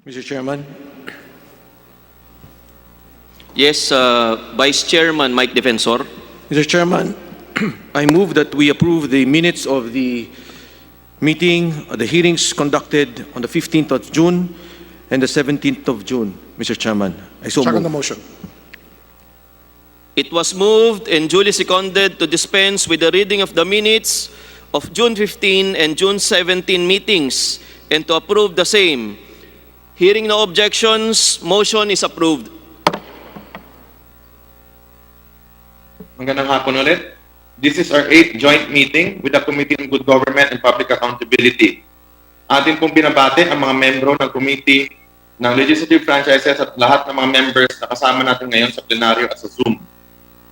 Mr. Chairman. Yes, Vice Chairman Mike Defensor. Mr. Chairman, I move that we approve the minutes of the meeting, the hearings conducted on the 15th of June and the 17th of June, Mr. Chairman. I so Second the move. motion. It was moved and duly seconded to dispense with the reading of the minutes of June 15 and June 17 meetings and to approve the same. Hearing no objections, motion is approved. Magandang hapon ulit. This is our 8th joint meeting with the Committee on Good Government and Public Accountability. Atin pong binabate ang mga membro ng Committee ng Legislative Franchises at lahat ng mga members na kasama natin ngayon sa plenaryo at sa Zoom.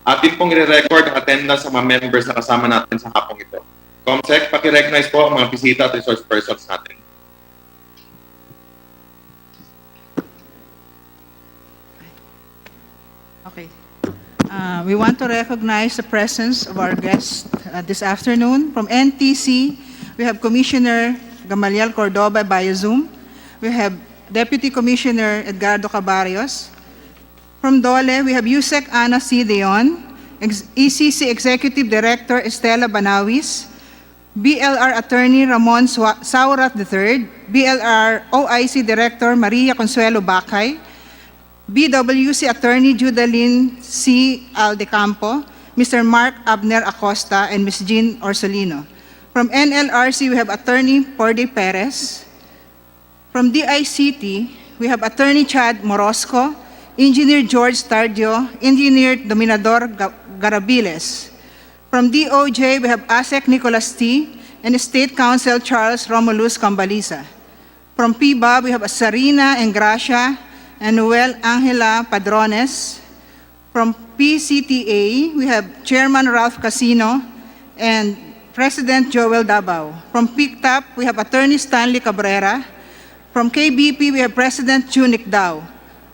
Atin pong i-record ang attendance sa mga members na kasama natin sa hapong ito. Comsec, paki-recognize po ang mga bisita at resource persons natin. Okay. We want to recognize the presence of our guest this afternoon. From NTC, we have Commissioner Gamaliel Cordoba via Zoom. We have Deputy Commissioner Edgardo Cabarrios. From DOLE, we have Yusek Ana C. Deon, ECC Executive Director Estela Banawis, BLR Attorney Ramon Saurat III, BLR OIC Director Maria Consuelo Bacay, BWC Attorney Judalyn C. Aldecampo, Mr. Mark Abner Acosta, and Ms. Jean Orsolino. From NLRC, we have Attorney Porde Perez. From DICT, we have Attorney Chad Morosco, Engineer George Tardio, Engineer Dominador Garabiles. From DOJ, we have ASEC Nicolas T. and State Counsel Charles Romulus Cambaliza. From PBA, we have Sarina Engracia and Noel Angela Padrones. From PCTA, we have Chairman Ralph Casino and President Joel Dabao. From PICTAP, we have Attorney Stanley Cabrera. From KBP, we have President Junik Dao.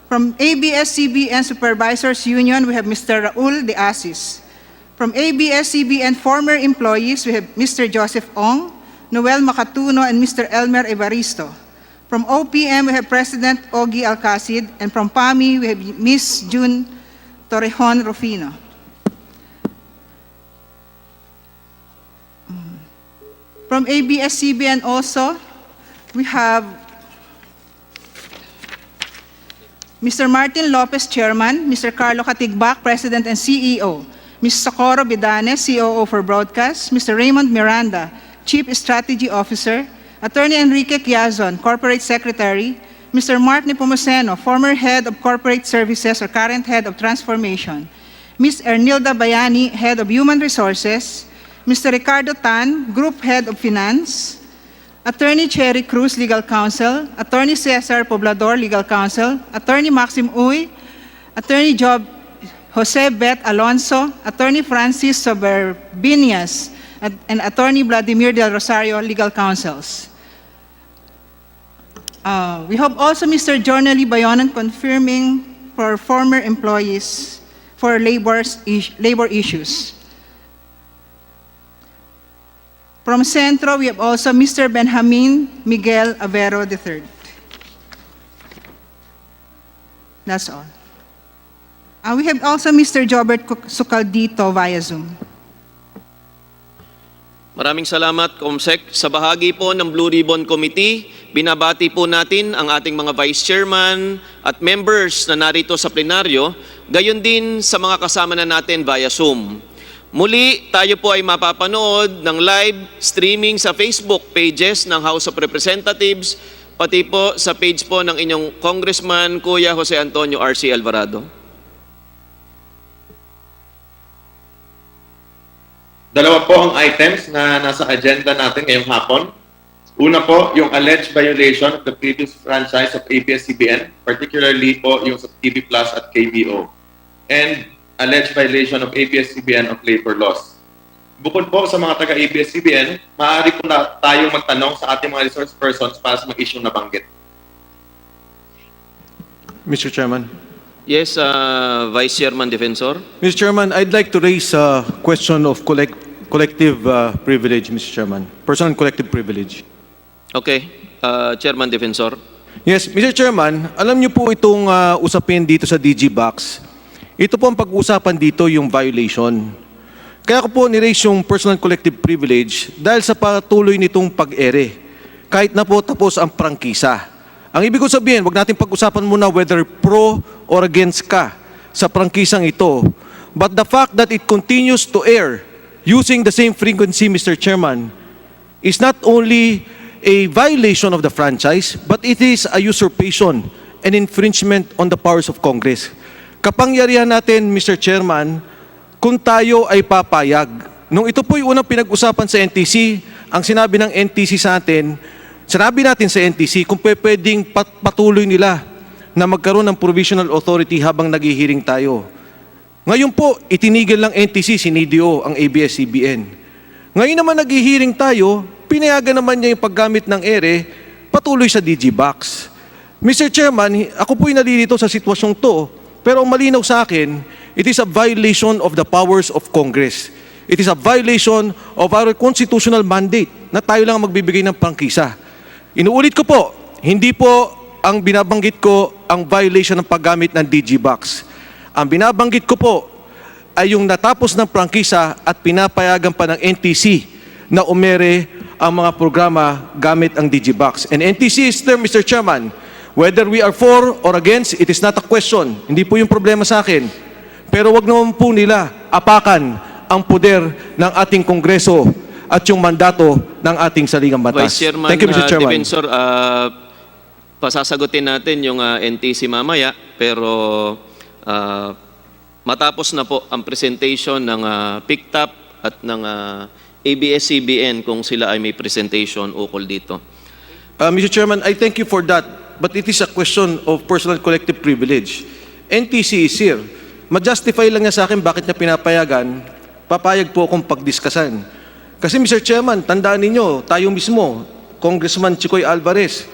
From ABS-CBN Supervisors Union, we have Mr. Raul De Asis. From ABS-CBN former employees, we have Mr. Joseph Ong, Noel Macatuno, and Mr. Elmer Evaristo. From OPM, we have President Ogie Alcacid, and from PAMI, we have Ms. June Torrejon Rufino. From ABS-CBN also, we have Mr. Martin Lopez, Chairman, Mr. Carlo Katigbak, President and CEO, Ms. Socorro Bidanes, COO for Broadcast, Mr. Raymond Miranda, Chief Strategy Officer, Attorney Enrique Quiazon, Corporate Secretary, Mr. Mark Nepomuceno, former Head of Corporate Services or current Head of Transformation, Ms. Ernilda Bayani, Head of Human Resources, Mr. Ricardo Tan, Group Head of Finance, Attorney Cherry Cruz, Legal Counsel, Attorney Cesar Poblador, Legal Counsel, Attorney Maxim Uy, Attorney Job Jose Bet Alonso, Attorney Francis Soberbinias, and Attorney Vladimir Del Rosario, Legal Counsels. We have also Mr. Jornely Bayonan confirming for former employees for labor issues. From Centro, we have also Mr. Benjamin Miguel Avero III. That's all. We have also Mr. Jobert Sucaldito via Zoom. Maraming salamat, Comsec. Sa bahagi po ng Blue Ribbon Committee, binabati po natin ang ating mga Vice Chairman at members na narito sa plenaryo, gayon din sa mga kasama na natin via Zoom. Muli, tayo po ay mapapanood ng live streaming sa Facebook pages ng House of Representatives, pati po sa page po ng inyong Congressman Kuya Jose Antonio R.C. Alvarado. Dalawa po ang items na nasa agenda natin ngayong hapon. Una po, yung alleged violation of the previous franchise of ABS-CBN, particularly po yung sa TV Plus at KBO. And alleged violation of ABS-CBN of labor laws. Bukod po sa mga taga-ABS-CBN, maaari po na tayong magtanong sa ating mga resource persons para sa mga issue na banggit. Mr. Chairman. Yes, Vice Chairman Defensor. Mr. Chairman, I'd like to raise a question of collective privilege, Mr. Chairman. Personal and collective privilege. Okay, Chairman Defensor. Yes, Mr. Chairman, alam niyo po itong usapin dito sa DG Box. Ito po ang pag-uusapan dito yung violation. Kaya ko po niraise yung personal collective privilege dahil sa patuloy nitong pag-ere. Kahit na po tapos ang prangkisa. Ang ibig ko sabihin, wag natin pag-usapan muna whether pro or against ka sa prangkisang ito. But the fact that it continues to air using the same frequency, Mr. Chairman, is not only a violation of the franchise, but it is a usurpation and infringement on the powers of Congress. Kapangyarihan natin, Mr. Chairman, kung tayo ay papayag. Nung ito po yung unang pinag-usapan sa NTC, ang sinabi ng NTC sa atin, sinabi natin sa NTC kung pwedeng patuloy nila na magkaroon ng provisional authority habang naghihiring tayo. Ngayon po, itinigil ng NTC, sinidio ang ABS-CBN. Ngayon naman naghihiring tayo, pinayagan naman niya yung paggamit ng ere patuloy sa DG Box. Mr. Chairman, ako po'y nalilito sa sitwasyong to, pero ang malinaw sa akin, it is a violation of the powers of Congress. It is a violation of our constitutional mandate na tayo lang ang magbibigay ng prangkisa. Inuulit ko po, hindi po ang binabanggit ko ang violation ng paggamit ng DG Box. Ang binabanggit ko po ay yung natapos ng prangkisa at pinapayagan pa ng NTC na umere ang mga programa gamit ang DG Box. And NTC is there, Mr. Chairman. Whether we are for or against, it is not a question. Hindi po yung problema sa akin. Pero wag naman po nila apakan ang poder ng ating Kongreso at yung mandato ng ating saligang batas. Vice Chairman, Thank you, Mr. Chairman. Defensor, pasasagutin natin yung NTC mamaya, pero matapos na po ang presentation ng PICTAP at ng ABS-CBN kung sila ay may presentation ukol dito. Mr. Chairman, I thank you for that, but it is a question of personal collective privilege. NTC is here. Ma-justify lang niya sa akin bakit niya pinapayagan, papayag po akong pagdiskasan. Kasi Mr. Chairman, tandaan ninyo, tayo mismo, Congressman Chicoy Alvarez,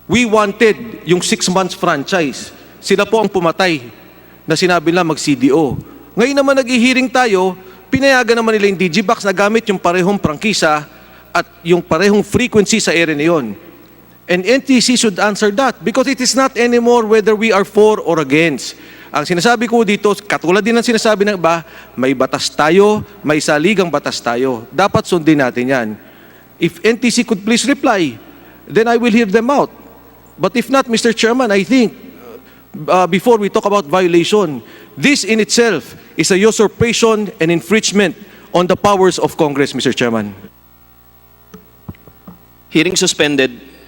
we wanted yung 6 months franchise. Sila po ang pumatay na sinabi nila mag-CDO. Ngayon naman nag-hearing tayo, pinayagan naman nila yung DG Box na gamit yung parehong prangkisa at yung parehong frequency sa area na yun. And NTC should answer that because it is not anymore whether we are for or against. Ang sinasabi ko dito, katulad din ng sinasabi ng iba, may batas tayo, may saligang batas tayo. Dapat sundin natin yan. If NTC could please reply, then I will hear them out. But if not, Mr. Chairman, I think before we talk about violation, this in itself is a usurpation and infringement on the powers of Congress, Mr. Chairman. Hearing suspended.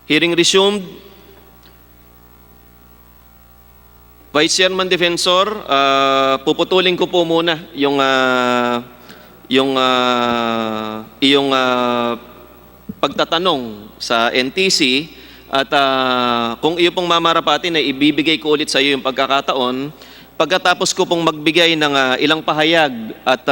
Hearing resumed. Vice Chairman Defensor, puputulin ko po muna yung iyong pagtatanong sa NTC at kung iyo pong mamarapati na ibibigay ko ulit sa iyo yung pagkakataon pagkatapos ko pong magbigay ng ilang pahayag at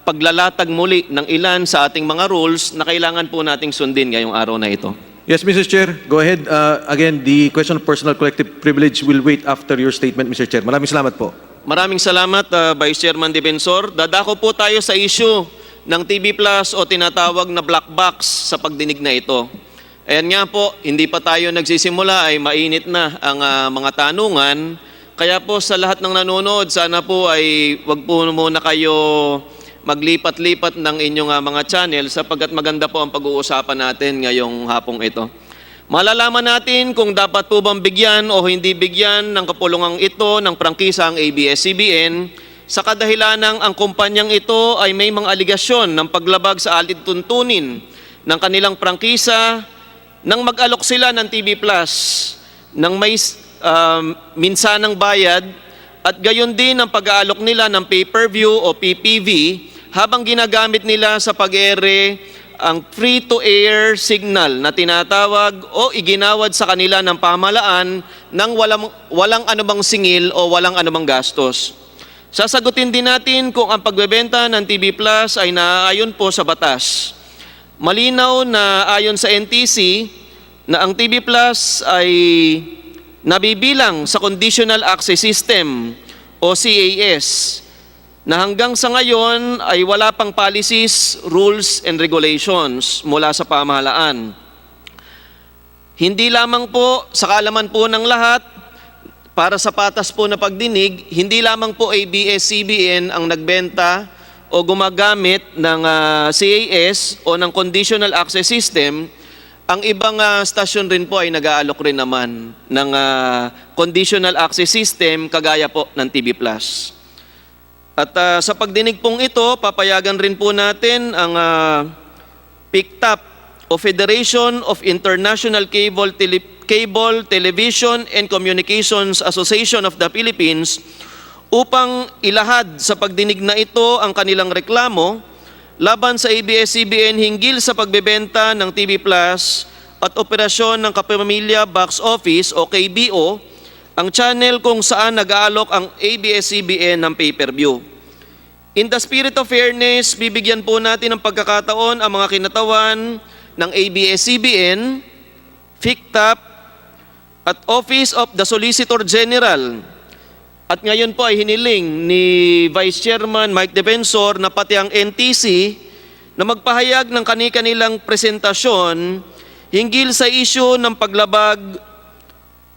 paglalatag muli ng ilan sa ating mga rules na kailangan po nating sundin ngayong araw na ito. Yes, Mr. Chair. Go ahead. Again, the question of personal collective privilege will wait after your statement, Mr. Chair. Maraming salamat po. Maraming salamat, Vice Chairman Defensor. Dadako po tayo sa issue ng TV Plus o tinatawag na black box sa pagdinig na ito. Ayan nga po, hindi pa tayo nagsisimula ay mainit na ang mga tanungan. Kaya po sa lahat ng nanonood, sana po ay wag po muna kayo maglipat-lipat ng inyong mga channel sapagkat maganda po ang pag-uusapan natin ngayong hapong ito. Malalaman natin kung dapat po bang bigyan o hindi bigyan ng kapulungang ito ng prangkisa ang ABS-CBN sa kadahilanang ang kumpanyang ito ay may mga aligasyon ng paglabag sa alid tuntunin ng kanilang prangkisa nang mag-alok sila ng TV Plus nang may minsanang bayad at gayon din ang pag-aalok nila ng pay-per-view o PPV habang ginagamit nila sa pag-ere ang free-to-air signal na tinatawag o iginawad sa kanila ng pamahalaan ng walang anumang singil o walang anumang gastos. Sasagutin din natin kung ang pagbebenta ng TV Plus ay naaayon po sa batas. Malinaw na ayon sa NTC na ang TV Plus ay nabibilang sa Conditional Access System o CAS na hanggang sa ngayon ay wala pang policies, rules, and regulations mula sa pamahalaan. Hindi lamang po, sa kaalaman po ng lahat, para sa patas po na pagdinig, hindi lamang po ABS-CBN ang nagbenta o gumagamit ng CAS o ng Conditional Access System. Ang ibang stasyon rin po ay nag-aalok rin naman ng Conditional Access System kagaya po ng TV Plus. At sa pagdinig pong ito, papayagan rin po natin ang PICTAP o Federation of International Cable Television and Communications Association of the Philippines upang ilahad sa pagdinig na ito ang kanilang reklamo laban sa ABS-CBN hinggil sa pagbebenta ng TV Plus at operasyon ng Kapamilya Box Office o KBO, ang channel kung saan nag-aalok ang ABS-CBN ng pay-per-view. In the spirit of fairness, bibigyan po natin ng pagkakataon ang mga kinatawan ng ABS-CBN, FICTAP, at Office of the Solicitor General. At ngayon po ay hiniling ni Vice Chairman Mike Defensor na pati ang NTC na magpahayag ng kani-kanilang presentasyon hinggil sa issue ng paglabag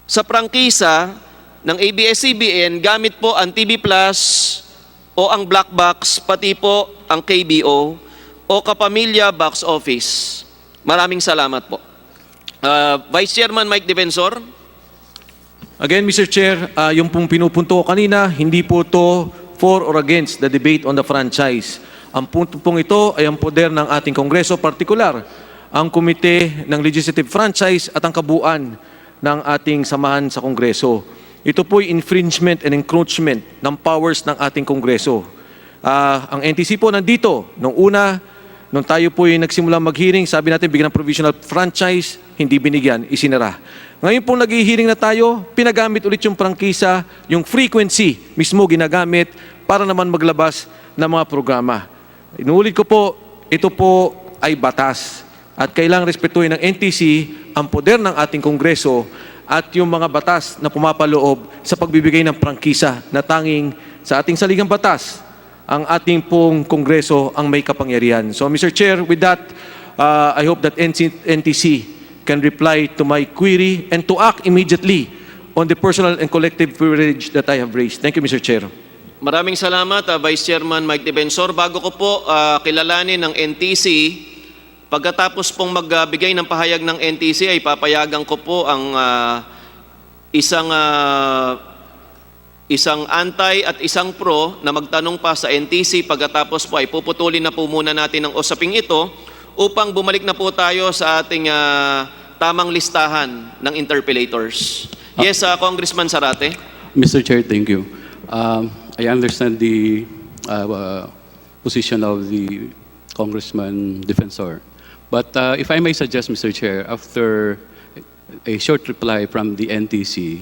sa prangkisa ng ABS-CBN gamit po ang TV Plus o ang black box, pati po ang KBO o Kapamilya Box Office. Maraming salamat po. Vice Chairman Mike Defensor. Again, Mr. Chair, yung pong pinupunto ko kanina, hindi po to for or against the debate on the franchise. Ang punto pong ito ay ang poder ng ating Kongreso, partikular ang Komite ng Legislative Franchise at ang kabuuan ng ating samahan sa Kongreso. Ito po'y infringement and encroachment ng powers ng ating Kongreso. Ang NTC po nandito. Nung tayo po'y nagsimula mag-hearing, sabi natin bigyan ng provisional franchise, hindi binigyan, isinara. Ngayon po nag-hearing na tayo, pinagamit ulit yung prangkisa, yung frequency mismo ginagamit para naman maglabas ng mga programa. Inuulit ko po, ito po ay batas. At kailangang respetuhin ng NTC ang poder ng ating Kongreso at yung mga batas na pumapaloob sa pagbibigay ng prangkisa na tanging sa ating saligang batas, ang ating pong Kongreso ang may kapangyarihan. So Mr. Chair, with that, I hope that NTC can reply to my query and to act immediately on the personal and collective privilege that I have raised. Thank you, Mr. Chair. Maraming salamat, Vice Chairman Mike Defensor. Bago ko po kilalanin ng NTC, pagkatapos pong magbigay ng pahayag ng NTC ay papayagan ko po ang isang anti at isang pro na magtanong pa sa NTC. Pagkatapos po ay puputulin na po muna natin ang usaping ito upang bumalik na po tayo sa ating tamang listahan ng interpellators. Yes, Congressman Zarate. Mr. Chair, thank you. I understand the position of the Congressman Defensor. But if I may suggest, Mr. Chair, after a short reply from the NTC,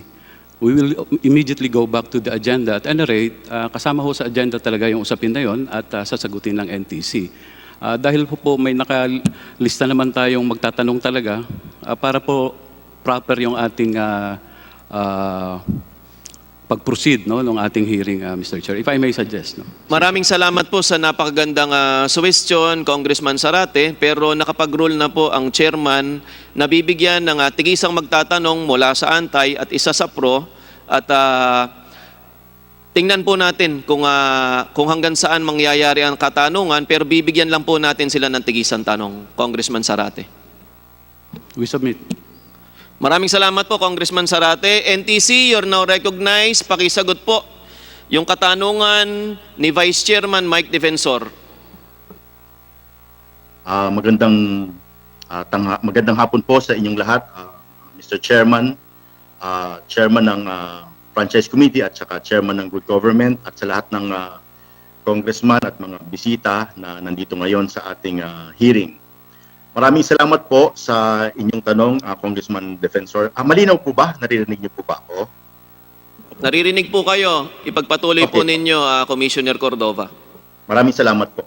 we will immediately go back to the agenda. At any rate, kasama ho sa agenda talaga yung usapin na yon at sasagutin ng NTC. Dahil po may nakalista naman tayong magtatanong talaga para po proper yung ating pag-proceed ng ating hearing, Mr. Chair. If I may suggest. No? Maraming salamat po sa napakagandang suggestion, Congressman Zarate, pero nakapag-rule na po ang chairman na bibigyan ng tigisang magtatanong mula sa antay at isa sa pro at tingnan po natin kung hanggang saan mangyayari ang katanungan, pero bibigyan lang po natin sila ng tigisang tanong, Congressman Zarate. We submit. Maraming salamat po, Congressman Zarate. NTC, you're now recognized. Pakisagot po yung katanungan ni Vice Chairman Mike Defensor. Magandang hapon po sa inyong lahat, Mr. Chairman, Chairman ng Franchise Committee at saka Chairman ng Good Government at sa lahat ng congressman at mga bisita na nandito ngayon sa ating hearing. Maraming salamat po sa inyong tanong, Congressman Defensor. Malinaw po ba? Naririnig niyo po ba ako? Naririnig po kayo. Ipagpatuloy po ninyo, Commissioner Cordova. Maraming salamat po.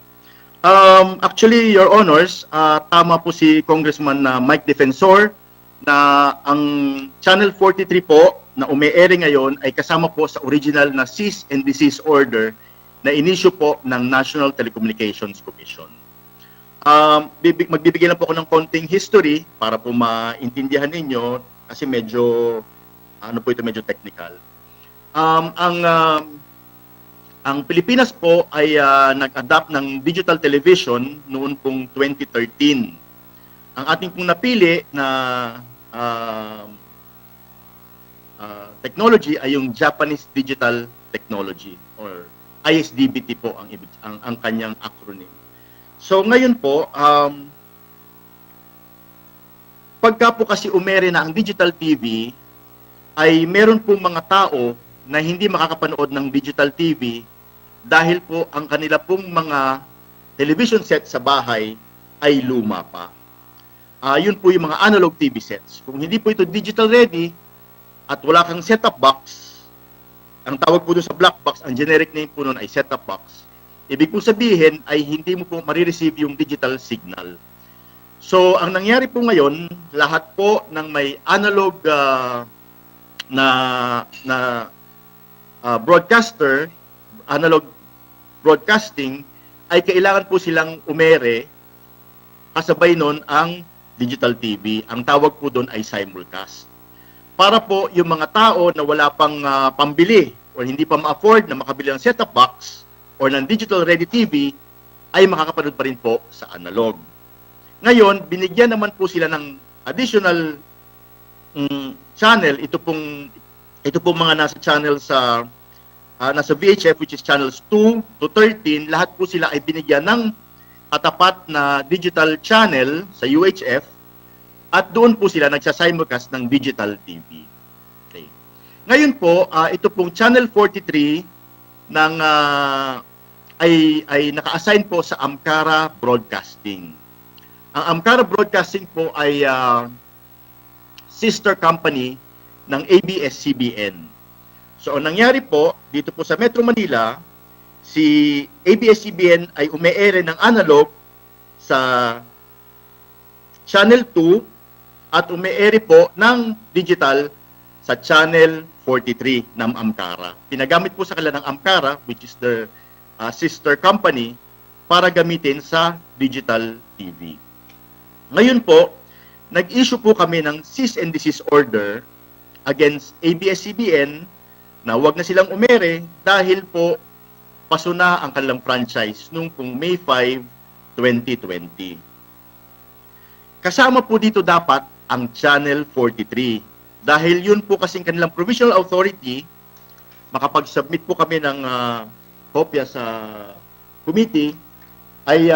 Actually, Your Honors, tama po si Congressman Mike Defensor na ang Channel 43 po na umi-air ngayon ay kasama po sa original na cease and desist order na inisyu po ng National Telecommunications Commission. Magbibigay lang po ako ng konting history para po maintindihan ninyo kasi medyo medyo technical. Ang Pilipinas po ay nag-adapt ng digital television noon pong 2013. Ang ating pong napili na technology ay yung Japanese Digital Technology or ISDBT po ang kanyang acronym. So ngayon po, pagka po kasi umere na ang digital TV, ay meron po mga tao na hindi makakapanood ng digital TV dahil po ang kanila pong mga television set sa bahay ay luma pa. Yun po yung mga analog TV sets. Kung hindi po ito digital ready at wala kang set-top box, ang tawag po doon sa black box, ang generic name po noon ay set-top box, ibig po sabihin ay hindi mo po marireceive yung digital signal. So, ang nangyari po ngayon, lahat po ng may analog broadcaster, analog broadcasting, ay kailangan po silang umere kasabay nun ang digital TV. Ang tawag po doon ay simulcast. Para po yung mga tao na wala pang pambili o hindi pa ma-afford na makabili ng set-top box or ng digital ready TV, ay makakapanood pa rin po sa analog. Ngayon, binigyan naman po sila ng additional channel. Ito pong mga nasa channel sa nasa VHF, which is channels 2 to 13, lahat po sila ay binigyan ng katapat na digital channel sa UHF at doon po sila nagsa-simulcast ng digital TV. Okay. Ngayon po, ito pong channel 43 ng ay naka-assign po sa Amcara Broadcasting. Ang Amcara Broadcasting po ay sister company ng ABS-CBN. So, ang nangyari po, dito po sa Metro Manila, si ABS-CBN ay umi-air ng analog sa Channel 2 at umi-air po ng digital sa Channel 43 ng Amcara. Pinagamit po sa kanila ng Amcara, which is the sister company, para gamitin sa digital TV. Ngayon po, nag-issue po kami ng cease and desist order against ABS-CBN na wag na silang umere dahil po paso na ang kanilang franchise noong pong May 5, 2020. Kasama po dito dapat ang Channel 43 dahil yun po kasing kanilang provisional authority. Makapag-submit po kami ng kopya sa committee ay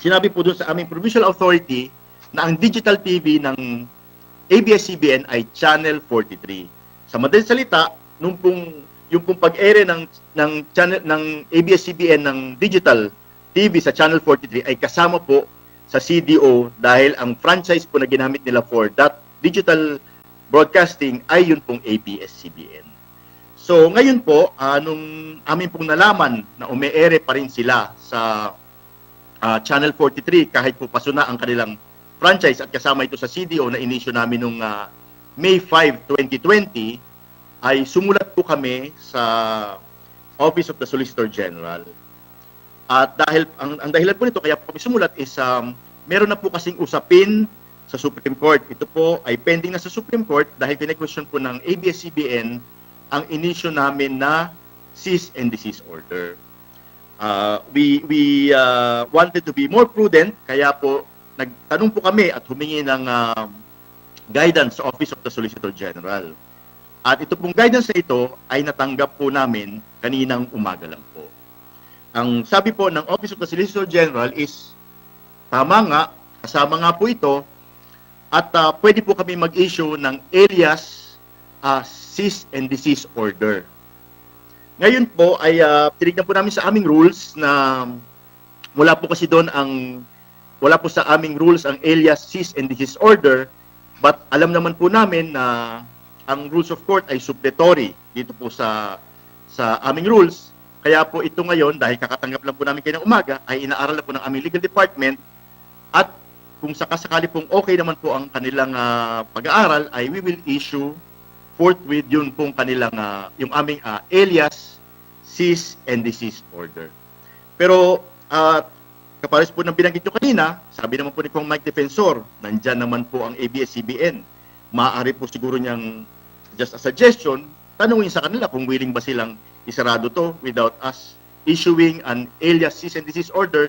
sinabi po doon sa aming provincial authority na ang digital TV ng ABS-CBN ay Channel 43. Sa madaling salita, yung pong pag-ere ng channel ng ABS-CBN ng digital TV sa Channel 43 ay kasama po sa CDO dahil ang franchise po na ginamit nila for that digital broadcasting ay yun pong ABS-CBN. So ngayon po, nung amin pong nalaman na ume-ere pa rin sila sa Channel 43 kahit po paso na ang kanilang franchise at kasama ito sa CDO na inisyo namin nung May 5, 2020, ay sumulat po kami sa Office of the Solicitor General. At dahil ang dahilan po nito kaya po kami sumulat is meron na po kasing usapin sa Supreme Court. Ito po ay pending na sa Supreme Court dahil kine-question po ng ABS-CBN ang inisyo namin na cease and desist order. We wanted to be more prudent, kaya po nagtanong po kami at humingi ng guidance sa Office of the Solicitor General. At ito pong guidance na ito ay natanggap po namin kaninang umaga lang po. Ang sabi po ng Office of the Solicitor General is, tama nga, kasama nga po ito, at pwede po kami mag-issue ng alias cease and desist order. Ngayon po ay tinignan po namin sa aming rules na wala po kasi doon wala po sa aming rules ang alias cease and desist order, but alam naman po namin na ang rules of court ay suppletory dito po sa aming rules. Kaya po ito ngayon, dahil kakatanggap lang po namin kayo ng umaga, ay inaaral na po ng aming legal department, at kung sakasakali pong okay naman po ang kanilang pag-aaral, ay we will issue forthwith yun pong kanilang, yung aming alias, cease and desist order. Pero, kapares po ng binanggit nyo kanina, sabi naman po ni Kong Mike Defensor, nandyan naman po ang ABS-CBN. Maaari po siguro niyang, just a suggestion, tanungin sa kanila kung willing ba silang isarado to without us issuing an alias cease and desist order,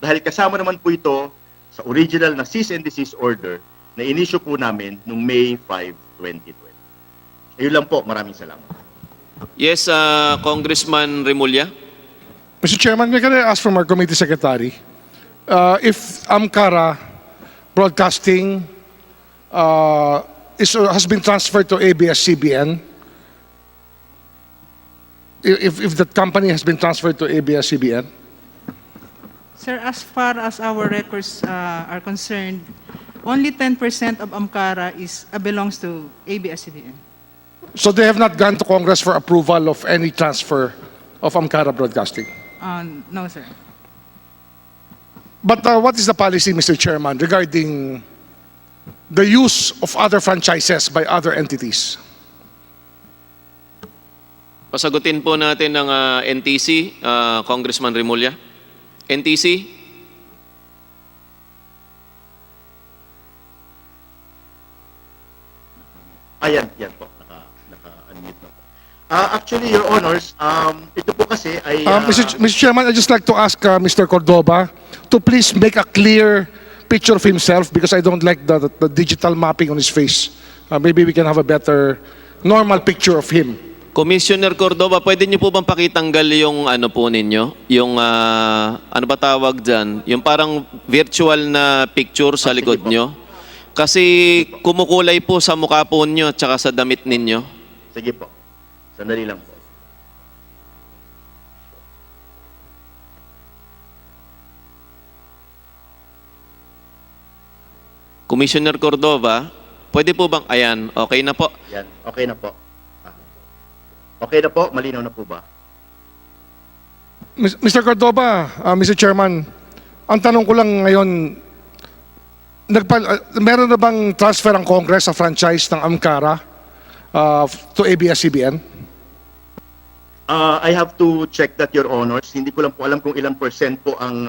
dahil kasama naman po ito sa original na cease and desist order na inisyu po namin noong May 5, 2020. Ayun lang po, maraming salamat. Yes, Congressman Remulla. Mr. Chairman, may can I ask from our committee secretary, if Amcara Broadcasting has been transferred to ABS-CBN, if that company has been transferred to ABS-CBN? Sir, as far as our records are concerned, only 10% of Amcara belongs to ABS-CBN. So they have not gone to Congress for approval of any transfer of Amcara Broadcasting? No, sir. But what is the policy, Mr. Chairman, regarding the use of other franchises by other entities? Pasagutin po natin ng NTC, Congressman Remulla. NTC? Ayan, yan po. Naka-unmute na po. Actually, Your Honors, ito po kasi ay... Mr. Chairman, I'd just like to ask Mr. Cordoba to please make a clear picture of himself because I don't like the digital mapping on his face. Maybe we can have a better, normal picture of him. Commissioner Cordova, pwede niyo po bang pakitanggal yung ano po ninyo? Yung ano ba tawag dyan? Yung parang virtual na picture sa likod nyo? Kasi kumukulay po sa mukha po nyo at saka sa damit ninyo. Sige po. Sandali lang po. Commissioner Cordova, pwede po bang, ayan, okay na po. Yan, okay na po. Okay na po, malinaw na po ba? Mr. Cordoba, Mr. Chairman, ang tanong ko lang ngayon, meron na bang transfer ang Congress sa franchise ng Amcara to ABS-CBN? I have to check that, Your Honors. Hindi ko lang po alam kung ilang percent po ang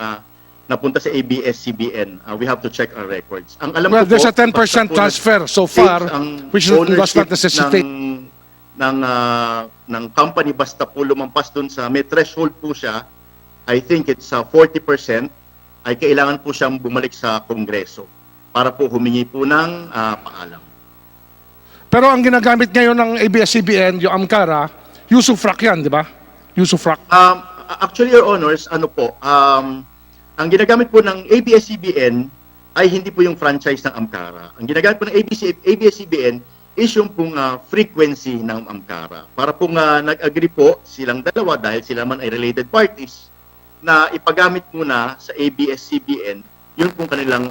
napunta sa ABS-CBN. We have to check our records. Ang alam Well, ko there's po, a 10% transfer so far, which does not necessitate. ng company basta po lumampas dun sa may threshold po siya, I think it's 40%, ay kailangan po siyang bumalik sa Kongreso para po humingi po ng paalam. Pero ang ginagamit ngayon ng ABS-CBN, yung Amcara, usufruct yan, di ba? Usufruct. Actually, Your Honors, ano po, ang ginagamit po ng ABS-CBN ay hindi po yung franchise ng Amcara. Ang ginagamit po ng ABS-CBN is yung pong frequency ng Amcara. Para pong nag-agree po silang dalawa dahil sila man ay related parties na ipagamit muna sa ABS-CBN yung pong kanilang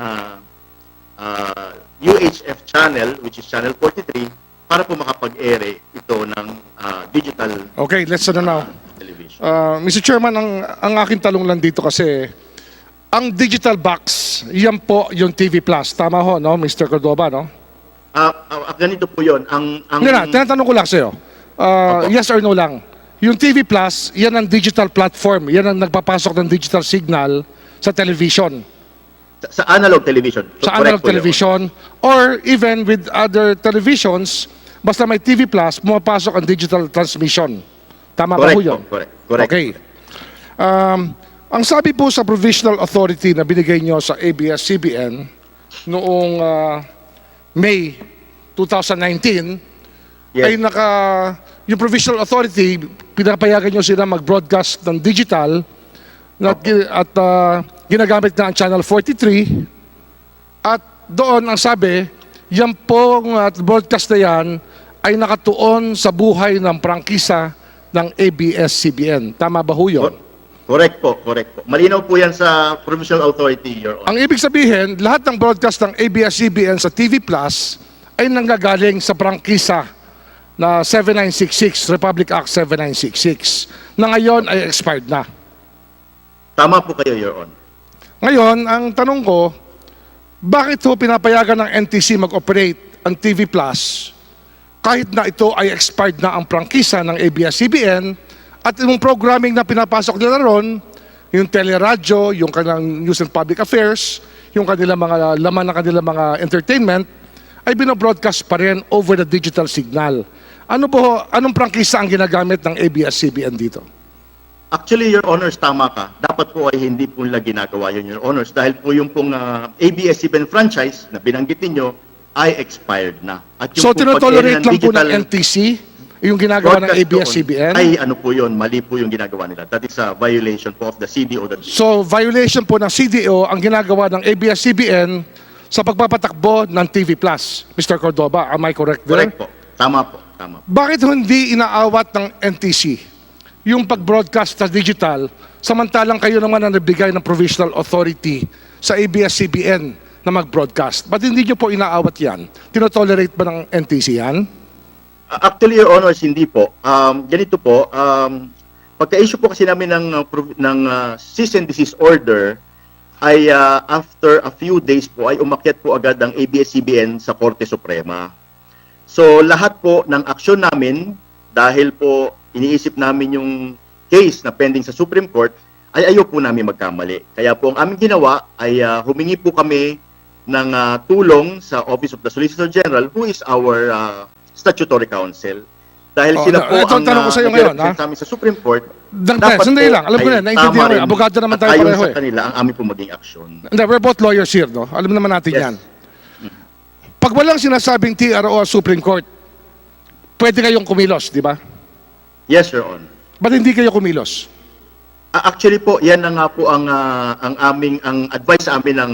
UHF channel, which is channel 43, para po makapag-ere ito ng digital Okay, let's now. television. Mr. Chairman, ang aking talong lang dito kasi, ang digital box, yan po yung TV Plus. Tama ho, no, Mr. Cordoba, no? Ganito po yun. Hindi na, tinatanong ko lang sa'yo. Yes or no lang. Yung TV Plus, yan ang digital platform. Yan ang nagpapasok ng digital signal sa television. Sa analog television. Sa Correct analog po yun. television. Or even with other televisions, basta may TV Plus, pumapasok ang digital transmission. Tama ba Correct ho yun? po, correct. Okay. Ang sabi po sa provisional authority na binigay nyo sa ABS-CBN noong May 2019, Yes. ay yung provisional authority, pinapayagan nyo sila mag-broadcast ng digital at ginagamit na ang Channel 43 at doon ang sabi, yan pong broadcast na yan ay nakatuon sa buhay ng prangkisa ng ABS-CBN. Tama ba ho yun? Correct po. Malinaw po yan sa provisional authority, Your Honor. Ang ibig sabihin, lahat ng broadcast ng ABS-CBN sa TV Plus ay nanggagaling sa prangkisa na 7966, Republic Act 7966, na ngayon ay expired na. Tama po kayo, Your Honor. Ngayon, ang tanong ko, bakit ho pinapayagan ng NTC mag-operate ang TV Plus kahit na ito ay expired na ang prangkisa ng ABS-CBN at yung programming na pinapasok nila ron, yung teleradyo, yung kanilang news and public affairs, yung kanilang mga laman ng kanilang mga entertainment, ay binobroadcast pa rin over the digital signal. Anong prangkisa ang ginagamit ng ABS-CBN dito? Actually, Your Honors, tama ka. Dapat po ay hindi po nila ginagawa yun, Your Honors, dahil po yung pong ABS-CBN franchise na binanggit ninyo ay expired na. At yung So, pong tinotolerate pag-ere lang po ng digital NTC yung ginagawa ng broadcast ABS-CBN? doon, ay ano po yun, mali po yung ginagawa nila. That is a violation po of the CDO. So, violation po ng CDO ang ginagawa ng ABS-CBN sa pagpapatakbo ng TV Plus. Mr. Cordoba, am I correct there? Correct po. Tama po. Bakit hindi inaawat ng NTC yung pag-broadcast sa digital samantalang kayo naman ang nagbigay ng provisional authority sa ABS-CBN na mag-broadcast? Ba't hindi nyo po inaawat yan? Tinotolerate ba ng NTC yan? Actually, Your Honors, hindi po. Ganito po, pagka-issue po kasi namin ng cease and desist order, ay after a few days po ay umakyat po agad ang ABS-CBN sa Korte Suprema. So lahat po ng aksyon namin, dahil po iniisip namin yung case na pending sa Supreme Court, ay ayaw po namin magkamali. Kaya po ang aming ginawa ay humingi po kami ng tulong sa Office of the Solicitor General, who is our statutory counsel. Dahil sila po ito ang tanong ko sa iyo ngayon, nag-represent sa amin sa Supreme Court, sandali lang. Alam ko na, naintindihan ko yan. Abogado naman tayo pareho sa eh. kanila ang aming po maging aksyon. Hindi, we're both lawyers here, no? Alam naman natin Yes. yan. Pag walang sinasabing TRO o Supreme Court, pwede kayong kumilos, di ba? Yes, Your Honor. Ba't hindi kayo kumilos? Actually po, yan na nga po ang advice sa amin ng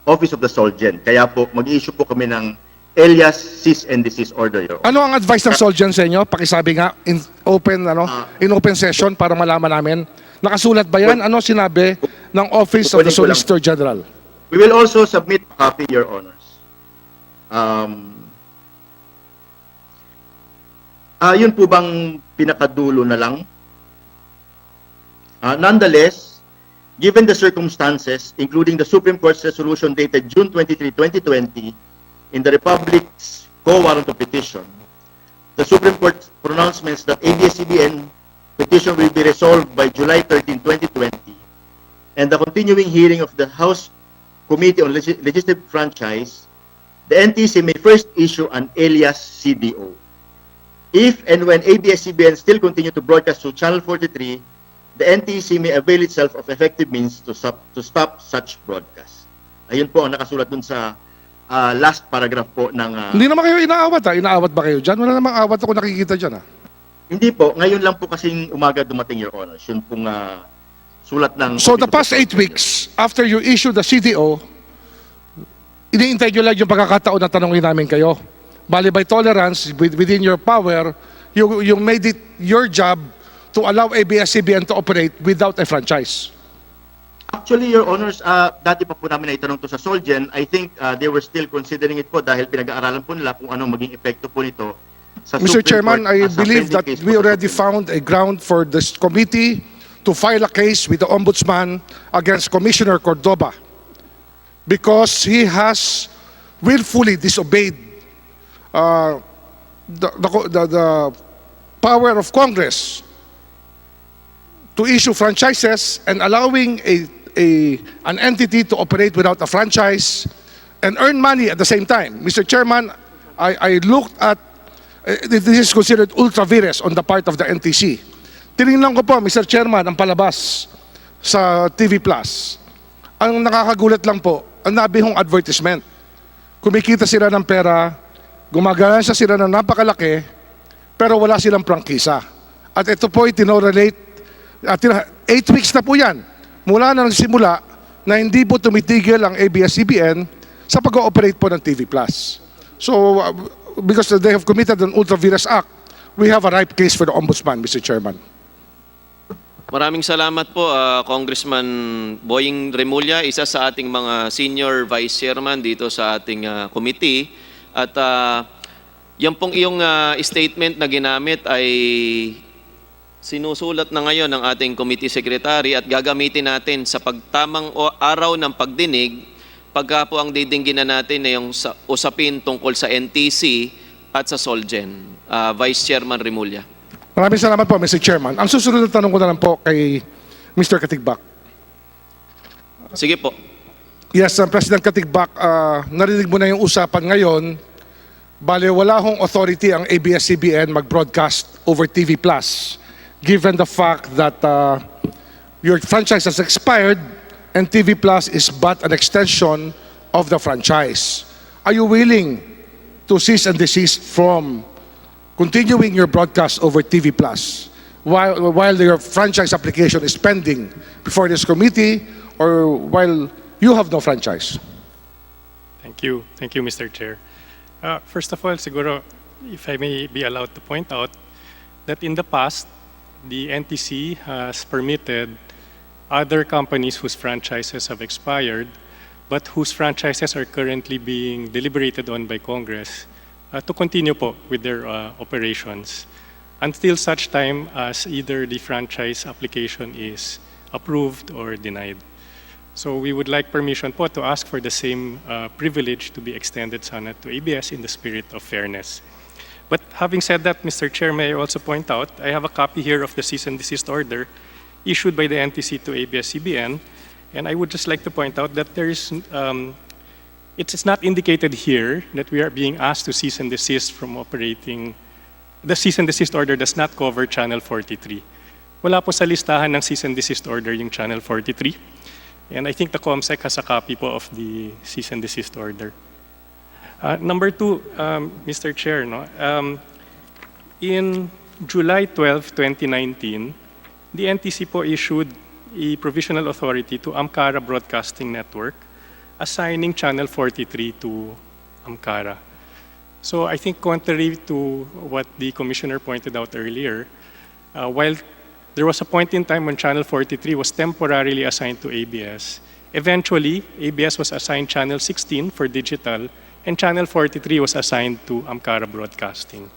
Office of the Solgen. Kaya po, mag-issue po kami ng alias cease and desist order, Your Honor. Ano ang advice ng Solgen sa inyo? Pakisabi nga, in open session para malaman namin. Nakasulat ba yan? Ano sinabi ng Office of the Kukunin ko lang. Solicitor General? We will also submit a copy, Your Honors. Yun po bang pinakadulo na lang? Nonetheless, given the circumstances, including the Supreme Court's resolution dated June 23, 2020, in the Republic's co-warrant of petition, the Supreme Court's pronouncements that ABS-CBN petition will be resolved by July 13, 2020, and the continuing hearing of the House Committee on Legislative Franchise, the NTC may first issue an alias CDO. If and when ABS-CBN still continue to broadcast through Channel 43, the NTC may avail itself of effective means to stop such broadcast. Ayun po ang nakasulat dun sa last paragraph po ng... Hindi naman kayo inaawat, ha? Inaawat ba kayo dyan? Wala namang awat ako nakikita dyan, ha? Hindi po. Ngayon lang po kasing umaga dumating, Your Honor. Yun pong sulat ng... So the past 8 weeks, after you issue the CDO, iniintay nyo lang yung pagkakataon na tanongin namin kayo. Bali by tolerance, within your power, you made it your job to allow ABS-CBN to operate without a franchise. Actually, Your Honors, dati pa po namin na itanong to sa Solgen. I think they were still considering it po dahil pinag-aaralan po nila kung anong maging epekto po nito sa Mr. Supreme Chairman, Court, I sa believe pending that case po we sa already Supreme found a ground for this committee to file a case with the Ombudsman against Commissioner Cordoba because he has willfully disobeyed the power of Congress to issue franchises and allowing an entity to operate without a franchise and earn money at the same time. Mr. Chairman, I looked at, this is considered ultra vires on the part of the NTC. Tinignan ko po, Mr. Chairman, ang palabas sa TV Plus. Ang nakakagulat lang po, ang nabihong advertisement. Kumikita sila ng pera, gumaganansya sila ng napakalaki, pero wala silang prangkisa. At ito po ay tinorelate, 8 weeks na po yan, mula na nagsimula na hindi po tumitigil ang ABS-CBN sa pag-ooperate po ng TV Plus. So, because they have committed an ultra vires act, we have a ripe case for the Ombudsman, Mr. Chairman. Maraming salamat po, Congressman Boying Remulla, isa sa ating mga senior vice chairman dito sa ating committee. At yan pong iyong statement na ginamit ay sinusulat na ngayon ng ating committee secretary at gagamitin natin sa pagtamang araw ng pagdinig pagka po ang didinggin na natin na yung usapin tungkol sa NTC at sa Solgen. Vice Chairman Remulla. Maraming salamat po, Mr. Chairman. Ang susunod na tanong ko na lang po kay Mr. Katigbak. Sige po. Yes, President Katigbak, narinig mo na yung usapan ngayon. Bale, wala hong authority ang ABS-CBN mag-broadcast over TV Plus, given the fact that your franchise has expired and TV Plus is but an extension of the franchise. Are you willing to cease and desist from continuing your broadcast over TV Plus while your franchise application is pending before this committee or while you have no franchise? Thank you, Mr. Chair. First of all, siguro, if I may be allowed to point out that in the past, the NTC has permitted other companies whose franchises have expired but whose franchises are currently being deliberated on by Congress to continue po with their operations until such time as either the franchise application is approved or denied. So we would like permission po to ask for the same privilege to be extended sana to ABS in the spirit of fairness. But having said that, Mr. Chair, may I also point out, I have a copy here of the cease and desist order issued by the NTC to ABS-CBN, and I would just like to point out that there is, it's not indicated here that we are being asked to cease and desist from operating. The cease and desist order does not cover Channel 43. Wala po sa listahan ng cease and desist order yung Channel 43. And I think the COMSEC has a copy po of the cease and desist order. Number two, Mr. Chair, no? In July 12, 2019, the NTC po issued a provisional authority to Amcara Broadcasting Network, assigning Channel 43 to Amcara. So I think contrary to what the Commissioner pointed out earlier, while there was a point in time when Channel 43 was temporarily assigned to ABS, eventually ABS was assigned Channel 16 for digital and Channel 43 was assigned to Amcara Broadcasting.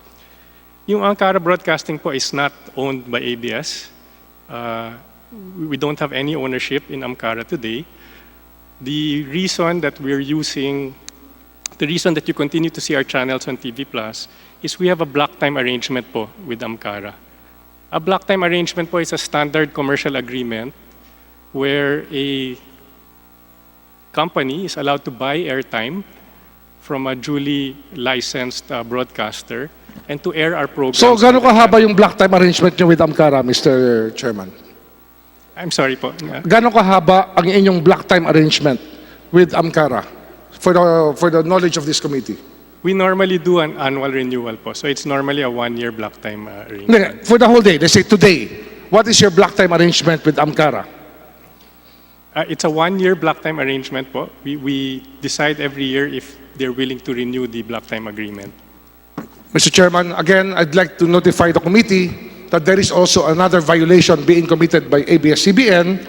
Yung Amcara Broadcasting po is not owned by ABS. We don't have any ownership in Amcara today. The reason that we're using, the reason that you continue to see our channels on TV Plus is we have a block time arrangement po with Amcara. A block time arrangement po is a standard commercial agreement where a company is allowed to buy airtime from a duly licensed broadcaster and to air our programs. So, gano'n kahaba yung block time arrangement nyo with Amcara, Mr. Chairman? I'm sorry po. Gano'n kahaba ang inyong block time arrangement with Amcara for the knowledge of this committee? We normally do an annual renewal po. So it's normally a one-year block time arrangement. Hindi, for the whole day, let's say today, what is your block time arrangement with Amcara? It's a one-year block time arrangement po. We decide every year if they're willing to renew the block time agreement. Mr. Chairman, again, I'd like to notify the committee that there is also another violation being committed by ABS-CBN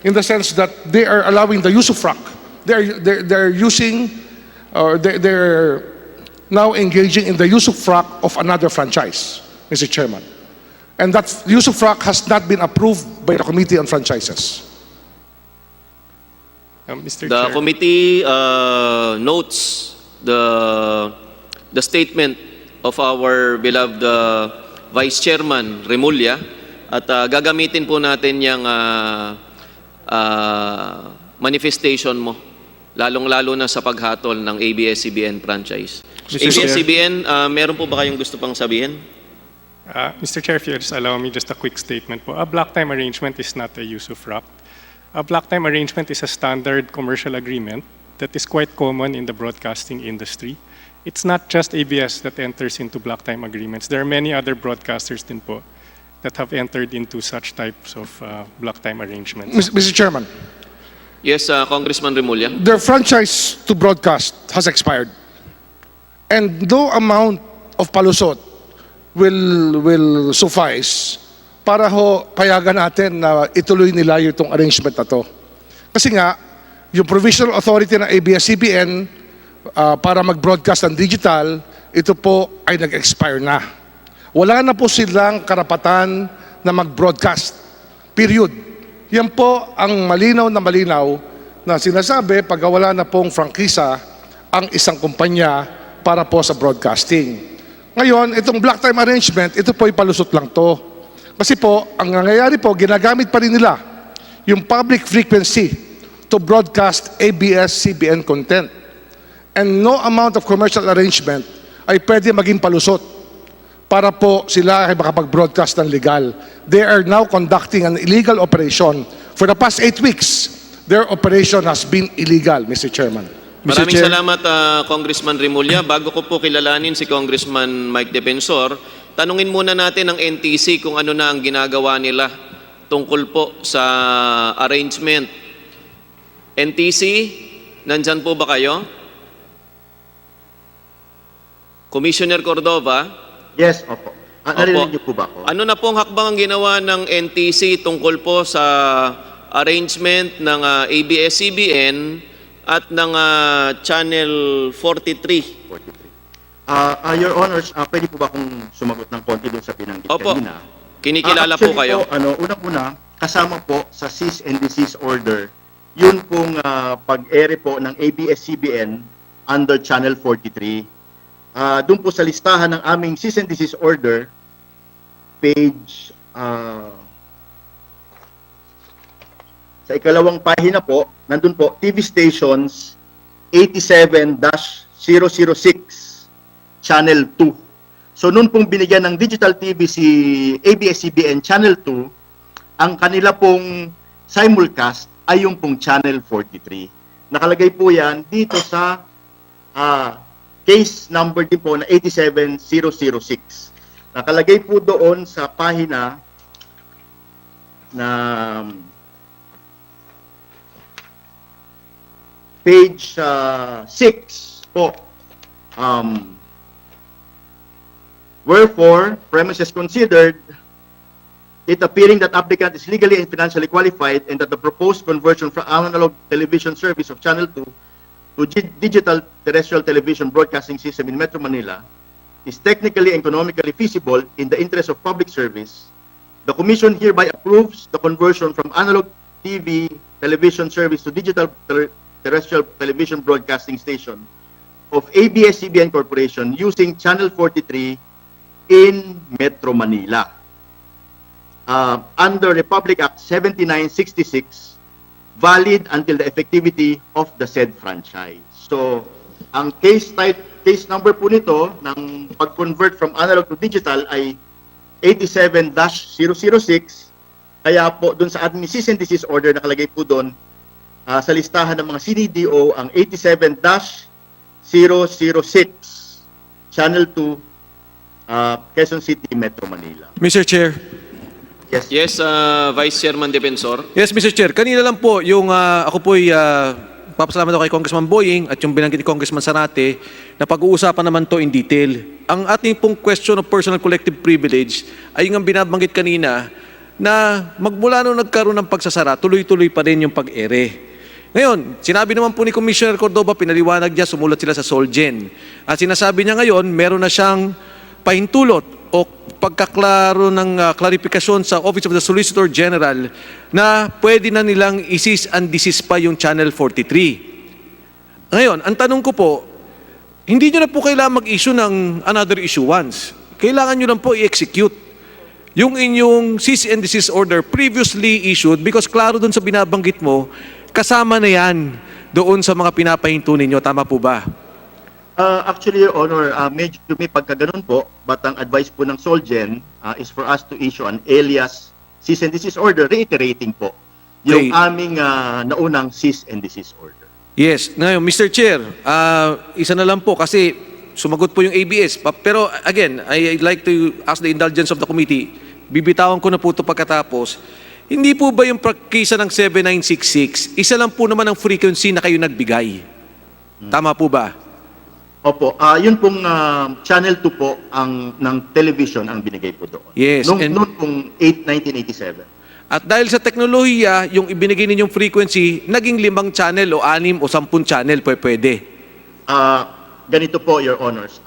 in the sense that they are allowing the use of frac. They're using, or they're now engaging in the use of frac of another franchise, Mr. Chairman. And that use of frac has not been approved by the Committee on Franchises. Mr. The Chair. committee notes the statement of our beloved Vice Chairman Remulla at gagamitin po natin yung manifestation mo, lalong-lalo na sa paghatol ng ABS-CBN franchise. Mr. Chair. ABS-CBN, meron po ba kayong gusto pang sabihin? Mr. Chair, if you just allow me just a quick statement po. A block time arrangement is not a use of frac. A block time arrangement is a standard commercial agreement that is quite common in the broadcasting industry. It's not just ABS that enters into block time agreements. There are many other broadcasters din po that have entered into such types of block time arrangements. Mr. Chairman, Yes, Congressman Remulla. their franchise to broadcast has expired. And no amount of palusot will suffice para ho payagan natin na ituloy nila itong arrangement na to. Kasi nga, yung provisional authority ng ABS-CBN para mag-broadcast ng digital, ito po ay nag-expire na. Wala na po silang karapatan na mag-broadcast. Period. Yan po ang malinaw na sinasabi pag wala na pong prangkisa ang isang kumpanya para po sa broadcasting. Ngayon, itong block time arrangement, ito po ay palusot lang to. Kasi po, ang nangyayari po, ginagamit pa rin nila yung public frequency to broadcast ABS-CBN content. And no amount of commercial arrangement ay pwede maging palusot para po sila ay makapag-broadcast ng legal. They are now conducting an illegal operation. For the past 8 weeks, their operation has been illegal, Mr. Chairman. Maraming salamat, Congressman Remulla. Bago ko po kilalanin si Congressman Mike Defensor, tanungin muna natin ang NTC kung ano na ang ginagawa nila tungkol po sa arrangement. NTC, nandyan po ba kayo? Commissioner Cordova? Yes, opo. Narinig niyo po ba ako? Ano na pong hakbang ang ginawa ng NTC tungkol po sa arrangement ng ABS-CBN at ng Channel 43? Your Honors, pwede po ba akong sumagot ng konti doon sa binanggit Opo. kanina? Kinikilala po kayo. Unang-una, kasama po sa cease and desist order, yun pong pag-ere po ng ABS-CBN under Channel 43. Doon po sa listahan ng aming cease and desist order, page, sa ikalawang pahina po, nandun po, TV stations 87-006, Channel 2. So noon pong binigyan ng digital TV si ABS-CBN Channel 2, ang kanila pong simulcast ay yung pong Channel 43. Nakalagay po yan dito sa case number din po na 87-006. Nakalagay po doon sa pahina na page 6 po. Wherefore, premises considered, it appearing that applicant is legally and financially qualified and that the proposed conversion from analog television service of Channel 2 to digital terrestrial television broadcasting system in Metro Manila is technically and economically feasible in the interest of public service. The Commission hereby approves the conversion from analog TV television service to digital terrestrial television broadcasting station of ABS-CBN Corporation using Channel 43 in Metro Manila. Under Republic Act 7966, valid until the effectivity of the said franchise. So, ang case number po nito ng pag-convert from analog to digital ay 87-006. Kaya po dun sa admin cease and desist order nakalagay po doon sa listahan ng mga CNDO ang 87-006 Channel 2 Quezon City, Metro Manila. Mr. Chair, Yes. Yes, Vice Chairman Defensor. Yes, Mr. Chair. Kanina lang po, yung ako po'y papasalamat ako kay Congressman Boying at yung binanggit ni Congressman Sarate na pag-uusapan naman to in detail. Ang ating pong question of personal collective privilege ay yung binabanggit kanina na magmula nung nagkaroon ng pagsasara, tuloy-tuloy pa rin yung pag-ere. Ngayon, sinabi naman po ni Commissioner Cordova, pinaliwanag niya, sumulat sila sa Solgen. At sinasabi niya ngayon, meron na siyang pahintulot o pagkaklaro ng klarifikasyon sa Office of the Solicitor General na pwede na nilang isis and desist pa yung Channel 43. Ngayon, ang tanong ko po, hindi nyo na po kailangan mag-issue ng another issuance. Kailangan nyo lang po i-execute yung inyong cease and desist order previously issued because klaro dun sa binabanggit mo, kasama na yan doon sa mga pinapahinto ninyo. Tama po ba? Actually, Your Honor, medyo may pagkaganon po, but ang advice po ng Solgen is for us to issue an alias cease and desist order, reiterating po yung Okay. aming naunang cease and desist order. Yes. Ngayon, Mr. Chair, isa na lang po kasi sumagot po yung ABS. Pero again, I'd like to ask the indulgence of the committee. Bibitawan ko na po ito pagkatapos. Hindi po ba yung kisa ng 7966, isa lang po naman ang frequency na kayo nagbigay? Tama po ba? Opo, yun pong Channel 2 po ng television ang binigay po doon. Yes, Noong and- pong 1987. At dahil sa teknolohiya, yung ibinigay ninyong frequency, naging 5 channel o 6 o 10 channel pwede. Ganito po, Your Honors.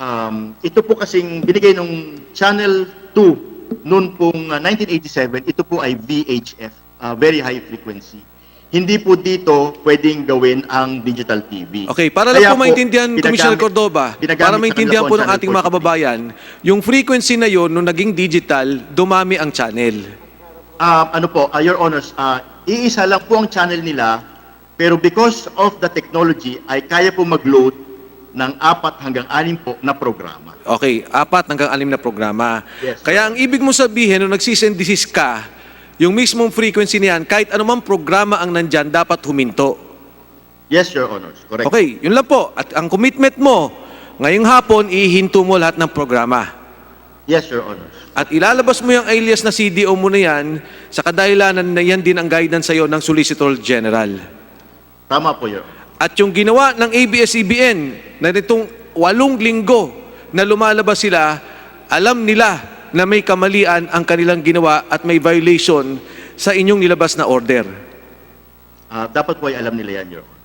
Ito po kasing binigay nung Channel 2 noon pong 1987, ito po ay VHF, very high frequency. Hindi po dito pwedeng gawin ang digital TV. Okay, para lang Kaya po maintindihan, Commissioner ginagamit- Cordova, ginagamit para sa maintindihan kanila po ng Channel ating mga 43. kababayan, yung frequency na yon nung naging digital, dumami ang channel. Your Honors, iisa lang po ang channel nila, pero because of the technology, ay kaya po mag-load ng 4 hanggang 6 po na programa. Okay, 4 hanggang 6 na programa. Yes. Kaya ang ibig mo sabihin, nung nag-cease and desist ka, yung mismong frequency niyan, kahit anumang programa ang nandyan, dapat huminto. Yes, Your Honors. Correct. Okay, yun lang po. At ang commitment mo, ngayong hapon, ihinto mo lahat ng programa. Yes, Your Honors. At ilalabas mo yung alias na CDO mo na yan sa kadahilanan na yan din ang guidance sa'yo ng Solicitor General. Tama po, Your Honor. At yung ginawa ng ABS-CBN na nitong 8 linggo na lumalabas sila, alam nila na may kamalian ang kanilang ginawa at may violation sa inyong nilabas na order. Dapat po ay alam nila yan, Your Honor.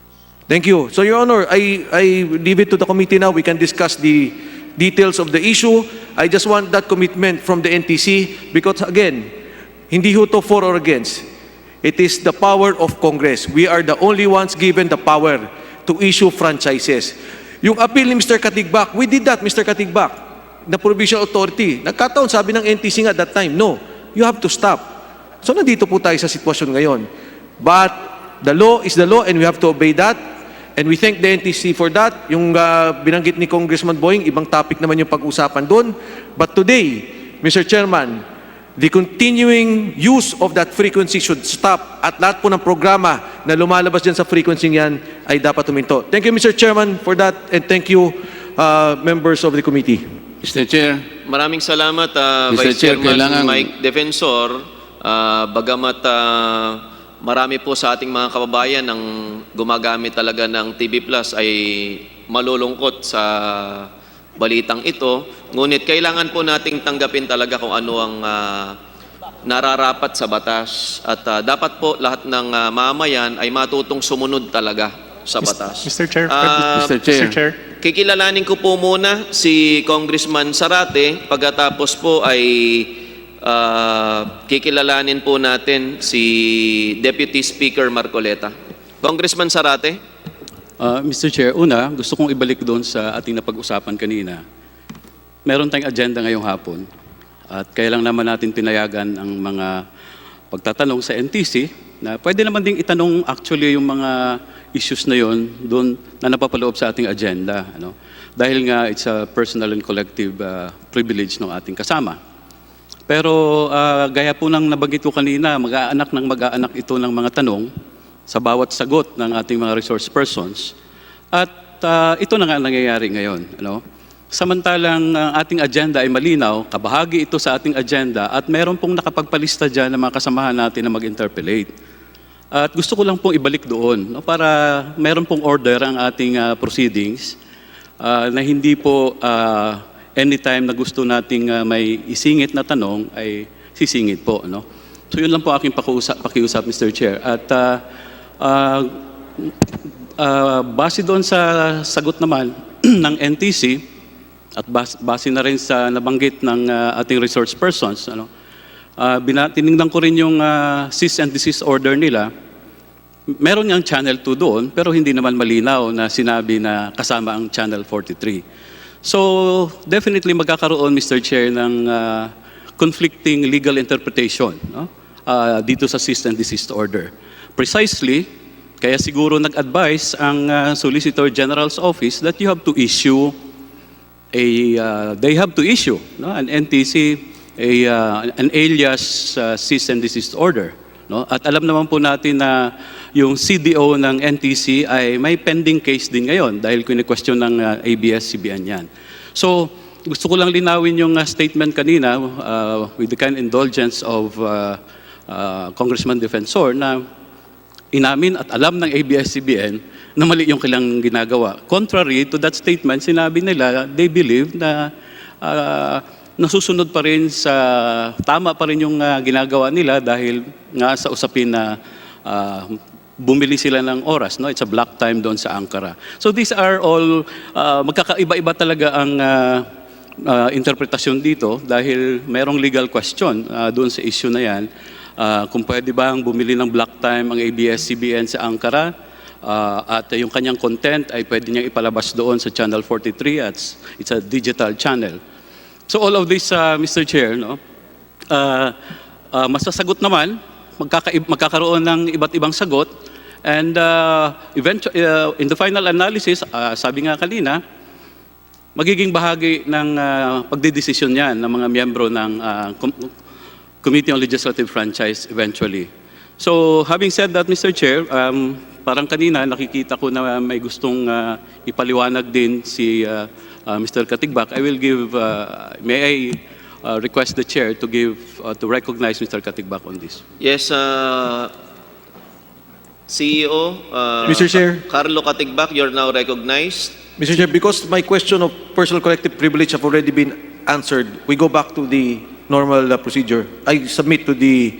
Thank you. So, Your Honor, I leave it to the committee now. We can discuss the details of the issue. I just want that commitment from the NTC because, again, hindi ho to for or against. It is the power of Congress. We are the only ones given the power to issue franchises. Yung appeal ni Mr. Katigbak, we did that, Mr. Katigbak, the provincial authority. Nagkataon, sabi ng NTC nga at that time, no, you have to stop. So, nandito po tayo sa sitwasyon ngayon. But, the law is the law and we have to obey that. And we thank the NTC for that. Yung binanggit ni Congressman Boying, ibang topic naman yung pag-usapan doon. But today, Mr. Chairman, the continuing use of that frequency should stop at lahat po ng programa na lumalabas dyan sa frequency yan ay dapat huminto. Thank you, Mr. Chairman, for that and thank you, members of the committee. Mr. Chair, Maraming salamat, Mr. Vice Chair, Chairman kailangan- Mike Defensor. Bagamat marami po sa ating mga kababayan ang gumagamit talaga ng TV Plus ay malulungkot sa balitang ito. Ngunit kailangan po nating tanggapin talaga kung ano ang nararapat sa batas. At dapat po lahat ng mamayan ay matutong sumunod talaga sa batas. Mr. Chair, Mr. Chair. Mr. Chair. Kikilalanin ko po muna si Congressman Sarate. Pagkatapos po ay kikilalanin po natin si Deputy Speaker Marcoleta. Congressman Sarate. Mr. Chair, una, gusto kong ibalik doon sa ating napag-usapan kanina. Meron tayong agenda ngayong hapon at kaya lang naman natin pinayagan ang mga pagtatanong sa NTC na pwede naman ding itanong actually yung mga issues na yon doon na napapaloob sa ating agenda. Dahil nga it's a personal and collective privilege ng ating kasama. Pero gaya po ng nabanggit ko kanina, mag-aanak ito ng mga tanong sa bawat sagot ng ating mga resource persons. At ito na nga nangyayari ngayon. Samantalang ang ating agenda ay malinaw, kabahagi ito sa ating agenda at meron pong nakapagpalista dyan ng mga kasamahan natin na mag-interpellate. At gusto ko lang pong ibalik doon, no, para meron pong order ang ating proceedings na hindi po anytime na gusto nating may isingit na tanong ay sisingit po. No? So yun lang po aking pakiusap, Mr. Chair. At base doon sa sagot naman ng NTC, at base na rin sa nabanggit ng ating resource persons, tinignan ko rin yung cease and desist order nila. Meron niyang Channel 2 doon, pero hindi naman malinaw na sinabi na kasama ang Channel 43. So, definitely magkakaroon, Mr. Chair, ng conflicting legal interpretation, no? Dito sa cease and desist order. Precisely, kaya siguro nag-advise ang Solicitor General's Office that you have to issue no, an NTC, an alias cease and desist order. No? At alam naman po natin na yung CDO ng NTC ay may pending case din ngayon dahil kine-question ng ABS-CBN yan. So, gusto ko lang linawin yung statement kanina with the kind indulgence of Congressman Defensor na inamin at alam ng ABS-CBN na mali yung kailang ginagawa. Contrary to that statement, sinabi nila, they believe na nasusunod pa rin tama pa rin yung ginagawa nila dahil nga sa usapin na bumili sila ng oras. No? It's a block time doon sa Ankara. So these are all, magkakaiba-iba talaga ang interpretasyon dito dahil merong legal question doon sa issue na yan. Kung pwede bang bumili ng block time ang ABS-CBN sa Ankara, at yung kanyang content ay pwede niyang ipalabas doon sa Channel 43 at it's a digital channel. So all of this, Mr. Chair, no, masasagot naman, magkakaroon ng iba't ibang sagot and in the final analysis, sabi nga kanina, magiging bahagi ng pagdidesisyon yan ng mga miyembro ng Committee on Legislative Franchise eventually. So having said that, Mr. Chair, parang kanina nakikita ko na may gustong ipaliwanag din si Mr. Katigbak. I will give, may I request the Chair to to recognize Mr. Katigbak on this. Yes, CEO, Mr. Chair. Carlo Katigbak, you're now recognized. Mr. Chair, because my question of personal collective privilege have already been answered, we go back to the normal procedure. I submit to the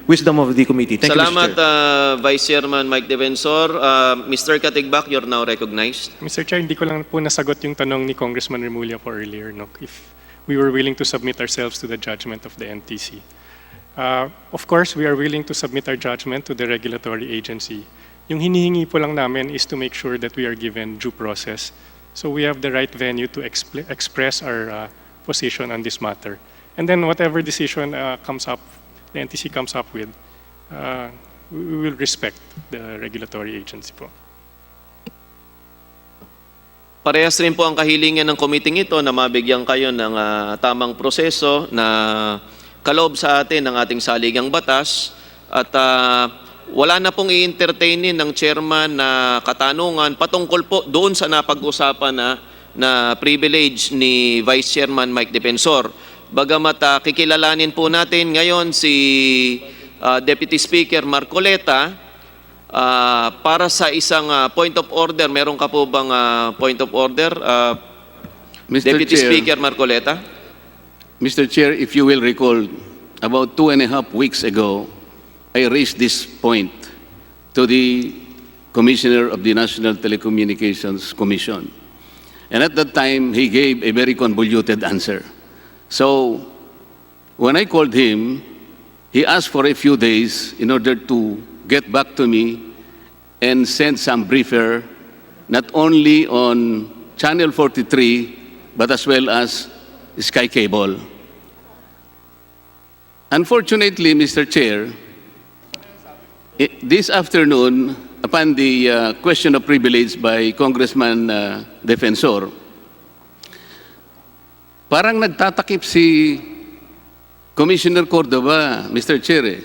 wisdom of the committee. Thank Salamat, you, Mr. Chair. Vice Chairman Mike Defensor. Mr. Katigbak, you're now recognized. Mr. Chair, hindi ko lang po nasagot yung tanong ni Congressman Remulla po earlier, no? If we were willing to submit ourselves to the judgment of the NTC. Of course, we are willing to submit our judgment to the regulatory agency. Yung hinihingi po lang namin is to make sure that we are given due process. So we have the right venue to express our position on this matter. And then whatever decision comes up, the NTC comes up with, we will respect the regulatory agency po. Parehas rin po ang kahilingan ng committee ito na mabigyan kayo ng tamang proseso na kaloob sa atin ng ating saligang batas at wala na pong i-entertainin ng chairman na katanungan patungkol po doon sa napag-usapan na privilege ni Vice Chairman Mike Defensor. Bagamat kikilalanin po natin ngayon si Deputy Speaker Marcoleta para sa isang point of order. Meron ka po bang point of order? Mr. Deputy Chair, Speaker Marcoleta? Mr. Chair, if you will recall, about 2.5 weeks ago, I raised this point to the Commissioner of the National Telecommunications Commission. And at that time, he gave a very convoluted answer. So, when I called him, he asked for a few days in order to get back to me and send some briefer, not only on Channel 43, but as well as Sky Cable. Unfortunately, Mr. Chair, this afternoon, upon the question of privilege by Congressman Defensor, parang nagtatakip si Commissioner Cordova, Mr. Chair.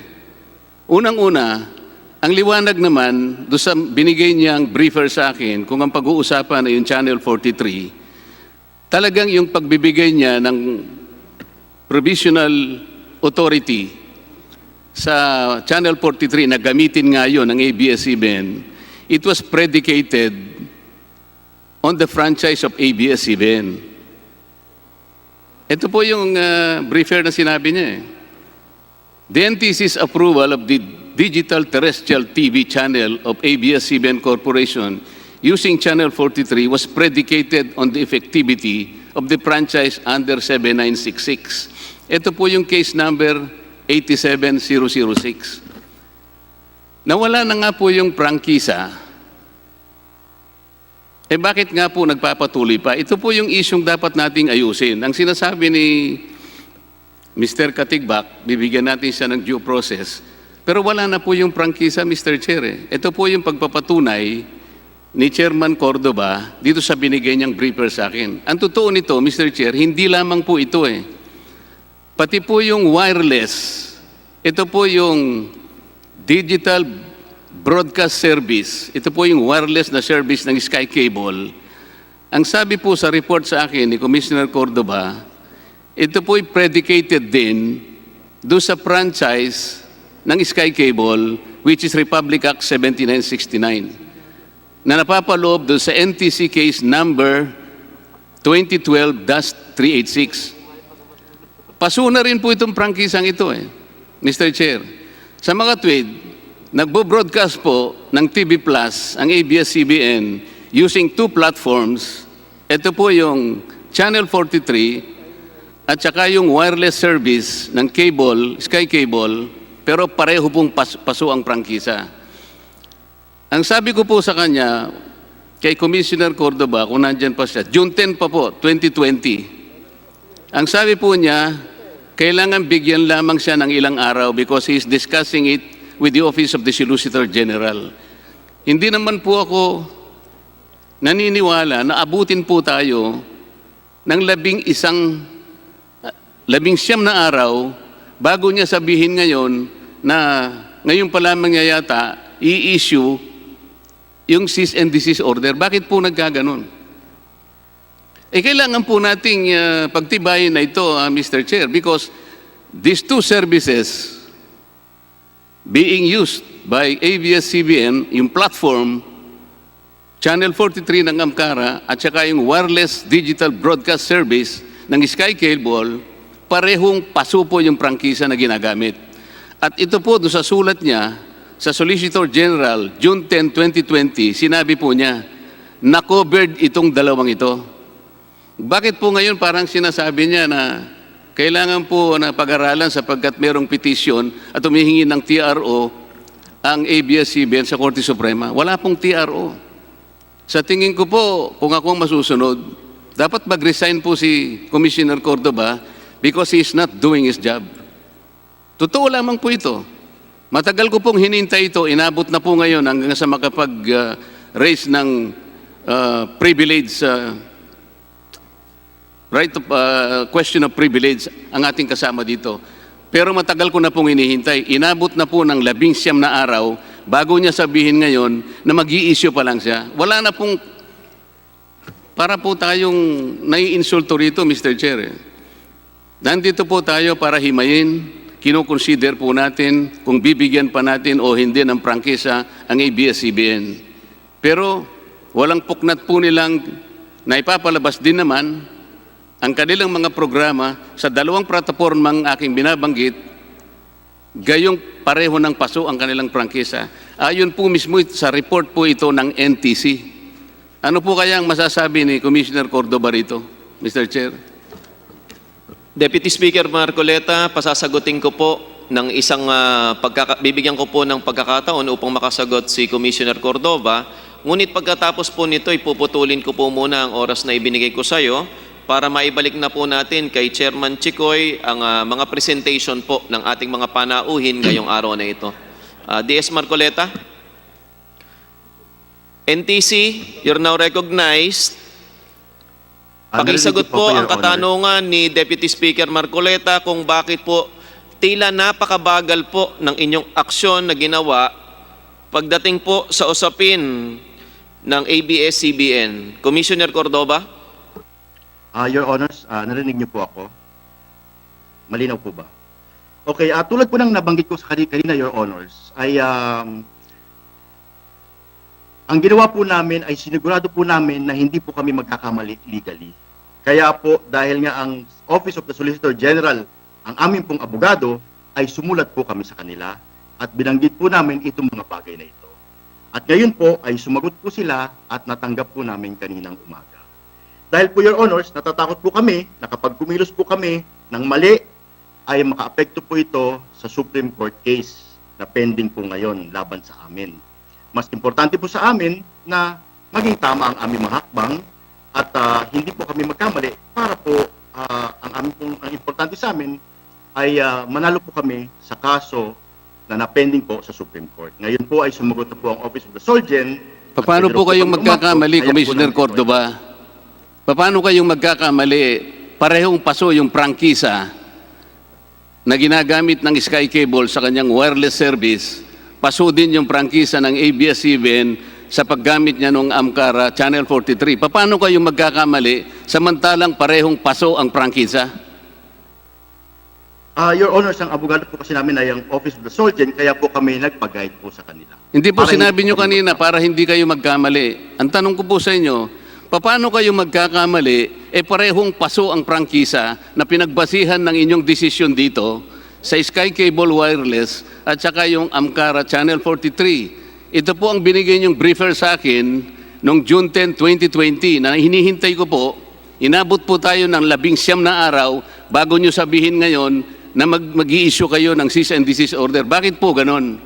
Unang-una, ang liwanag naman doon sa binigay niyang briefer sa akin kung ang pag-uusapan ay yung Channel 43, talagang yung pagbibigay niya ng provisional authority sa Channel 43 na gamitin nga yun ng ABS-CBN, it was predicated on the franchise of ABS-CBN. Ito po yung briefer na sinabi niya. The NTC's approval of the digital terrestrial TV channel of ABS-CBN Corporation using Channel 43 was predicated on the effectivity of the franchise under 7966. Ito po yung case number 87006. Nawala na nga po yung prangkisa. Bakit nga po nagpapatuloy pa? Ito po yung isyong dapat nating ayusin. Ang sinasabi ni Mr. Katigbak, bibigyan natin siya ng due process. Pero wala na po yung prangkisa, Mr. Chair. Ito po yung pagpapatunay ni Chairman Cordova dito sa binigay niyang briefer sa akin. Ang totoo nito, Mr. Chair, hindi lamang po ito Pati po yung wireless, ito po yung digital broadcast service, ito po yung wireless na service ng Sky Cable. Ang sabi po sa report sa akin ni Commissioner Cordova, ito po ay predicated din do sa franchise ng Sky Cable, which is Republic Act 7969, na napapaloob doon sa NTC case number 2012-386. Paso na rin po itong prangkisang ito Mr. Chair. Sa mga tweet, nagbo-broadcast po ng TV Plus ang ABS-CBN using two platforms. Ito po yung Channel 43 at saka yung wireless service ng cable, Sky Cable, pero pareho pong paso ang prangkisa. Ang sabi ko po sa kanya, kay Commissioner Cordova, kung nandyan pa siya, June 10 pa po, 2020, ang sabi po niya, kailangan bigyan lamang siya ng ilang araw because he is discussing it with the Office of the Solicitor General. Hindi naman po ako naniniwala na abutin po tayo ng 11 na araw bago niya sabihin ngayon na ngayon pa lamang niya yata i-issue yung cease and desist order. Bakit po nagkaganon? Kailangan po nating pagtibayin na ito, Mr. Chair, because these two services being used by ABS-CBN, yung platform, Channel 43 ng Amkara, at saka yung wireless digital broadcast service ng Sky Cable, parehong paso po yung prangkisa na ginagamit. At ito po, doon sa sulat niya, sa Solicitor General, June 10, 2020, sinabi po niya, na-covered itong dalawang ito. Bakit po ngayon parang sinasabi niya na kailangan po na pag-aralan sapagkat merong petisyon at humihingi ng TRO ang ABS-CBN sa Korte Suprema? Wala pong TRO. Sa tingin ko po, kung ako ang masusunod, dapat mag-resign po si Commissioner Cordova because he is not doing his job. Totoo lamang po ito. Matagal ko pong hinintay ito, inabot na po ngayon hanggang sa makapag-raise ng privilege right of question of privilege ang ating kasama dito. Pero matagal ko na pong hinihintay. Inabot na po ng 19 na araw bago niya sabihin ngayon na mag-i-issue pa lang siya. Wala na pong, para po tayong nai-insulto rito, Mr. Chair. Nandito po tayo para himayin, kinoconsider po natin kung bibigyan pa natin o hindi ng prangkisa ang ABS-CBN. Pero walang puknat po nilang naipapalabas din naman ang kanilang mga programa sa dalawang platapormang aking binabanggit, gayong pareho ng paso ang kanilang prangkisa. Ayon po mismo sa report po ito ng NTC. Ano po kaya ang masasabi ni Commissioner Cordova rito, Mr. Chair? Deputy Speaker Marcoleta, pasasagutin ko po ng isang bibigyan ko po ng pagkakataon upang makasagot si Commissioner Cordova. Ngunit pagkatapos po nito, ipuputulin ko po muna ang oras na ibinigay ko sa iyo para maibalik na po natin kay Chairman Chikoy ang mga presentation po ng ating mga panauhin ngayong araw na ito. DS Marcoleta. NTC, you're now recognized. Pakisagot po ang katanungan ni Deputy Speaker Marcoleta kung bakit po tila napakabagal po ng inyong aksyon na ginawa pagdating po sa usapin ng ABS-CBN. Commissioner Cordova. Your Honors, narinig niyo po ako? Malinaw po ba? Okay, tulad po ng nabanggit ko sa kanina, Your Honors, ay ang ginawa po namin ay sinigurado po namin na hindi po kami magkakamali legally. Kaya po, dahil nga ang Office of the Solicitor General, ang aming pong abogado, ay sumulat po kami sa kanila at binanggit po namin itong mga bagay na ito. At ngayon po ay sumagot po sila at natanggap po namin kaninang umaga. Dahil po, Your Honors, natatakot po kami na kapag kumilos po kami ng mali, ay makaapekto po ito sa Supreme Court case na pending po ngayon laban sa amin. Mas importante po sa amin na maging tama ang aming mga hakbang at hindi po kami magkamali para po ang importante sa amin ay manalo po kami sa kaso na napending po sa Supreme Court. Ngayon po ay sumagot na po ang Office of the Solgen. Paano po kayong magkakamali, Commissioner Cordoba? Paano kayong magkakamali? Parehong paso yung prangkisa na ginagamit ng Sky Cable sa kanyang wireless service, paso din yung prangkisa ng ABS-CBN sa paggamit niya ng Amcara Channel 43. Paano kayong magkakamali samantalang parehong paso ang prangkisa? Your Honors, ang abogado po kasi namin ay ang Office of the Solgen, kaya po kami nagpag-guide po sa kanila. Hindi po Para sinabi hindi nyo po kami kanina para hindi kayo magkamali. Ang tanong ko po sa inyo, paano kayo magkakamali parehong paso ang prangkisa na pinagbasihan ng inyong desisyon dito sa Sky Cable Wireless at saka yung Amcara Channel 43. Ito po ang binigay niyong briefer sa akin noong June 10, 2020 na hinihintay ko po. Inabot po tayo ng 19 na araw bago niyo sabihin ngayon na mag-i-issue kayo ng cease and desist order. Bakit po ganon?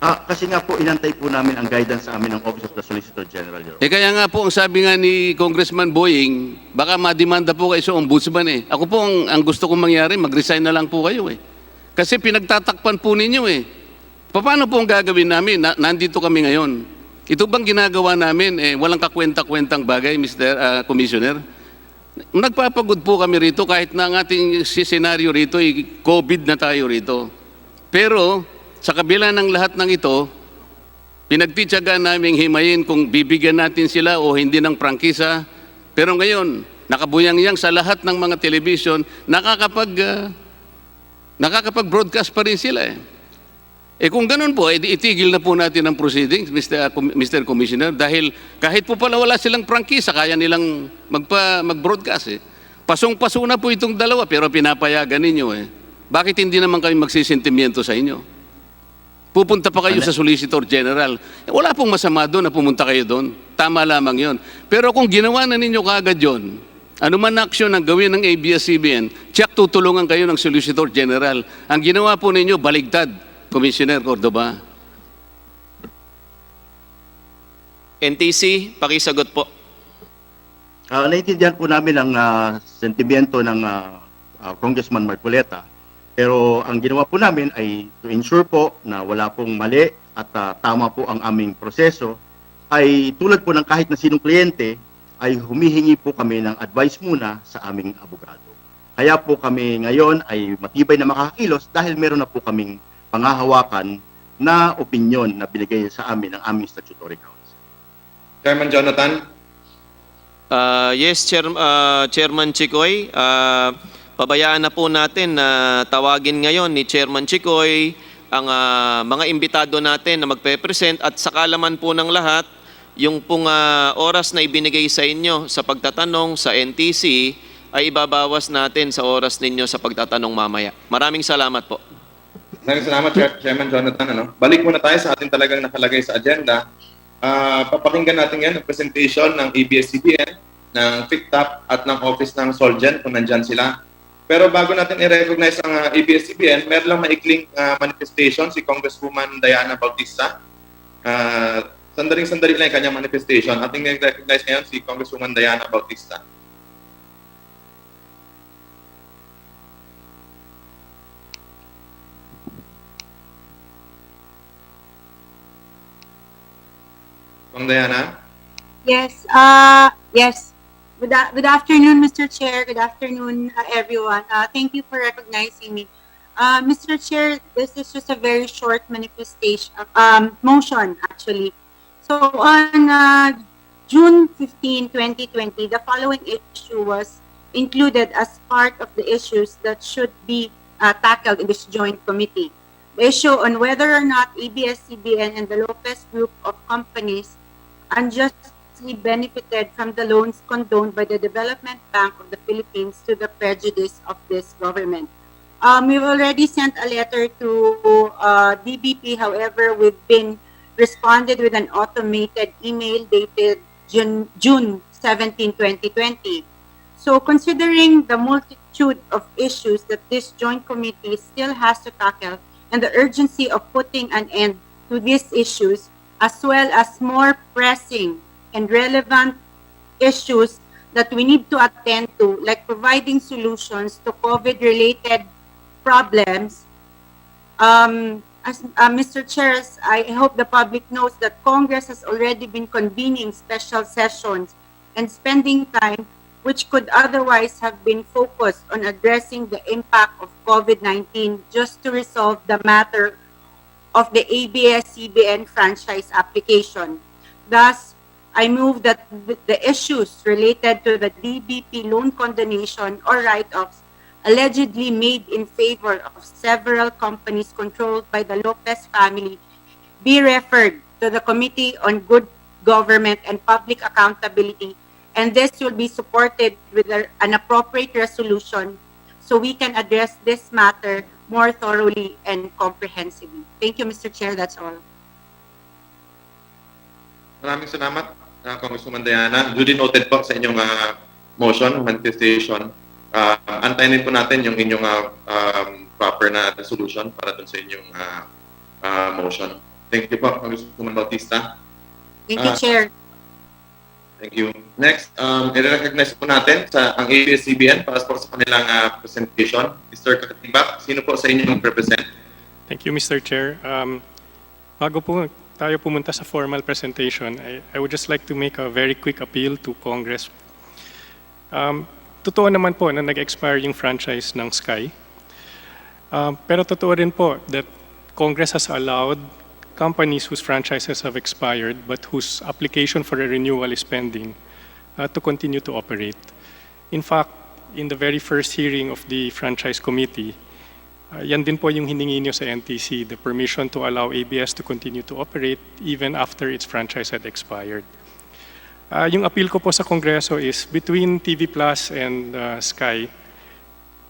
Kasi nga po, inantay po namin ang guidance sa amin ng Office of the Solicitor General. Kaya nga po, ang sabi nga ni Congressman Boying, baka mademanda po kayo sa ombudsman eh. Ako po, ang gusto kong mangyari, mag-resign na lang po kayo eh. Kasi pinagtatakpan po ninyo eh. Paano po ang gagawin namin? Nandito kami ngayon. Ito bang ginagawa namin, walang kakwenta-kwentang bagay, Mr. Commissioner? Nagpapagod po kami rito kahit na ang ating senaryo rito ay COVID na tayo rito. Pero sa kabila ng lahat ng ito, pinagtityagaan naming himayin kung bibigyan natin sila o hindi ng prangkisa. Pero ngayon, nakabuyang-yang sa lahat ng mga television, nakakapag-broadcast pa rin sila eh. Kung ganun po, itigil na po natin ang proceedings, Mr. Commissioner, dahil kahit po pala wala silang prangkisa, kaya nilang mag-broadcast eh. Pasong-paso na po itong dalawa, pero pinapayagan ninyo eh. Bakit hindi naman kami magsisentimiento sa inyo? Pupunta pa kayo sa Solicitor General. Wala pong masama doon na pumunta kayo doon. Tama lamang yon. Pero kung ginawa na ninyo kaagad yun, ano man na aksyon ang gawin ng ABS-CBN, tiyak tutulungan kayo ng Solicitor General. Ang ginawa po ninyo, baligtad, Commissioner Cordoba. NTC, pakisagot po. Naintindihan po namin ang sentimiento ng Congressman Marcoleta. Pero ang ginawa po namin ay to ensure po na wala pong mali at tama po ang aming proseso, ay tulad po ng kahit na sinong kliyente, ay humihingi po kami ng advice muna sa aming abogado. Kaya po kami ngayon ay matibay na makakakilos dahil meron na po kaming pangahawakan na opinyon na binigay sa amin ng aming statutory counsel. Chairman Jonathan? Yes, Chairman Chikoy. Pabayaan na po natin na tawagin ngayon ni Chairman Chikoy ang mga imbitado natin na magpe-present at sa kalaman po ng lahat, yung pong oras na ibinigay sa inyo sa pagtatanong sa NTC ay ibabawas natin sa oras ninyo sa pagtatanong mamaya. Maraming salamat po. Maraming salamat, Chairman Jonathan. Balik muna tayo sa ating talagang nakalagay sa agenda. Papakinggan natin yan ang presentation ng ABS-CBN, ng FICTAP at ng Office ng Solgen kung nandyan sila. Pero bago natin i-recognize ang ABS-CBN, meron lang maikling manifestation si Congresswoman Diana Bautista. Sandaling-sandali lang yung kanyang manifestation. Ating i-recognize ngayon si Congresswoman Diana Bautista. Kong Diana? Yes, yes. Good afternoon, Mr. Chair. Good afternoon, everyone. Thank you for recognizing me. Mr. Chair, this is just a very short manifestation, motion, actually. So on June 15, 2020, the following issue was included as part of the issues that should be tackled in this joint committee. The issue on whether or not ABS-CBN and the Lopez Group of companies unjustly benefited from the loans condoned by the Development Bank of the Philippines to the prejudice of this government. We've already sent a letter to DBP. However, we've been responded with an automated email dated June 17, 2020. So considering the multitude of issues that this joint committee still has to tackle and the urgency of putting an end to these issues, as well as more pressing and relevant issues that we need to attend to, like providing solutions to COVID-related problems, Mr. Chair, I hope the public knows that Congress has already been convening special sessions and spending time which could otherwise have been focused on addressing the impact of COVID-19 just to resolve the matter of the ABS-CBN franchise application. Thus, I move that the issues related to the DBP loan condonation or write-offs allegedly made in favor of several companies controlled by the Lopez family be referred to the Committee on Good Government and Public Accountability, and this will be supported with an appropriate resolution so we can address this matter more thoroughly and comprehensively. Thank you, Mr. Chair. That's all. Maraming salamat, Congresswoman Diana. Duly noted po sa inyong motion, manifestation. Antayin din po natin yung inyong proper na resolution para dun sa inyong motion. Thank you po, Congresswoman Bautista. Thank you, Chair. Thank you. Next, i-recognize po natin ang ABS-CBN para po sa kanilang presentation. Mr. Kakatibak, sino po sa inyong represent? Thank you, Mr. Chair. Bago po tayo pumunta sa formal presentation, I would just like to make a very quick appeal to Congress. Totoo naman po na nag-expire yung franchise ng Sky. Pero totoo rin po that Congress has allowed companies whose franchises have expired but whose application for a renewal is pending to continue to operate. In fact, in the very first hearing of the Franchise Committee, yan din po yung hiningi niyo sa NTC, the permission to allow ABS to continue to operate even after its franchise had expired. Yung appeal ko po sa Kongreso is between TV Plus and Sky,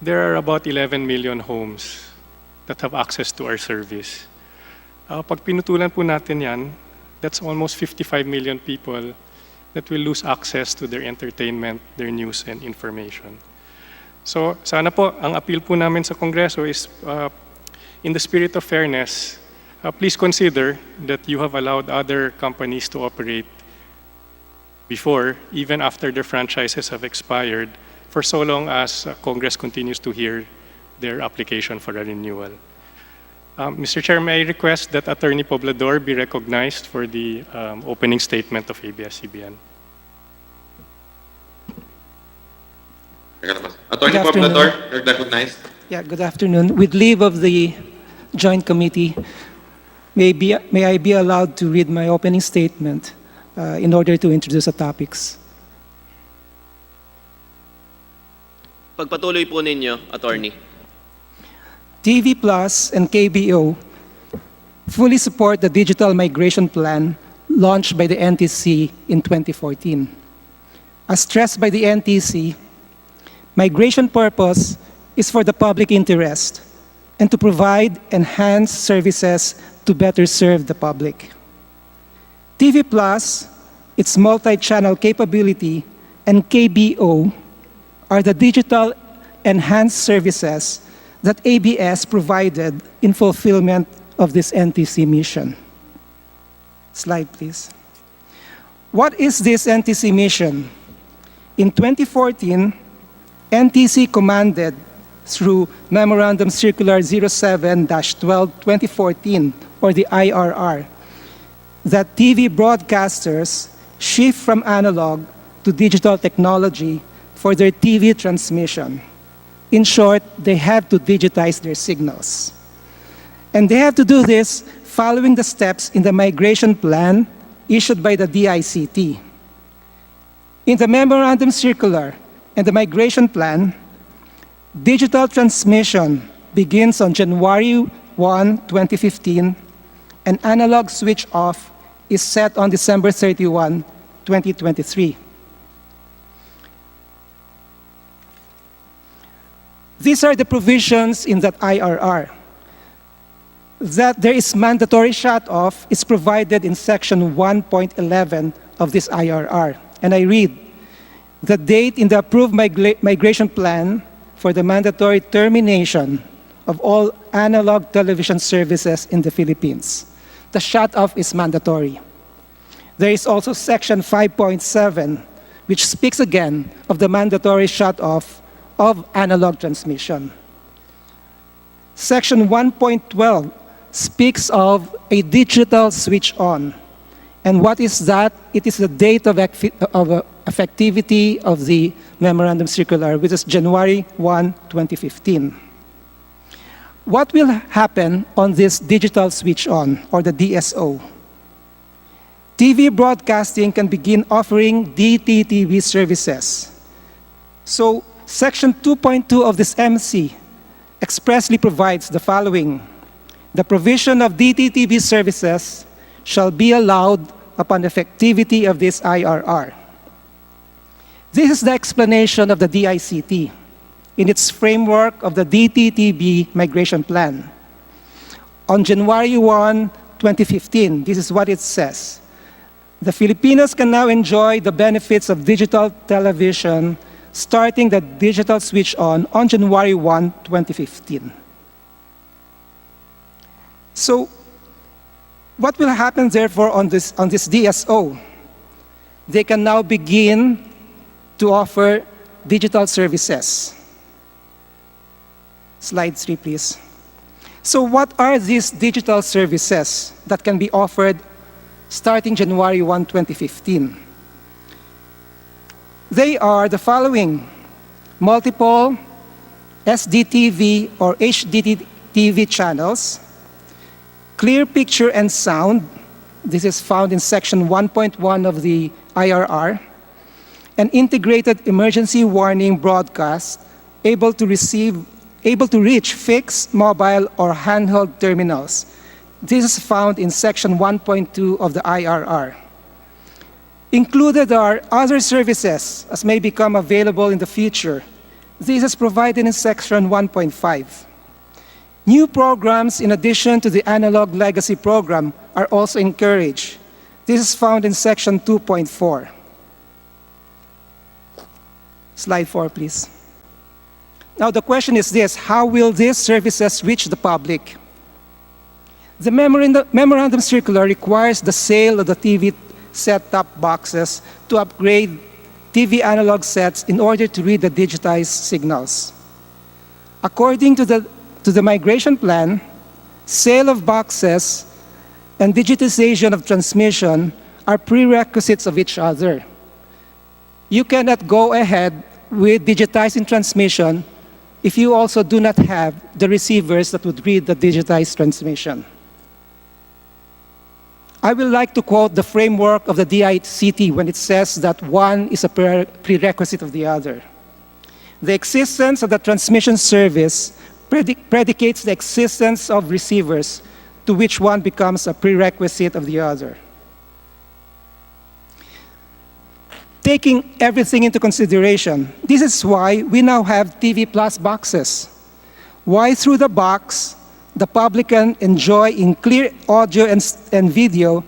there are about 11 million homes that have access to our service. Pag pinutulan po natin yan, that's almost 55 million people that will lose access to their entertainment, their news, and information. So sana po, ang appeal po namin sa Kongreso is, in the spirit of fairness, please consider that you have allowed other companies to operate before, even after their franchises have expired, for so long as Congress continues to hear their application for a renewal. Mr. Chair, may I request that Attorney Poblador be recognized for the opening statement of ABS-CBN. Attorney Poblador, you're recognized. Yeah, good afternoon. With leave of the Joint Committee, may I be allowed to read my opening statement in order to introduce the topics? Pagpatuloy po ninyo, Attorney. TV Plus and KBO fully support the digital migration plan launched by the NTC in 2014. As stressed by the NTC, migration purpose is for the public interest and to provide enhanced services to better serve the public. TV Plus, its multi-channel capability, and KBO are the digital enhanced services that ABS provided in fulfillment of this NTC mission. Slide, please. What is this NTC mission? In 2014, NTC commanded through Memorandum Circular 07-12-2014, or the IRR, that TV broadcasters shift from analog to digital technology for their TV transmission. In short, they have to digitize their signals. And they have to do this following the steps in the migration plan issued by the DICT. In the memorandum circular and the migration plan, digital transmission begins on January 1, 2015, and analog switch off is set on December 31, 2023. These are the provisions in that IRR. That there is mandatory shut-off is provided in section 1.11 of this IRR. And I read, the date in the approved migration plan for the mandatory termination of all analog television services in the Philippines. The shut-off is mandatory. There is also section 5.7, which speaks again of the mandatory shut-off of analog transmission. Section 1.12 speaks of a digital switch on. And what is that? It is the date of effectivity of the memorandum circular, which is January 1, 2015. What will happen on this digital switch on, or the DSO? TV broadcasting can begin offering DTTV services. So, Section 2.2 of this MC expressly provides the following. The provision of DTTV services shall be allowed upon effectivity of this IRR. This is the explanation of the DICT in its framework of the DTTV migration plan. On January 1, 2015, this is what it says. The Filipinos can now enjoy the benefits of digital television starting the digital switch on January 1, 2015. So, what will happen therefore on this DSO? They can now begin to offer digital services. Slide 3, please. So what are these digital services that can be offered starting January 1, 2015? They are the following: multiple SDTV or HDTV channels, clear picture and sound, this is found in section 1.1 of the IRR, an integrated emergency warning broadcast able to reach fixed, mobile, or handheld terminals. This is found in section 1.2 of the IRR. Included are other services as may become available in the future. This is provided in section 1.5. New programs in addition to the analog legacy program are also encouraged. This is found in section 2.4. Slide 4, please. Now the question is this: how will these services reach the public? The memorandum circular requires the sale of the TV set-top boxes to upgrade TV analog sets in order to read the digitized signals. According to the migration plan, sale of boxes and digitization of transmission are prerequisites of each other. You cannot go ahead with digitizing transmission if you also do not have the receivers that would read the digitized transmission. I would like to quote the framework of the DICT when it says that one is a prerequisite of the other. The existence of the transmission service predicates the existence of receivers, to which one becomes a prerequisite of the other. Taking everything into consideration, this is why we now have TV Plus boxes. Why through the box, the public can enjoy in clear audio and video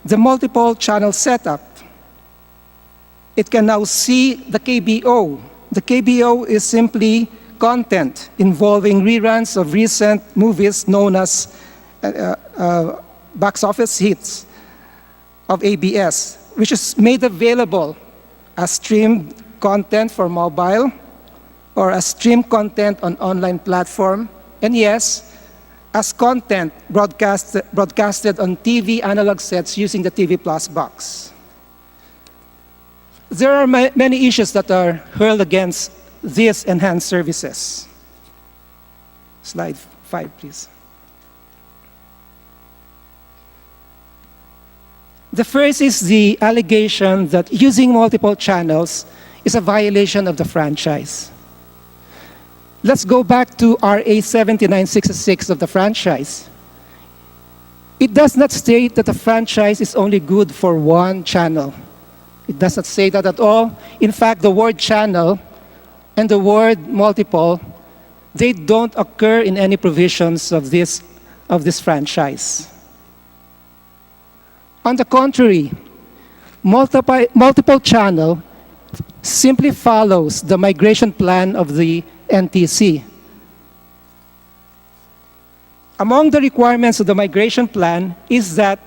the multiple channel setup. It can now see the KBO. The KBO is simply content involving reruns of recent movies known as box office hits of ABS, which is made available as streamed content for mobile or as streamed content on online platform, and yes, as content broadcasted on TV analog sets using the TV Plus box. There are many issues that are hurled against these enhanced services. Slide 5, please. The first is the allegation that using multiple channels is a violation of the franchise. Let's go back to RA 7966 of the franchise. It does not state that the franchise is only good for one channel. It does not say that at all. In fact, the word channel and the word multiple, they don't occur in any provisions of this franchise. On the contrary, multiple channel simply follows the migration plan of the NTC. Among the requirements of the migration plan is that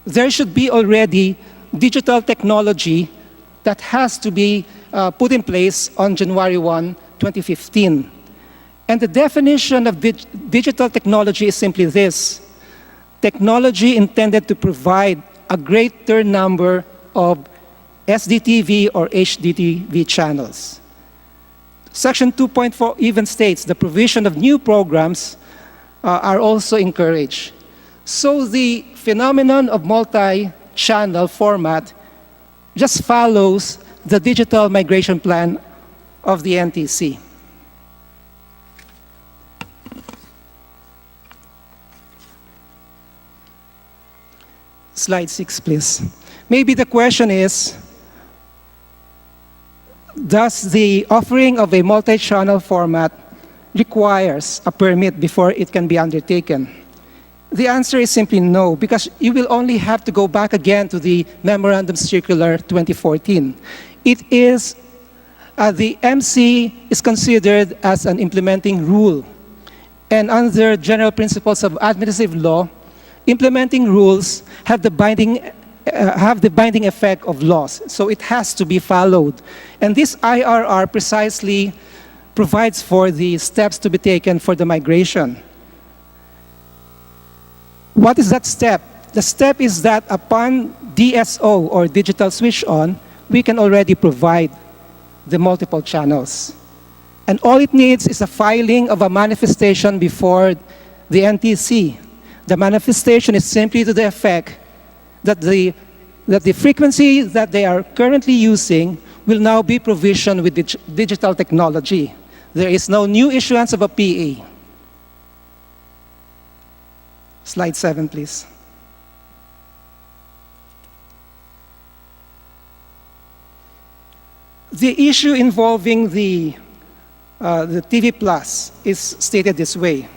there should be already digital technology that has to be put in place on January 1, 2015. And the definition of digital technology is simply this: technology intended to provide a greater number of SDTV or HDTV channels. Section 2.4 even states the provision of new programs are also encouraged. So the phenomenon of multi-channel format just follows the digital migration plan of the NTC. Slide 6, please. Maybe the question is, does the offering of a multi-channel format requires a permit before it can be undertaken? The answer is simply no, because you will only have to go back again to the Memorandum Circular 2014. It is, the MC is considered as an implementing rule. And under general principles of administrative law, implementing rules have the binding effect of laws, so it has to be followed. And this IRR precisely provides for the steps to be taken for the migration. What is that step? The step is that upon DSO, or digital switch on, we can already provide the multiple channels. And all it needs is a filing of a manifestation before the NTC. The manifestation is simply to the effect that the frequency that they are currently using will now be provisioned with digital technology. There is no new issuance of a PA. Slide 7, please. The issue involving the TV Plus is stated this way: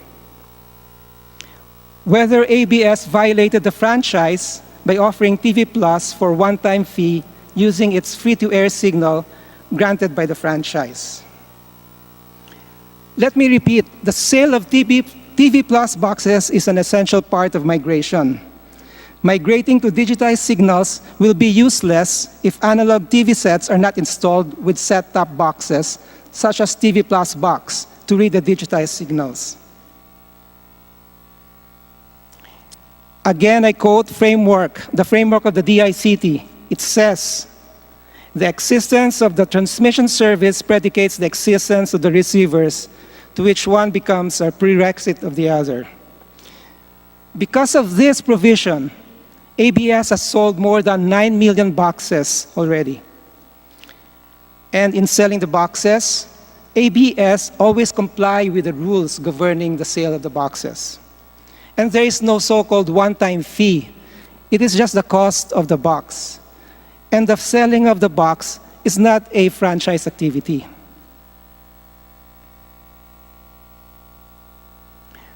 whether ABS violated the franchise by offering TV Plus for one-time fee using its free-to-air signal granted by the franchise. Let me repeat, the sale of TV Plus boxes is an essential part of migration. Migrating to digitized signals will be useless if analog TV sets are not installed with set-top boxes, such as TV Plus box, to read the digitized signals. Again, I quote the framework of the DICT. It says, the existence of the transmission service predicates the existence of the receivers, to which one becomes a prerequisite of the other. Because of this provision, ABS has sold more than 9 million boxes already. And in selling the boxes, ABS always comply with the rules governing the sale of the boxes. And there is no so-called one-time fee. It is just the cost of the box. And the selling of the box is not a franchise activity.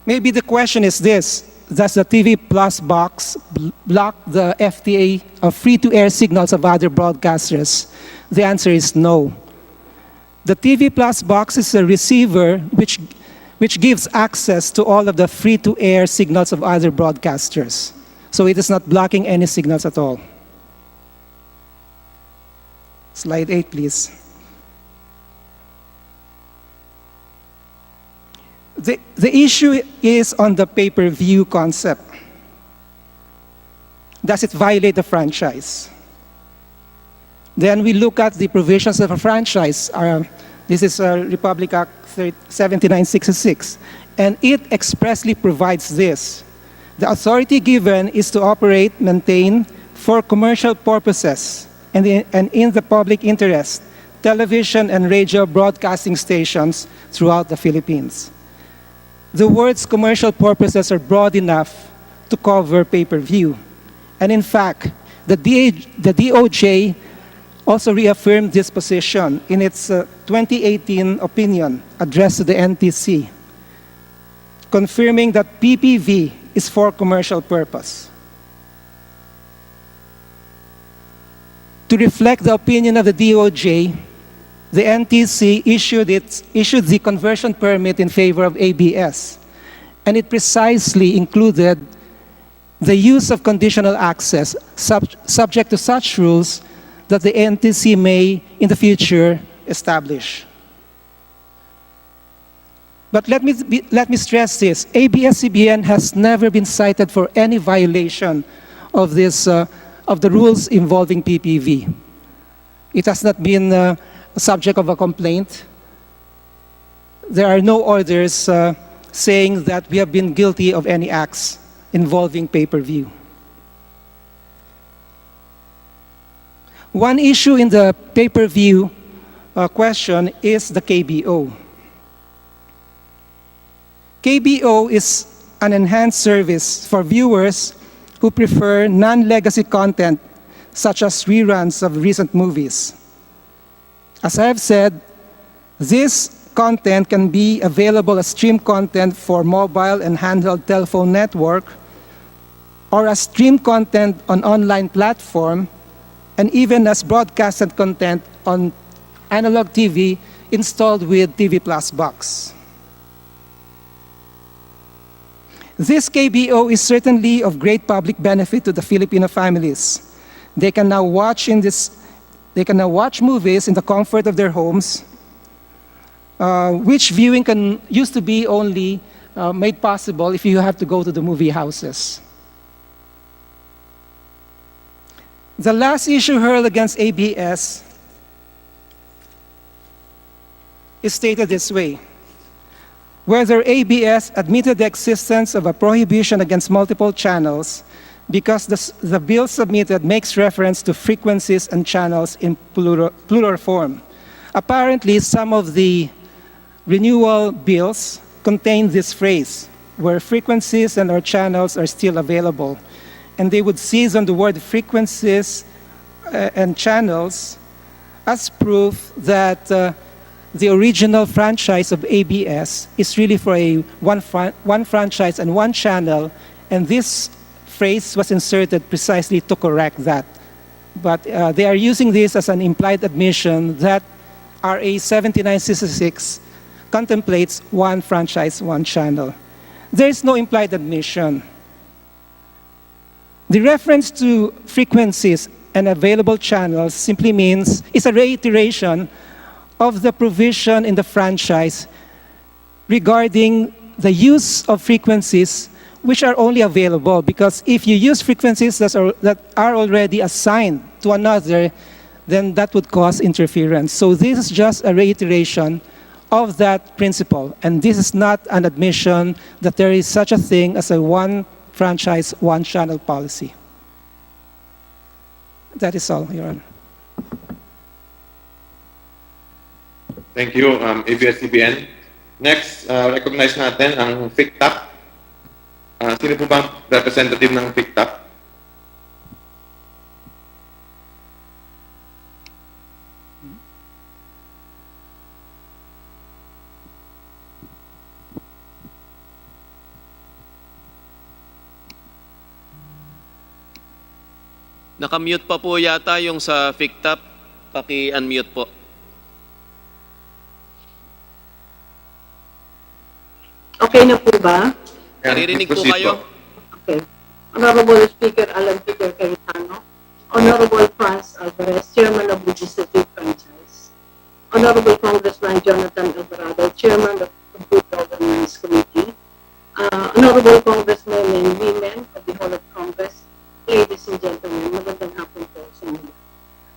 Maybe the question is this: does the TV Plus box block the FTA of free-to-air signals of other broadcasters? The answer is no. The TV Plus box is a receiver which gives access to all of the free-to-air signals of other broadcasters. So it is not blocking any signals at all. Slide 8, please. The issue is on the pay-per-view concept. Does it violate the franchise? Then we look at the provisions of a franchise. This is Republic Act 7966, and it expressly provides this, The authority given is to operate, maintain, for commercial purposes and in the public interest, television and radio broadcasting stations throughout the Philippines. The words commercial purposes are broad enough to cover pay-per-view. And in fact, the DOJ also reaffirmed this position in its 2018 opinion addressed to the NTC, confirming that PPV is for commercial purpose. To reflect the opinion of the DOJ, the NTC issued the conversion permit in favor of ABS, and it precisely included the use of conditional access subject to such rules that the NTC may, in the future, establish. But let me stress this: ABS-CBN has never been cited for any violation of the rules involving PPV. It has not been a subject of a complaint. There are no orders saying that we have been guilty of any acts involving pay-per-view. One issue in the pay-per-view question is the KBO. KBO is an enhanced service for viewers who prefer non-legacy content such as reruns of recent movies. As I have said, this content can be available as stream content for mobile and handheld telephone network, or as stream content on online platform, and even as broadcasted content on analog TV installed with TV Plus box. This KBO is certainly of great public benefit to the Filipino families. They can now watch movies in the comfort of their homes, which viewing used to be only made possible if you have to go to the movie houses. The last issue hurled against ABS is stated this way: whether ABS admitted the existence of a prohibition against multiple channels because the bill submitted makes reference to frequencies and channels in plural form. Apparently, some of the renewal bills contain this phrase, where frequencies and or channels are still available, and they would seize on the word frequencies and channels as proof that the original franchise of ABS is really for one franchise and one channel, and this phrase was inserted precisely to correct that. But they are using this as an implied admission that RA 7966 contemplates one franchise, one channel. There is no implied admission. The reference to frequencies and available channels simply means it's a reiteration of the provision in the franchise regarding the use of frequencies which are only available, because if you use frequencies that are already assigned to another, then that would cause interference. So this is just a reiteration of that principle, and this is not an admission that there is such a thing as a one franchise, one channel policy. That is all, Your Honor. Thank you, ABS-CBN. Next, recognize natin ang FICTAP. Sino po bang representative ng FICTAP? Nakamute pa po yata yung sa FICTAP. Paki-unmute po. Okay na po ba? Naririnig po Proceed kayo? Okay. Honorable Speaker Alan Peter Cayetano, Honorable Franz Alvarez, Chairman of Legislative Franchise, Honorable Congressman Jonathan Alvarado, Chairman of the Good Governance Committee, Honorable Congressmen and women of the Hall of Congress, ladies and gentlemen, magandang hapon po sa inyo.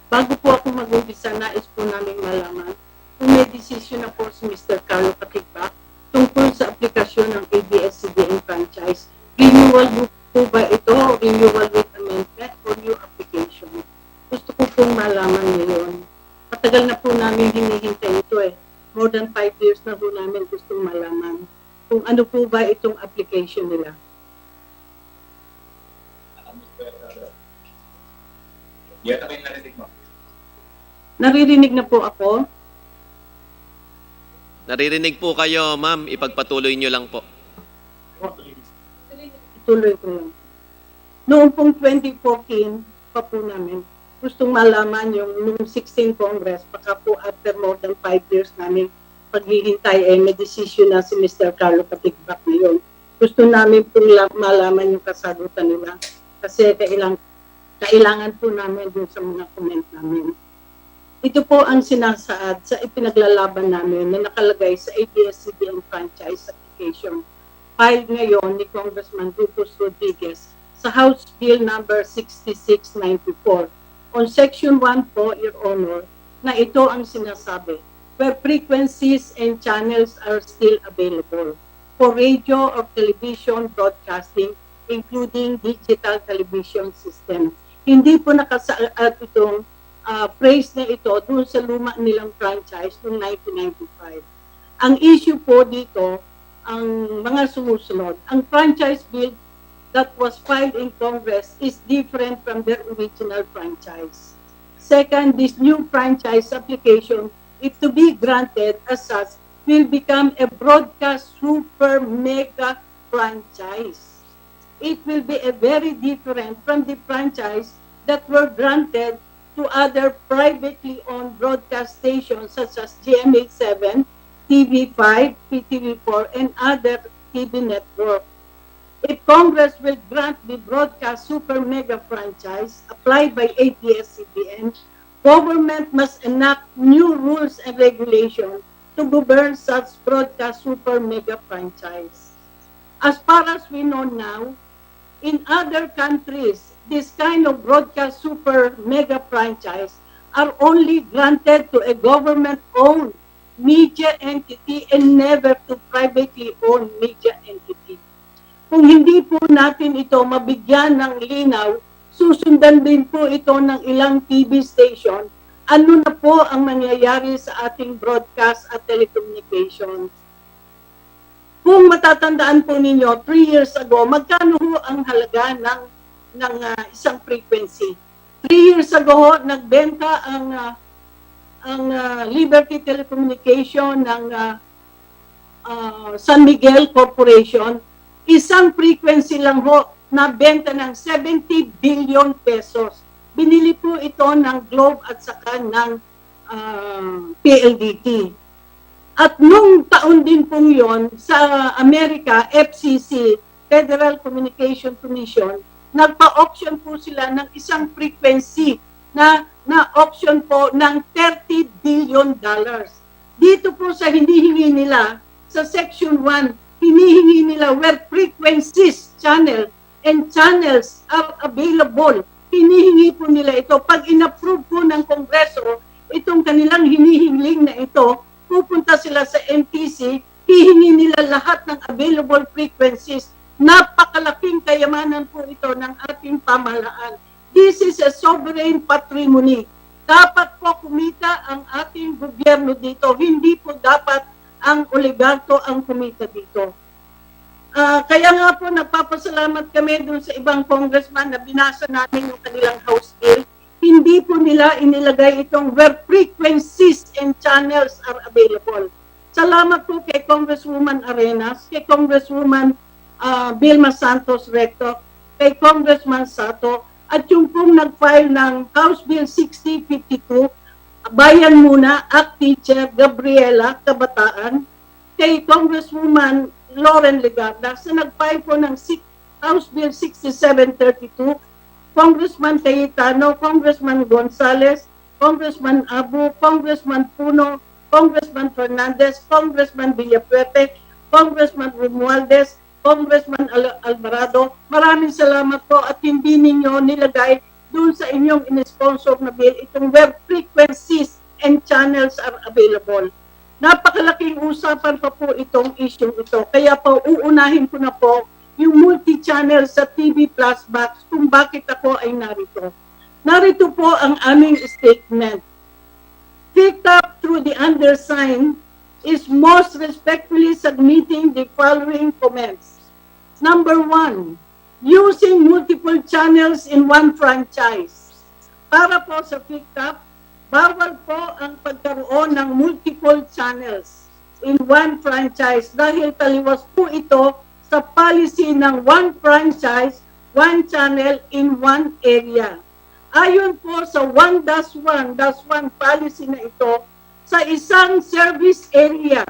Bago po ako mag-umpisa, nais po namin malaman kung may desisyon na po si Mr. Carlo Patigbak tungkol sa aplikasyon ng ABS-CBN franchise renewal hinihintay ito eh. More than 5 years na po namin gustong malaman kung ano po ba itong application nila. Naririnig na po ako. Naririnig po kayo, ma'am. Ipagpatuloy nyo lang po. Ituloy ko lang. Noong pong 2014, pa po namin, gustong malaman yung noong 16 Congress, baka po after more than 5 years namin paghihintay, may decision na si Mr. Carlo Patigbak ngayon. Gusto namin po malaman yung kasagutan nila kasi kailangan po namin dun sa mga comment namin. Ito po ang sinasaad sa ipinaglalaban namin na nakalagay sa ABS-CBN franchise application. Filed ngayon ni Congressman Rufus Rodriguez sa House Bill number 6694. On Section 1 po, Your Honor, na ito ang sinasabi, where frequencies and channels are still available for radio or television broadcasting, including digital television system. Hindi po nakasaad itong phrase na ito dun sa luma nilang franchise noong 1995. Ang issue po dito, ang mga sumusunod, ang franchise bill that was filed in Congress is different from their original franchise. Second, this new franchise application, if to be granted as such, will become a broadcast super mega franchise. It will be a very different from the franchise that were granted to other privately owned broadcast stations such as GMA7, TV5, PTV4, and other TV network. If Congress will grant the broadcast super mega franchise applied by ABS-CBN, government must enact new rules and regulations to govern such broadcast super mega franchise. As far as we know now, in other countries, this kind of broadcast super mega franchise are only granted to a government-owned media entity and never to privately owned media entity. Kung hindi po natin ito mabigyan ng linaw, susundan din po ito ng ilang TV station, ano na po ang mangyayari sa ating broadcast at telecommunications. Kung matatandaan po ninyo, 3 years ago, magkano ho ang halaga ng isang frequency? 3 years ago, nagbenta ang Liberty Telecommunication ng San Miguel Corporation. Isang frequency lang ho, nabenta ng 70 billion pesos. Binili po ito ng Globe at saka ng PLDT. At nung taon din pong yon sa Amerika, FCC, Federal Communication Commission, nagpa-auction po sila ng isang frequency na auction po ng $30 billion. Dito po sa hinihingi nila, sa Section 1, hinihingi nila where frequencies, channel, and channels are available. Hinihingi po nila ito. Pag in-approve po ng Kongreso, itong kanilang hinihingiling na ito, pupunta sila sa NTC, hihingi nila lahat ng available frequencies. Napakalaking kayamanan po ito ng ating pamahalaan. This is a sovereign patrimony. Dapat po kumita ang ating gobyerno dito. Hindi po dapat ang oligarko ang kumita dito. Kaya nga po nagpapasalamat kami dun sa ibang congressman na binasa namin yung kanilang House Bill. Hindi po nila inilagay itong where frequencies and channels are available. Salamat po kay Congresswoman Arenas, kay Congresswoman Vilma Santos Recto, kay Congressman Sato, at yung pong nag-file ng House Bill 6052, Bayan Muna, Act Teacher Gabriela Kabataan, kay Congresswoman Lauren Legarda, sa nag-file po ng House Bill 6732, Congressman Cayetano, Congressman Gonzales, Congressman Abu, Congressman Puno, Congressman Fernandez, Congressman Villapuete, Congressman Romualdez, Congressman Alvarado. Maraming salamat po at hindi ninyo nilagay dun sa inyong in-sponsor na bill itong where frequencies and channels are available. Napakalaking usapan pa po itong issue ito. Kaya po uunahin ko na po yung multi-channel sa TV Plus Box kung bakit ako ay narito. Narito po ang aming statement. picked up through the undersigned is most respectfully submitting the following comments. Number one, using multiple channels in one franchise. Para po sa picked up, bawal po ang pagkaroon ng multiple channels in one franchise dahil taliwas po ito sa policy ng one franchise, one channel in one area. Ayon po sa 1-1-1 policy na ito, sa isang service area,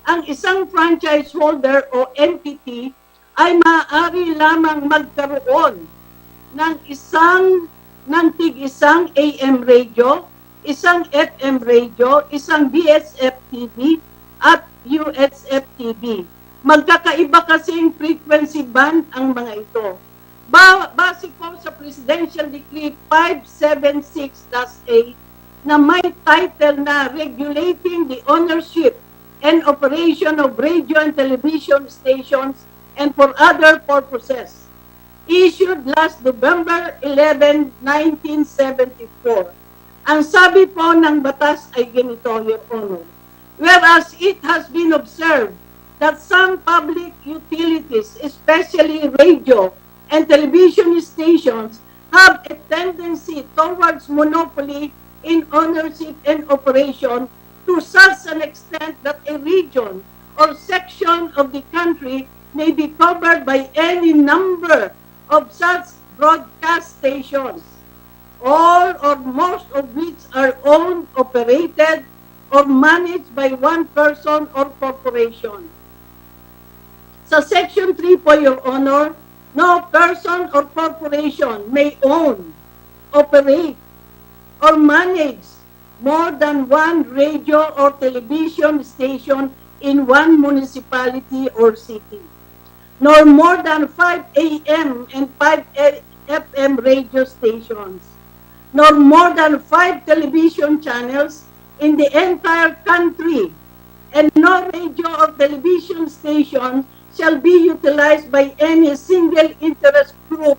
ang isang franchise holder o entity ay maaari lamang magkaroon ng tig-isang AM radio, isang FM radio, isang BSF-TV at UHF-TV. Magkakaiba kasing frequency band ang mga ito. Base po sa Presidential Decree 576-8 na may title na Regulating the Ownership and Operation of Radio and Television Stations and for Other Purposes, issued last November 11, 1974. Ang sabi po ng batas ay ganito, Your Honor. Whereas it has been observed that some public utilities, especially radio and television stations, have a tendency towards monopoly in ownership and operation to such an extent that a region or section of the country may be covered by any number of such broadcast stations, all or most of which are owned, operated, or managed by one person or corporation. Sa Section 3 po, Your Honor, no person or corporation may own, operate, or manage more than one radio or television station in one municipality or city, nor more than 5 AM and 5 FM radio stations, nor more than 5 television channels in the entire country, and no radio or television station shall be utilized by any single interest group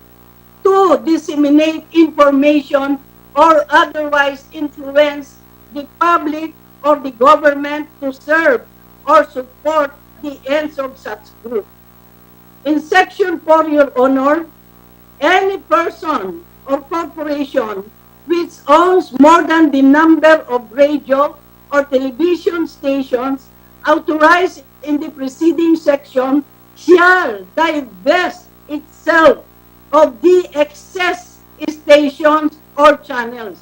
to disseminate information or otherwise influence the public or the government to serve or support the ends of such group. In Section 4, Your Honor, any person or corporation which owns more than the number of radio or television stations authorized in the preceding section shall divest itself of the excess stations or channels.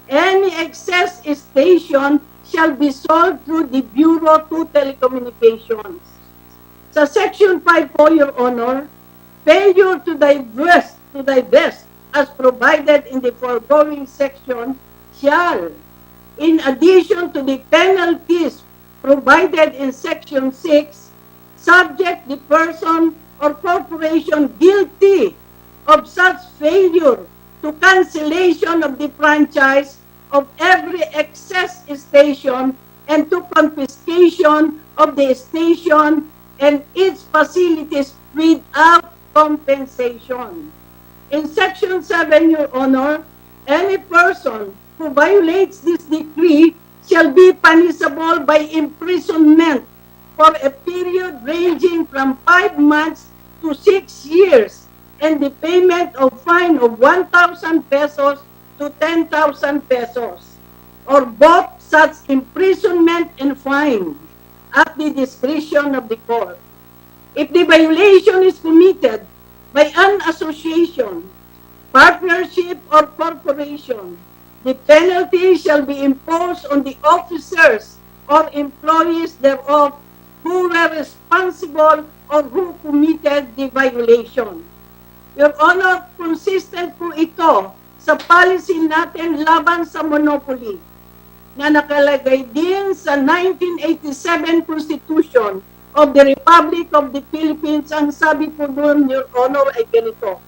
Any excess station shall be sold through the Bureau to Telecommunications. Sa Section 5 po, Your Honor, failure to divest as provided in the foregoing section shall, in addition to the penalties provided in Section 6, subject the person or corporation guilty of such failure to cancellation of the franchise of every excess station and to confiscation of the station and its facilities without compensation. In Section 7, Your Honor, any person who violates this decree shall be punishable by imprisonment for a period ranging from 5 months to 6 years and the payment of fine of 1,000 pesos to 10,000 pesos or both such imprisonment and fine at the discretion of the court. If the violation is committed by an association, partnership, or corporation, the penalty shall be imposed on the officers or employees thereof who were responsible or who committed the violation. Your Honor, consistent po ito sa policy natin laban sa monopoly na nakalagay din sa 1987 Constitution of the Republic of the Philippines. Ang sabi po doon, Your Honor, ay ganito.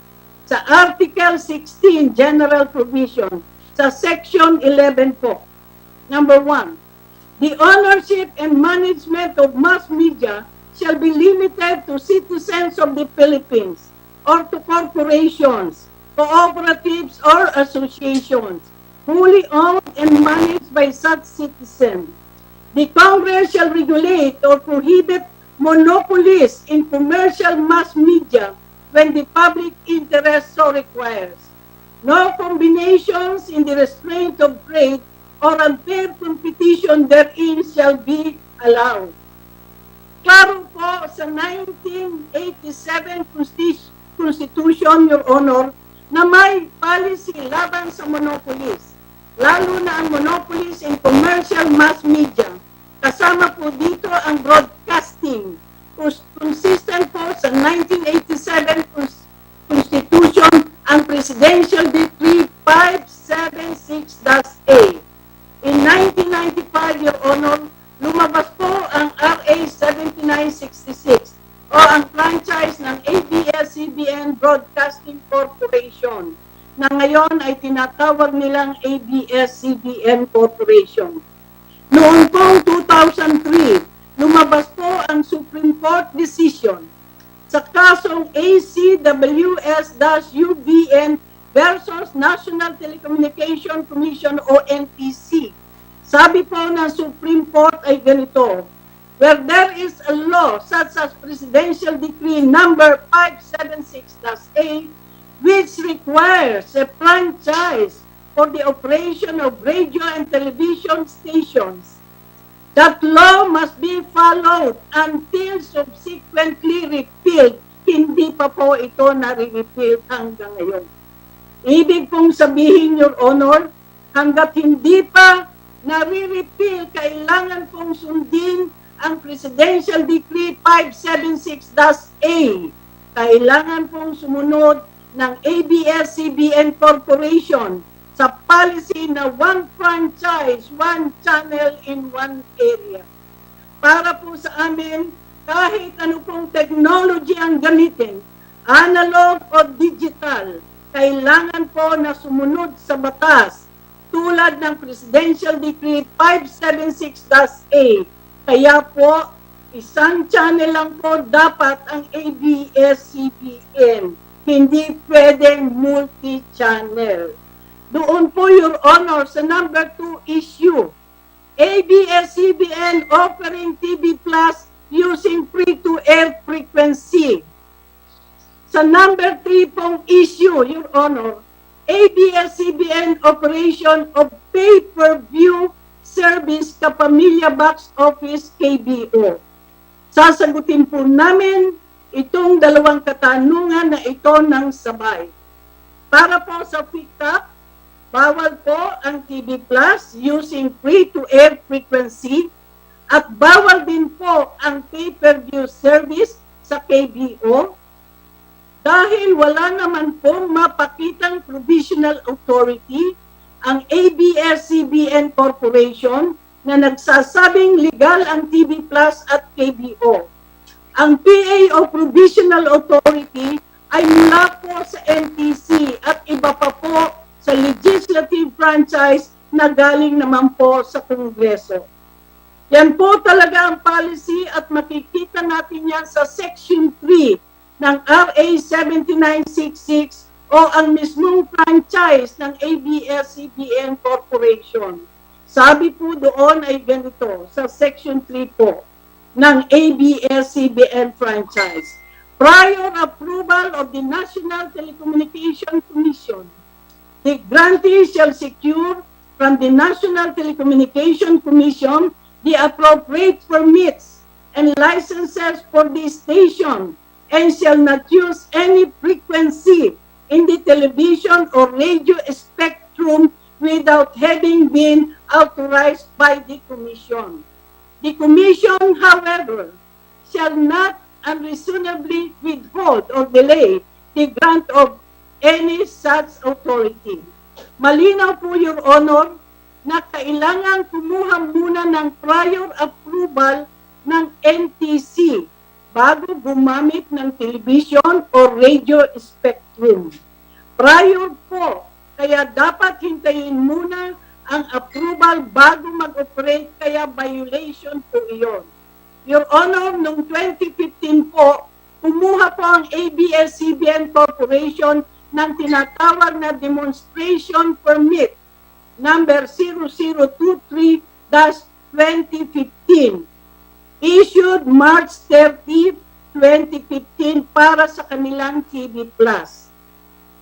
Sa Article 16, General Provision, sa Section 11 po. Number 1, the ownership and management of mass media shall be limited to citizens of the Philippines or to corporations, cooperatives, or associations, wholly owned and managed by such citizen. The Congress shall regulate or prohibit monopolies in commercial mass media when the public interest so requires. No combinations in the restraint of trade or unfair competition therein shall be allowed. Klaro po sa 1987 Constitution, Your Honor, na may policy laban sa monopolies, lalo na ang monopolies in commercial mass media. Kasama po dito ang broadcasting. Consistent po sa 1987 Constitution ang Presidential Decree 576-A. In 1995, Your Honor, lumabas po ang RA 7966 o ang franchise ng ABS-CBN Broadcasting Corporation na ngayon ay tinatawag nilang ABS-CBN Corporation. Noong pong 2003, lumabas po ang Supreme Court decision sa kasong ACWS-UVN versus National Telecommunication Commission o NTC. Sabi po ng Supreme Court ay ganito, where there is a law such as Presidential Decree number 576-A which requires a franchise for the operation of radio and television stations, that law must be followed until subsequently repealed. Hindi pa po ito nare-repeal hanggang ngayon. Ibig kong sabihin, Your Honor, hanggat hindi pa nare-repeal, kailangan pong sundin ang Presidential Decree 576-A. Kailangan pong sumunod ng ABS-CBN Corporation sa policy na one franchise, one channel in one area. Para po sa amin, kahit ano pong technology ang gamitin, analog o digital, kailangan po na sumunod sa batas tulad ng Presidential Decree 576-A. Kaya po, isang channel lang po dapat ang ABS-CBN. Hindi pwedeng multi-channel. Doon po, Your Honor, sa number 2 issue, ABS-CBN offering TV Plus using free-to-air frequency. Sa number 3 pong issue, Your Honor, ABS-CBN operation of pay-per-view service Kapamilya Box Office KBO. Sasagutin po namin itong dalawang katanungan na ito ng sabay. Para po sa FICAP, bawal po ang TV Plus using free-to-air frequency at bawal din po ang pay-per-view service sa KBO dahil wala naman pong mapakitang provisional authority ang ABS-CBN Corporation na nagsasabing legal ang TV Plus at KBO. Ang PA o Provisional Authority ay mula po sa NTC at iba pa po sa legislative franchise na galing naman po sa Kongreso. Yan po talaga ang policy at makikita natin yan sa Section 3 ng RA 7966 o ang mismong franchise ng ABS-CBN Corporation. Sabi po doon ay ganito, sa Section 3 po ng ABS-CBN franchise. Prior approval of the National Telecommunication Commission, the grantee shall secure from the National Telecommunication Commission the appropriate permits and licenses for the station and shall not use any frequency in the television or radio spectrum without having been authorized by the Commission. The Commission, however, shall not unreasonably withhold or delay the grant of any such authority. Malinaw po, Your Honor, na kailangan kumuha muna ng prior approval ng NTC bago gumamit ng television o radio spectrum. Prior po, kaya dapat hintayin muna ang approval bago mag-operate, kaya violation po iyon. Your Honor, noong 2015 po, kumuha po ang ABS-CBN Corporation ng tinatawag na demonstration permit number 0023-2015, issued March 30, 2015 para sa kanilang TV Plus.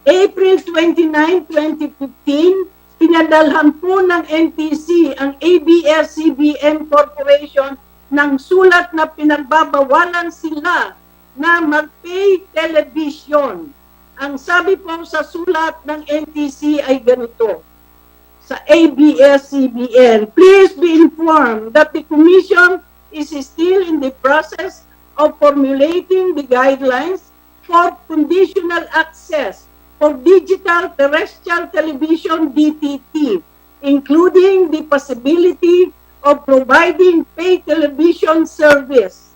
April 29, 2015, pinadalhan po ng NTC ang ABS-CBN Corporation ng sulat na pinagbabawalan sila na mag-pay television. Ang sabi po sa sulat ng NTC ay ganito, sa ABS-CBN, please be informed that the Commission is still in the process of formulating the guidelines for conditional access for digital terrestrial television DTT, including the possibility of providing pay television service.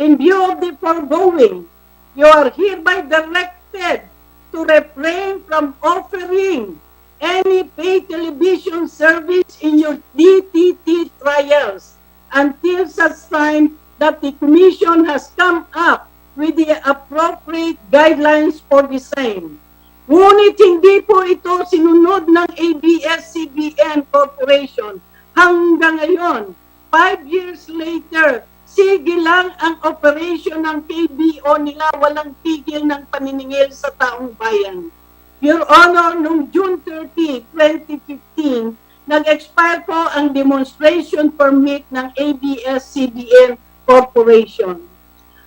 In view of the foregoing, you are hereby directed to refrain from offering any pay television service in your DTT trials until such time that the Commission has come up with the appropriate guidelines for the same. Ngunit hindi po ito sinunod ng ABS-CBN Corporation. Hanggang ngayon, 5 years later, sige lang ang operation ng KBO nila, walang tigil ng paniningil sa taong bayan. Your Honor, noong June 30, 2015, nag-expire po ang demonstration permit ng ABS-CBN Corporation.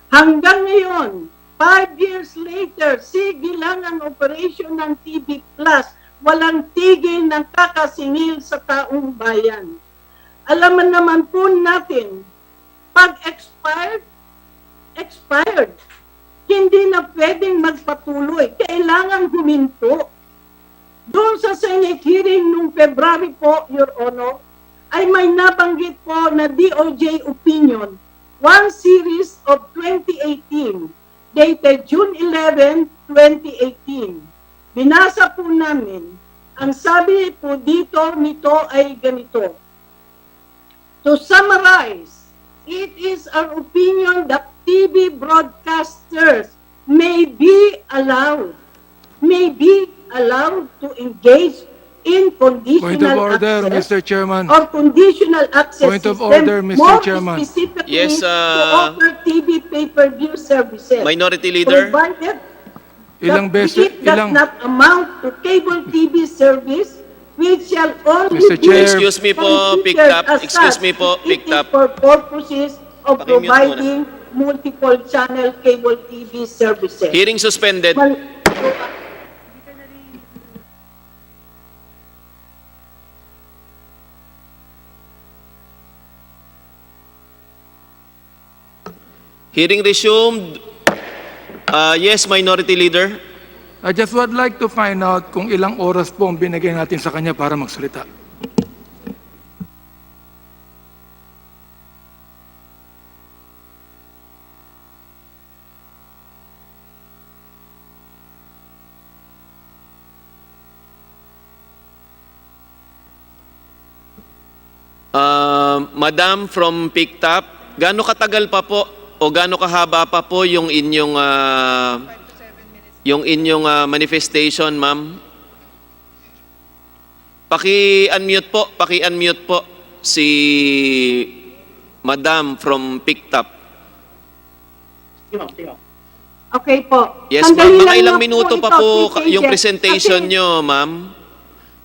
Hanggang ngayon, 5 years later, sige lang ang operation ng TV Plus, walang tigil ng kakasingil sa taong bayan. Alaman naman po natin, pag expired, hindi na pwedeng magpatuloy. Kailangan huminto. Doon sa Senate hearing noong February po, Your Honor, ay may nabanggit po na DOJ opinion, one series of 2018, dated June 11, 2018. Binasa po namin, ang sabi po dito nito ay ganito. To summarize, it is our opinion that TV broadcasters may be allowed to engage in conditional Point of order, access Mr. Chairman. or conditional access Point of system, order, Mr. more Chairman. specifically Yes, to offer TV pay-per-view services. Minority Leader. Provided Ilang that beses, it does ilang, not amount to cable TV service, which shall only Mr. be Chair. Excuse me po, picked considered up. as Excuse such me po, if it picked is up. for purposes of Pakimute muna. providing multiple channel cable TV services. Hearing suspended. Well, Hearing resumed. Yes, Minority Leader. I just would like to find out kung ilang oras po ang binigay natin sa kanya para magsalita. Madam from Picktop, gaano katagal pa po o gaano kahaba pa po yung inyong manifestation, ma'am? Paki-unmute po si Madam from Picktop. okay po. Yes, Sandali ma'am. Mga lang ilang na minuto ito, pa po Please, yung Agent. presentation Kasi- nyo, ma'am?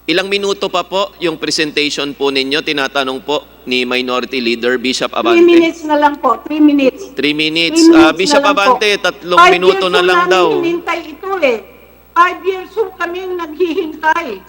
Ilang minuto pa po yung presentation po ninyo? Tinatanong po ni Minority Leader Bishop 3 Abante. minutes na lang po, 3 minutes. 3 minutes. 3 minutes Bishop na lang Abante, po. 3 minuto na lang daw. 5 years po namin hinintay ito eh. 5 years po kami naghihintay.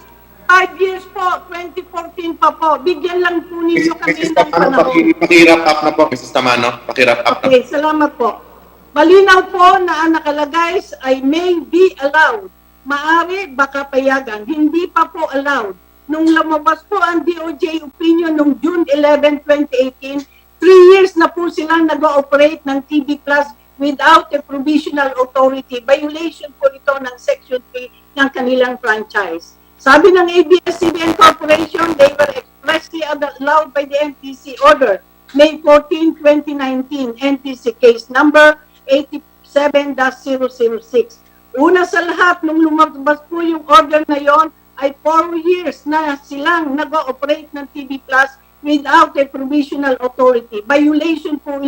5 years po, 2014 pa po. Bigyan lang po ninyo kami Mrs. ng Tamano, panahon. paki-wrap up na po, Mrs. Tamano. Paki-wrap up na. Okay, salamat po. Malinaw po na ang nakalagay ay may be allowed. Maari, baka payagan. Hindi pa po allowed. Nung lumabas po ang DOJ opinion noong June 11, 2018, 3 years na po silang nag-ooperate ng TV Plus without a provisional authority. Violation po ito ng Section 3 ng kanilang franchise. Sabi ng ABS-CBN Corporation, they were expressly allowed by the NTC order, May 14, 2019, NTC case number 87-006. Una sa lahat, nung lumabas po yung order na yon, ay 4 years na silang nag-ooperate ng TV Plus without a provisional authority. Violation po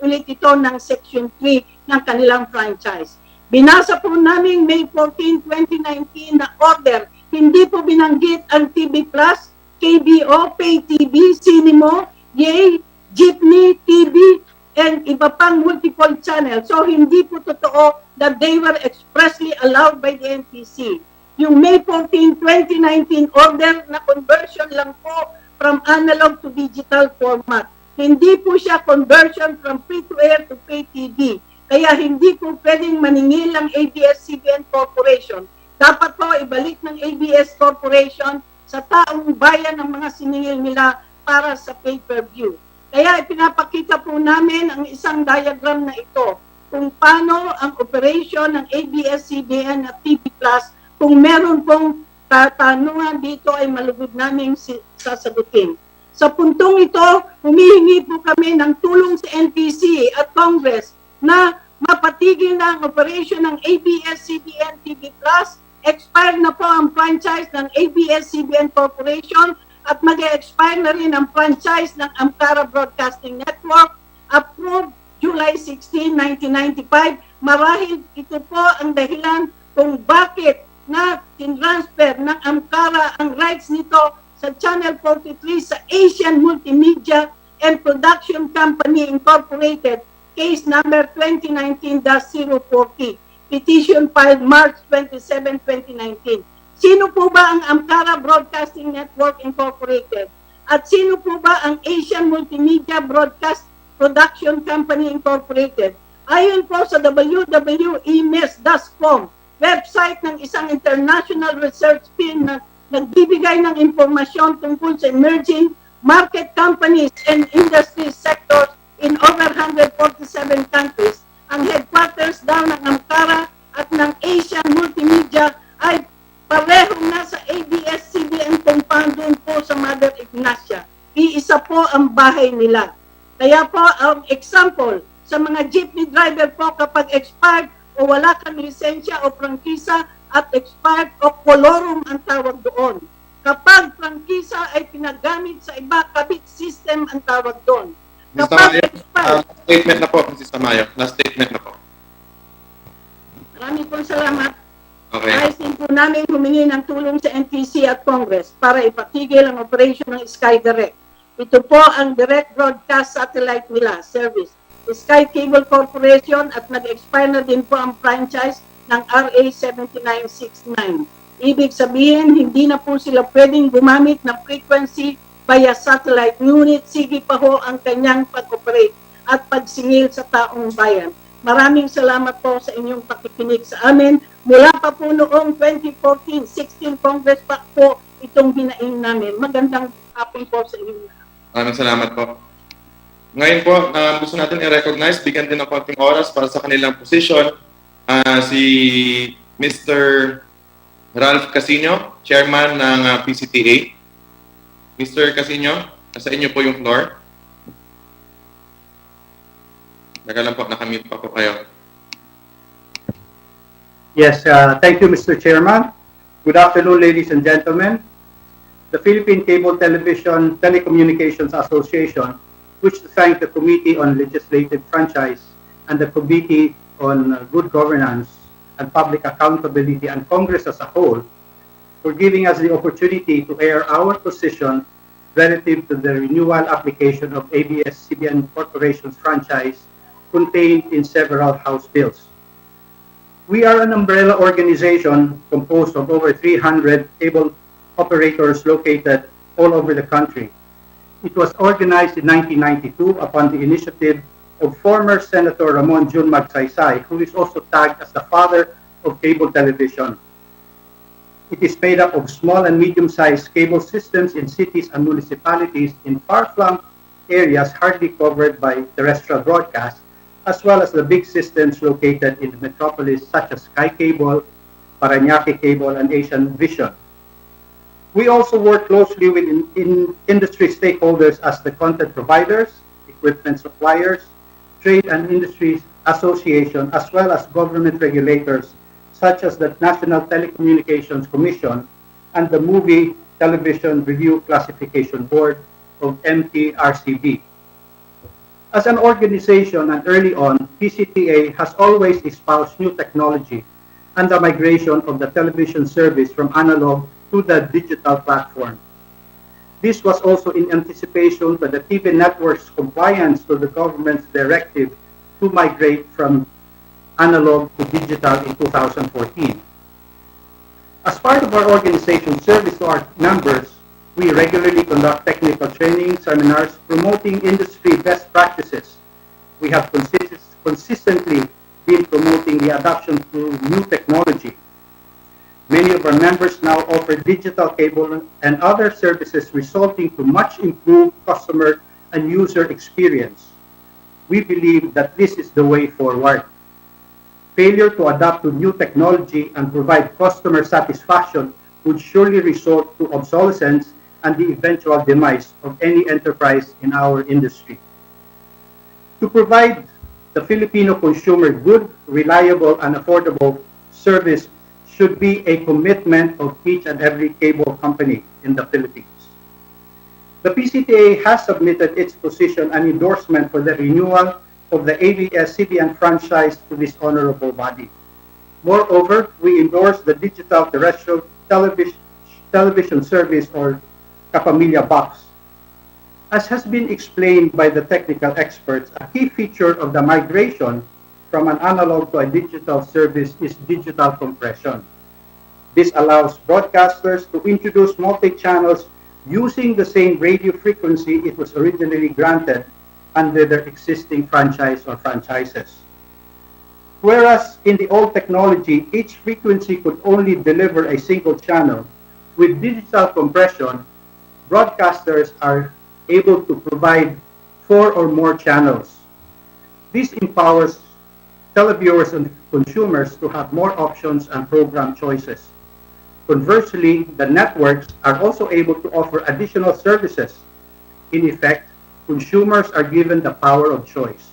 ulit ito ng Section 3 ng kanilang franchise. Binasa po namin May 14, 2019 na order. Hindi po binanggit ang TV Plus, KBO, Pay TV, Cinemo, Yay, Jeepney, TV, and iba pang multiple channels. So hindi po totoo that they were expressly allowed by the NTC. Yung May 14, 2019 order na conversion lang po from analog to digital format. Hindi po siya conversion from free-to-air to pay TV. Kaya hindi po pwedeng maningil ang ABS-CBN Corporation. Dapat po ibalik ng ABS Corporation sa taong bayan ng mga siningil nila para sa pay-per-view. Kaya ipinapakita po namin ang isang diagram na ito kung paano ang operation ng ABS-CBN at TV Plus. Kung meron pong katanungan dito ay malugod namin sasagutin. Sa puntong ito, humihingi po kami ng tulong sa NTC at Congress na mapatigil na ang operation ng ABS-CBN TV Plus. Expired na po ang franchise ng ABS-CBN Corporation at mag-expire na rin ang franchise ng Amcara Broadcasting Network, approved July 16, 1995. Marahil ito po ang dahilan kung bakit na tinransfer ng Amcara ang rights nito sa Channel 43 sa Asian Multimedia and Production Company Incorporated, case number 2019-040, petition filed March 27, 2019. Sino po ba ang Amcara Broadcasting Network Incorporated? At sino po ba ang Asian Multimedia Broadcast Production Company Incorporated? Ayon po sa www.emes.com, website ng isang international research firm na nagbibigay ng impormasyon tungkol sa emerging market companies and industry sectors in over 147 countries. Ang headquarters daw ng Amcara at ng Asian Multimedia ay parehong nasa ABS-CBN compound doon po sa Mother Ignacia. Iisa po ang bahay nila. Kaya po, example, sa mga jeepney driver po kapag expired o wala kang lisensya o prangkisa at expired o kolorum ang tawag doon. Kapag prangkisa ay pinagamit sa iba, kabit system ang tawag doon. Kapag expired, Statement na po, Mrs. Tamayo. Last statement na po. maraming po salamat. Okay. Ayusin po namin humingi ng tulong sa NTC at Congress para ipatigil ang operation ng Sky Direct. Ito po ang direct broadcast satellite nila, service. Sky Cable Corporation at nag-expire na din po ang franchise ng RA 7969. Ibig sabihin, hindi na po sila pwedeng gumamit ng frequency via satellite, ngunit sige pa ho ang kanyang pag-operate at pagsingil sa taong bayan. Maraming salamat po sa inyong pakikinig sa amin. Mula pa po noong 2014-16 Congress pa po itong hinaing namin. Magandang hapon po sa inyo. Maraming salamat po. Ngayon po, gusto natin i-recognize, bigyan din ng konting oras para sa kanilang position, si Mr. Ralph Casino, Chairman ng PCTA. Mr. Casino, nasa inyo po yung floor. Nagalang po, nakamute pa po kayo. Yes, thank you, Mr. Chairman. Good afternoon, ladies and gentlemen. The Philippine Cable Television Telecommunications Association wish to thank the Committee on Legislative Franchise and the Committee on Good Governance and Public Accountability and Congress as a whole for giving us the opportunity to air our position relative to the renewal application of ABS-CBN Corporation's franchise contained in several House bills. We are an umbrella organization composed of over 300 cable operators located all over the country. It was organized in 1992 upon the initiative of former Senator Ramon Jun Magsaysay, who is also tagged as the father of cable television. It is made up of small and medium-sized cable systems in cities and municipalities in far-flung areas hardly covered by terrestrial broadcast, as well as the big systems located in the metropolis such as Sky Cable, Parañaque Cable, and Asian Vision. We also work closely with industry stakeholders as the content providers, equipment suppliers, trade and industry association, as well as government regulators such as the National Telecommunications Commission and the Movie Television Review Classification Board of MTRCB. As an organization and early on, PCTA has always espoused new technology and the migration of the television service from analog to the digital platform. This was also in anticipation for the TV network's compliance to the government's directive to migrate from analog to digital in 2014. As part of our organization's service to our members, we regularly conduct technical training seminars promoting industry best practices. We have consistently been promoting the adoption to new technology. Many of our members now offer digital cable and other services resulting to much improved customer and user experience. We believe that this is the way forward. Failure to adapt to new technology and provide customer satisfaction would surely result to obsolescence and the eventual demise of any enterprise in our industry. To provide the Filipino consumer good, reliable, and affordable service should be a commitment of each and every cable company in the Philippines. The PCTA has submitted its position and endorsement for the renewal of the ABS-CBN franchise to this honorable body. Moreover, we endorse the digital terrestrial television service or Kapamilya Box. As has been explained by the technical experts, a key feature of the migration from an analog to a digital service is digital compression. This allows broadcasters to introduce multi-channels using the same radio frequency it was originally granted under their existing franchise or franchises. Whereas in the old technology, each frequency could only deliver a single channel, with digital compression, broadcasters are able to provide 4 or more channels. This empowers televiewers and consumers to have more options and program choices. Conversely, the networks are also able to offer additional services. In effect, consumers are given the power of choice.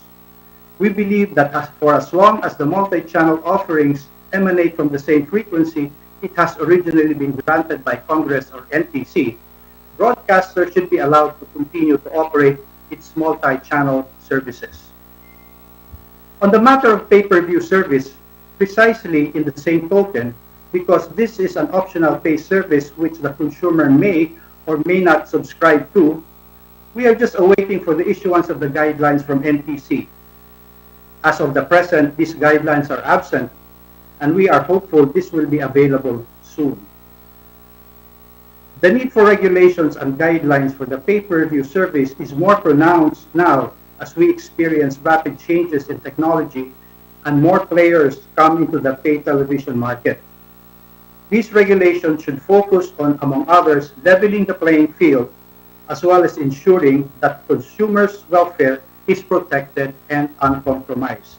We believe that for as long as the multi-channel offerings emanate from the same frequency it has originally been granted by Congress or NTC, broadcasters should be allowed to continue to operate its multi-channel services. On the matter of pay-per-view service, precisely in the same token, because this is an optional pay service which the consumer may or may not subscribe to, we are just awaiting for the issuance of the guidelines from NTC. As of the present, these guidelines are absent, and we are hopeful this will be available soon. The need for regulations and guidelines for the pay-per-view service is more pronounced now as we experience rapid changes in technology and more players come into the pay television market. These regulations should focus on, among others, leveling the playing field, as well as ensuring that consumers' welfare is protected and uncompromised.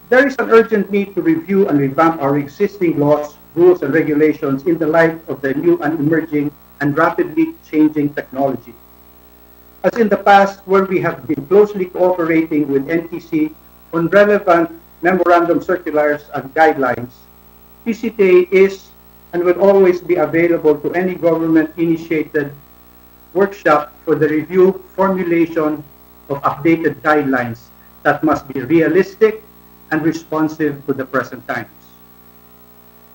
There is an urgent need to review and revamp our existing laws, rules, and regulations in the light of the new and emerging and rapidly changing technology. As in the past, where we have been closely cooperating with NTC on relevant memorandum circulars and guidelines, PCTA is and will always be available to any government-initiated workshop for the review formulation of updated guidelines that must be realistic and responsive to the present times.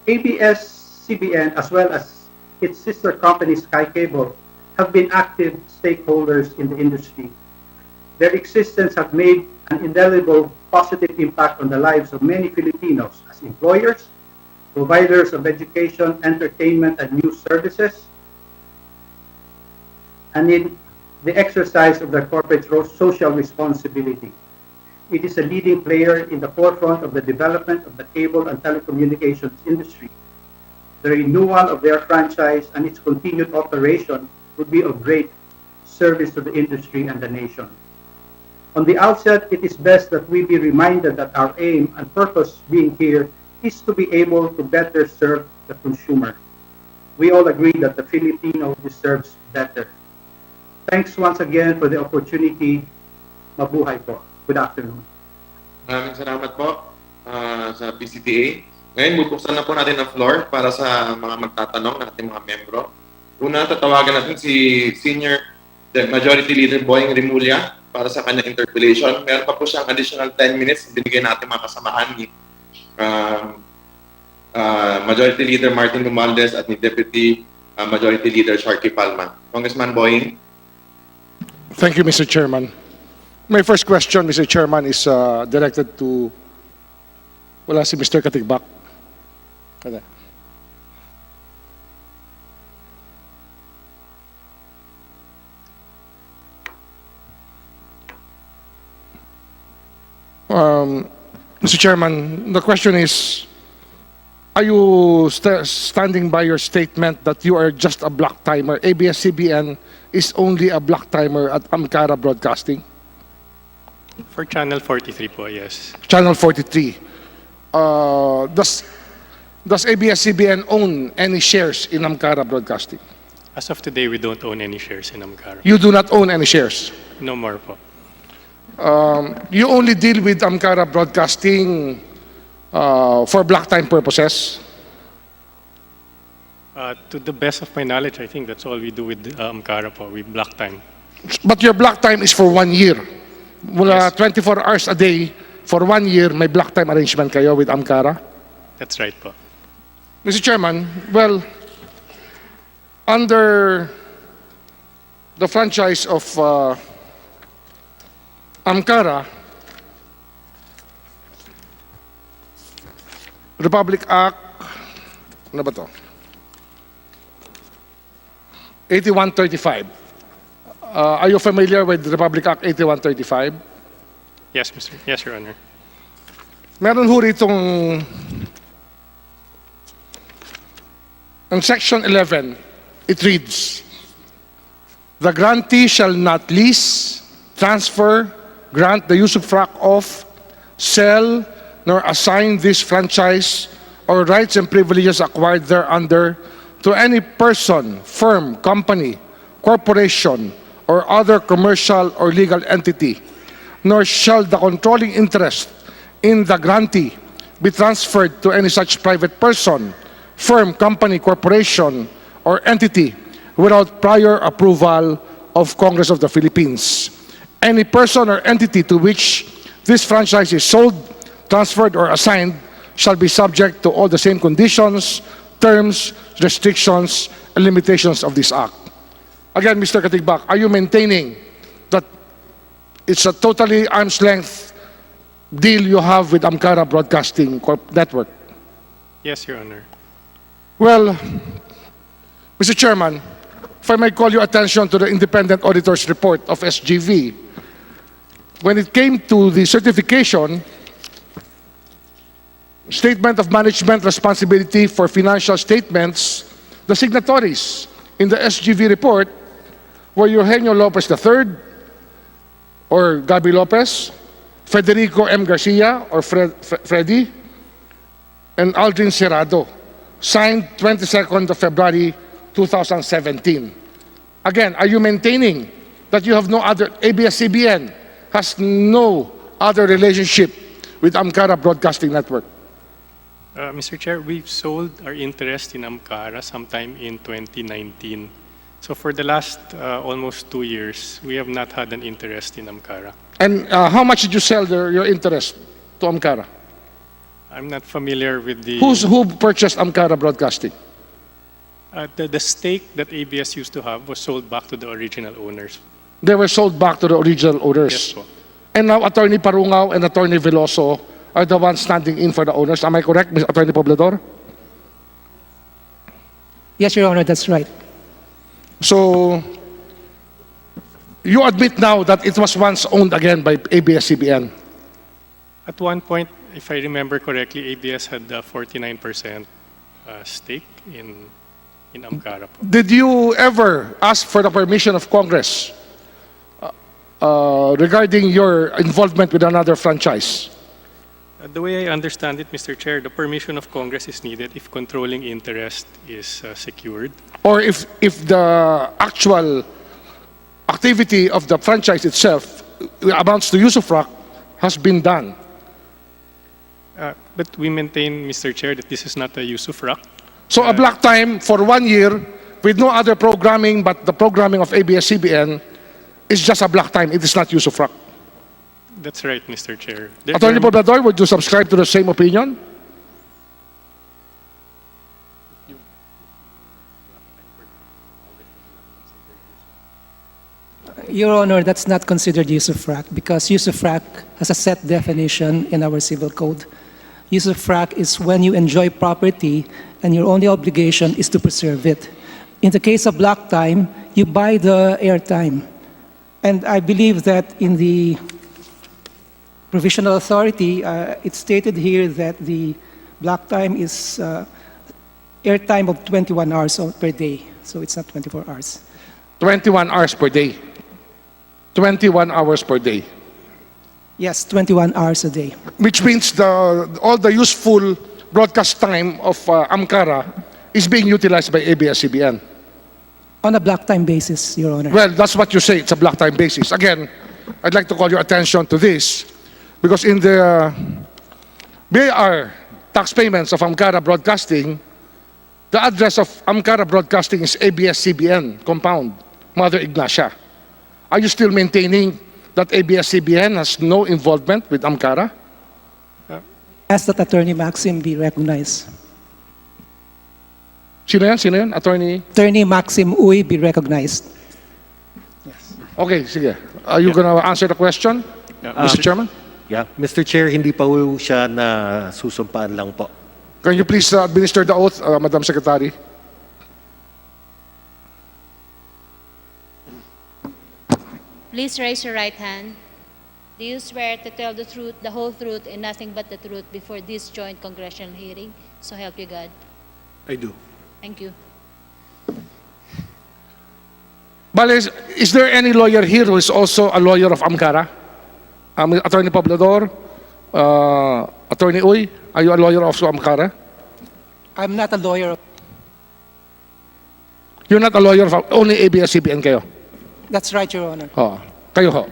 ABS-CBN, as well as its sister company Sky Cable, have been active stakeholders in the industry. Their existence have made an indelible positive impact on the lives of many Filipinos as employers, providers of education, entertainment, and news services, and in the exercise of their corporate social responsibility. It is a leading player in the forefront of the development of the cable and telecommunications industry. The renewal of their franchise and its continued operation would be of great service to the industry and the nation. On the outset, it is best that we be reminded that our aim and purpose being here is to be able to better serve the consumer. We all agree that the Filipino deserves better. Thanks once again for the opportunity. Mabuhay po. Good afternoon. Maraming salamat po sa PCTA. Ngayon, bubuksan na po natin ang floor para sa mga magtatanong ng ating mga membro. Una, tatawagan natin si Senior Majority Leader Boying Rimulya para sa kanyang interpellation. Meron pa po siyang additional 10 minutes binigay natin mga kasamahan ni Majority Leader Martin Romualdez at ni Deputy Majority Leader Sharky Palma. Congressman Boying. Thank you, Mr. Chairman. My first question, Mr. Chairman, is directed to, wala si Mr. Katigbak. Kada. Mr. Chairman, the question is, are you standing by your statement that you are just a block timer? ABS-CBN is only a block timer at Amcara Broadcasting? For Channel 43 po, yes. Channel 43. Does ABS-CBN own any shares in Amcara Broadcasting? As of today, we don't own any shares in Amcara. You do not own any shares? No more po. You only deal with Amcara Broadcasting for block time purposes? To the best of my knowledge, I think that's all we do with Amcara po. We block time. But your block time is for 1 year. Mula Yes. 24 hours a day, for 1 year, may block time arrangement kayo with Amcara? That's right po. Mr. Chairman, well, under the franchise of Amcara, Republic Act, ano ba to? 8135. Are you familiar with Republic Act 8135? Yes, Yes, Your Honor. Meron ho ritong in Section 11, it reads, the grantee shall not lease, transfer, grant the usufruct of, sell, nor assign this franchise or rights and privileges acquired thereunder to any person, firm, company, corporation, or other commercial or legal entity, nor shall the controlling interest in the grantee be transferred to any such private person, firm, company, corporation, or entity without prior approval of Congress of the Philippines. Any person or entity to which this franchise is sold, transferred, or assigned shall be subject to all the same conditions, terms, restrictions, and limitations of this Act. Again, Mr. Katigbak, are you maintaining that it's a totally arm's length deal you have with Amcara Broadcasting Network? Yes, Your Honor. Well, Mr. Chairman, if I may call your attention to the independent auditor's report of SGV, when it came to the certification, Statement of Management Responsibility for Financial Statements, the signatories in the SGV report were Eugenio Lopez III, or Gabi Lopez, Federico M. Garcia, or Freddy, and Aldrin Serrado, signed 22nd of February 2017. Again, are you maintaining that you have no other, ABS-CBN has no other relationship with Amcara Broadcasting Network? Mr. Chair, we've sold our interest in Amcara sometime in 2019. So for the last almost 2 years, we have not had an interest in Amcara. And how much did you sell your interest to Amcara? I'm not familiar with the... Who purchased Amcara Broadcasting? The stake that ABS used to have was sold back to the original owners. They were sold back to the original owners. Yes po. And now Attorney Parungaw and Attorney Veloso are the ones standing in for the owners. Am I correct, Mr. Attorney Poblador? Yes, Your Honor, that's right. So, you admit now that it was once owned again by ABS-CBN? At one point, if I remember correctly, ABS had a 49% stake in Amcara po. Did you ever ask for the permission of Congress regarding your involvement with another franchise? The way I understand it, Mr. Chair, the permission of Congress is needed if controlling interest is secured. Or if the actual activity of the franchise itself amounts to usufruct has been done. But we maintain, Mr. Chair, that this is not a use of RAC. So a block time for 1 year with no other programming but the programming of ABS-CBN is just a block time. It is not use of RAC. That's right, Mr. Chair. Attorney Poblador, would you subscribe to the same opinion? Your Honor, that's not considered use of RAC because use of RAC has a set definition in our civil code. Use of RAC is when you enjoy property and your only obligation is to preserve it. In the case of block time, you buy the airtime. And I believe that in the provisional authority, it's stated here that the block time is airtime of 21 hours per day. So it's not 24 hours. 21 hours per day. 21 hours per day. Yes, 21 hours a day. Which means all the useful broadcast time of AMCARA is being utilized by ABS-CBN. On a block time basis, Your Honor. Well, that's what you say. It's a block time basis. Again, I'd like to call your attention to this because in the BAR tax payments of AMCARA Broadcasting, the address of AMCARA Broadcasting is ABS-CBN compound, Mother Ignacia. Are you still maintaining that ABS-CBN has no involvement with AMCARA? Ask that Attorney Maxim be recognized. Sino yan? Sino yan? Attorney? Attorney Maxim Uy be recognized. Okay, sige. Are you gonna answer the question, Mr. Chairman? Yeah, Mr. Chair, hindi pa po siya na susumpaan lang po. Can you please administer the oath, Madam Secretary? Please raise your right hand. Do you swear to tell the truth, the whole truth, and nothing but the truth before this joint congressional hearing? So help you God. I do. Thank you. But is there any lawyer here who is also a lawyer of AMCARA? Attorney Poblador, Attorney Uy, are you a lawyer of AMCARA? I'm not a lawyer. You're not a lawyer of only ABS-CBN kayo? That's right, Your Honor. Oh, kayo ho.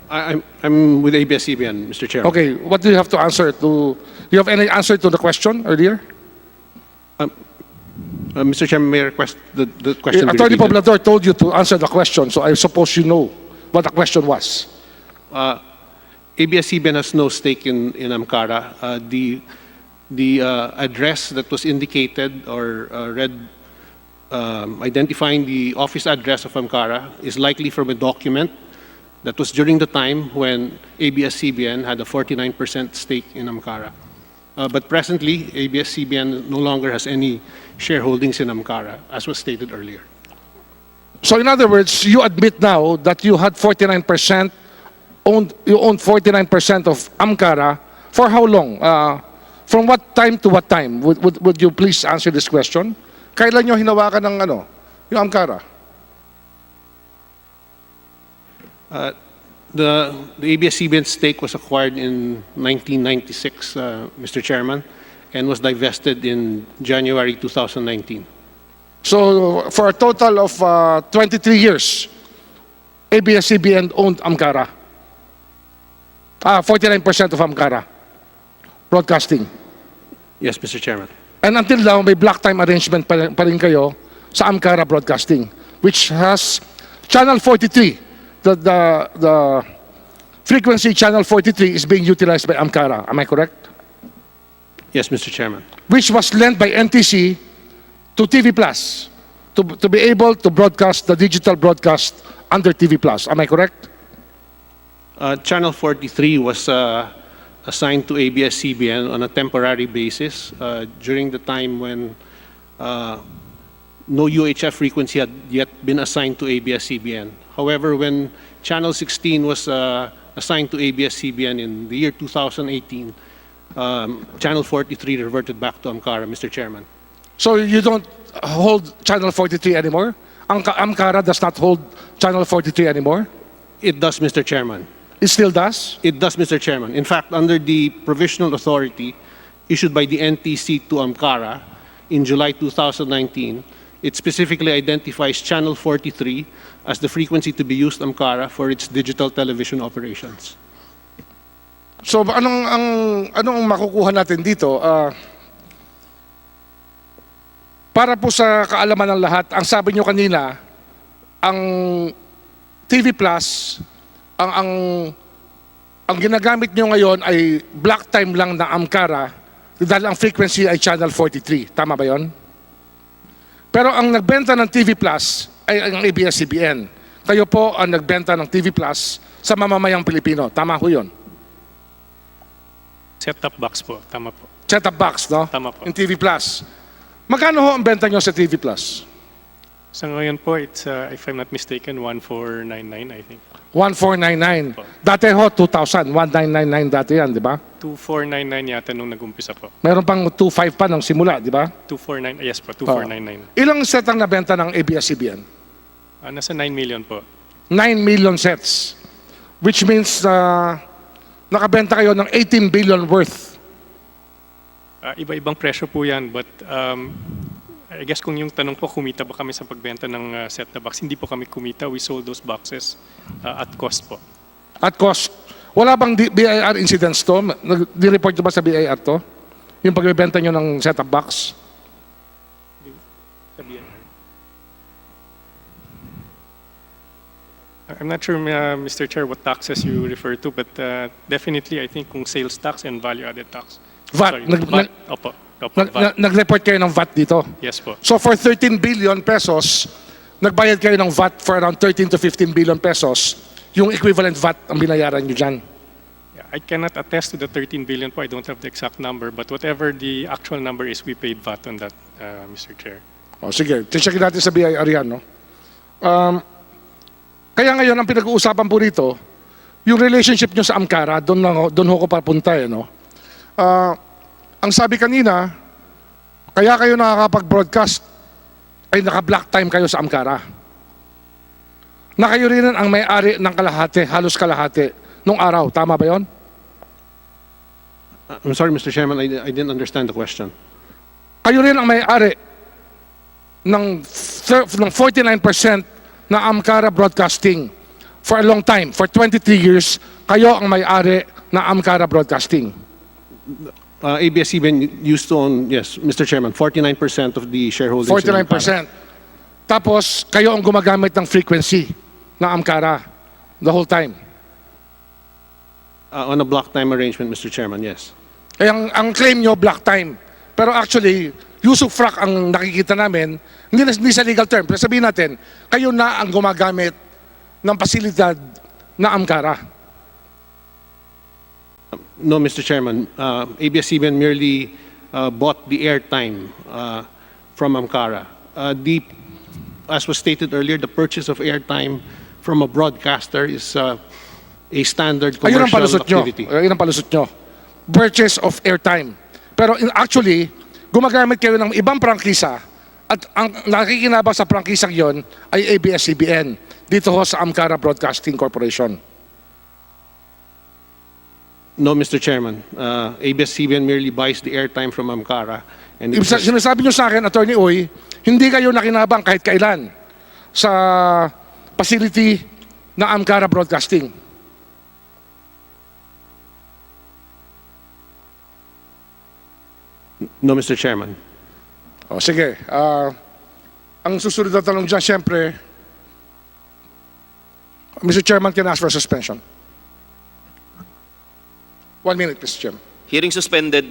I'm with ABS-CBN, Mr. Chair. Okay, what do you have to answer to? Do you have any answer to the question earlier? Mr. Chairman, may I request the question be Attorney repeated? Poblador told you to answer the question, so I suppose you know what the question was. ABS-CBN has no stake in AMCARA. The address that was indicated or read identifying the office address of AMCARA is likely from a document that was during the time when ABS-CBN had a 49% stake in AMCARA. But presently, ABS-CBN no longer has any shareholdings in AMCARA, as was stated earlier. So in other words, you admit now that you had 49%, you owned 49% of AMCARA. For how long? From what time to what time? Would you please answer this question? Kailan nyo hinawakan ng yung AMCARA? The ABS-CBN stake was acquired in 1996, Mr. Chairman, and was divested in January 2019. So for a total of 23 years, ABS-CBN owned AMCARA. 49% of AMCARA Broadcasting. Yes, Mr. Chairman. And until now, may block time arrangement pa rin kayo sa AMCARA Broadcasting, which has Channel 43. The frequency Channel 43 is being utilized by AMCARA. Am I correct? Yes, Mr. Chairman. Which was lent by NTC to TV Plus to be able to broadcast the digital broadcast under TV Plus. Am I correct? Channel 43 was assigned to ABS-CBN on a temporary basis during the time when no UHF frequency had yet been assigned to ABS-CBN. However, when Channel 16 was assigned to ABS-CBN in the year 2018, Channel 43 reverted back to AMCARA, Mr. Chairman. So you don't hold Channel 43 anymore? AMCARA does not hold Channel 43 anymore? It does, Mr. Chairman. It still does? It does, Mr. Chairman. In fact, under the provisional authority issued by the NTC to AMCARA in July 2019, it specifically identifies Channel 43 as the frequency to be used AMCARA for its digital television operations. So anong makukuha natin dito? Para po sa kaalaman ng lahat, ang sabi nyo kanina, ang TV Plus, ang ginagamit nyo ngayon ay block time lang ng Amcara dahil ang frequency ay Channel 43. Tama ba yon? Pero ang nagbenta ng TV Plus ay ang ABS-CBN. Kayo po ang nagbenta ng TV Plus sa mamamayang Pilipino. Tama ho yun? Set-top box po, tama po. Set-top box, no? Tama po. In TV Plus. Magkano ho ang benta nyo sa TV Plus? Sa ngayon po, it's, if I'm not mistaken, 1499, I think. 1499. Dati ho, 2,000. 1999 dati yan, di ba? 2499 yata nung nag-umpisa po. Meron pang 2,500 pa nung simula, di ba? 249, yes po, 2499. Ilang set ang nabenta ng ABS-CBN? Nasa 9 million po. 9 million sets. Which means nakabenta kayo ng 18 billion worth. Iba-ibang presyo po yan, but I guess kung yung tanong po, kumita ba kami sa pagbenta ng set na box? Hindi po kami kumita. We sold those boxes at cost po. At cost. Wala bang BIR incidents to? Di-report nyo ba sa BIR to? Yung pagbebenta nyo ng set-top box? I'm not sure, Mr. Chair, what taxes you refer to, but definitely I think kung sales tax and value-added tax. VAT. Sorry, VAT. Opo. VAT. Nag-report kayo ng VAT dito? Yes po. So for 13 billion pesos, nagbayad kayo ng VAT for around 13 to 15 billion pesos, yung equivalent VAT ang binayaran nyo dyan? I cannot attest to the 13 billion po. I don't have the exact number, but whatever the actual number is, we paid VAT on that, Mr. Chair. O sige, checkin natin sa BIR yan, no? Kaya ngayon, ang pinag-uusapan po rito, yung relationship nyo sa Amcara, doon ho ko papunta, no? Ang sabi kanina, kaya kayo nakakapag-broadcast ay naka-block time kayo sa Amcara. Na kayo rin ang may-ari ng kalahati, halos kalahati, nung araw. Tama ba yon? I'm sorry, Mr. Chairman, I didn't understand the question. Kayo rin ang may-ari ng 49% na Amcara Broadcasting for a long time. For 23 years, kayo ang may-ari ng Amcara Broadcasting. ABS-CBN used to own, yes, Mr. Chairman, 49% of the shareholders. 49%. Tapos, kayo ang gumagamit ng frequency ng Amcara the whole time. On a block time arrangement, Mr. Chairman, yes. Eh, ang claim nyo, block time. Pero actually, use of frac ang nakikita namin, hindi sa legal term. Pero sabihin natin, kayo na ang gumagamit ng pasilidad na Amcara. No, Mr. Chairman. ABS-CBN merely bought the airtime from Amcara. As was stated earlier, the purchase of airtime from a broadcaster is a standard commercial activity. Ayun ang palusot nyo. Purchase of airtime. Pero actually, gumagamit kayo ng ibang prangkisa at ang nakikinabang sa prangkisang yon ay ABS-CBN dito ho sa Amcara Broadcasting Corporation. No, Mr. Chairman. ABS-CBN merely buys the airtime from Amcara. And Sinasabi nyo sa akin, Attorney Uy, hindi kayo nakinabang kahit kailan sa facility na Amcara Broadcasting. No, Mr. Chairman. O sige, ang susunod na tanong dyan, siyempre, Mr. Chairman can ask for suspension. 1 minute, Mr. Chairman. Hearing suspended.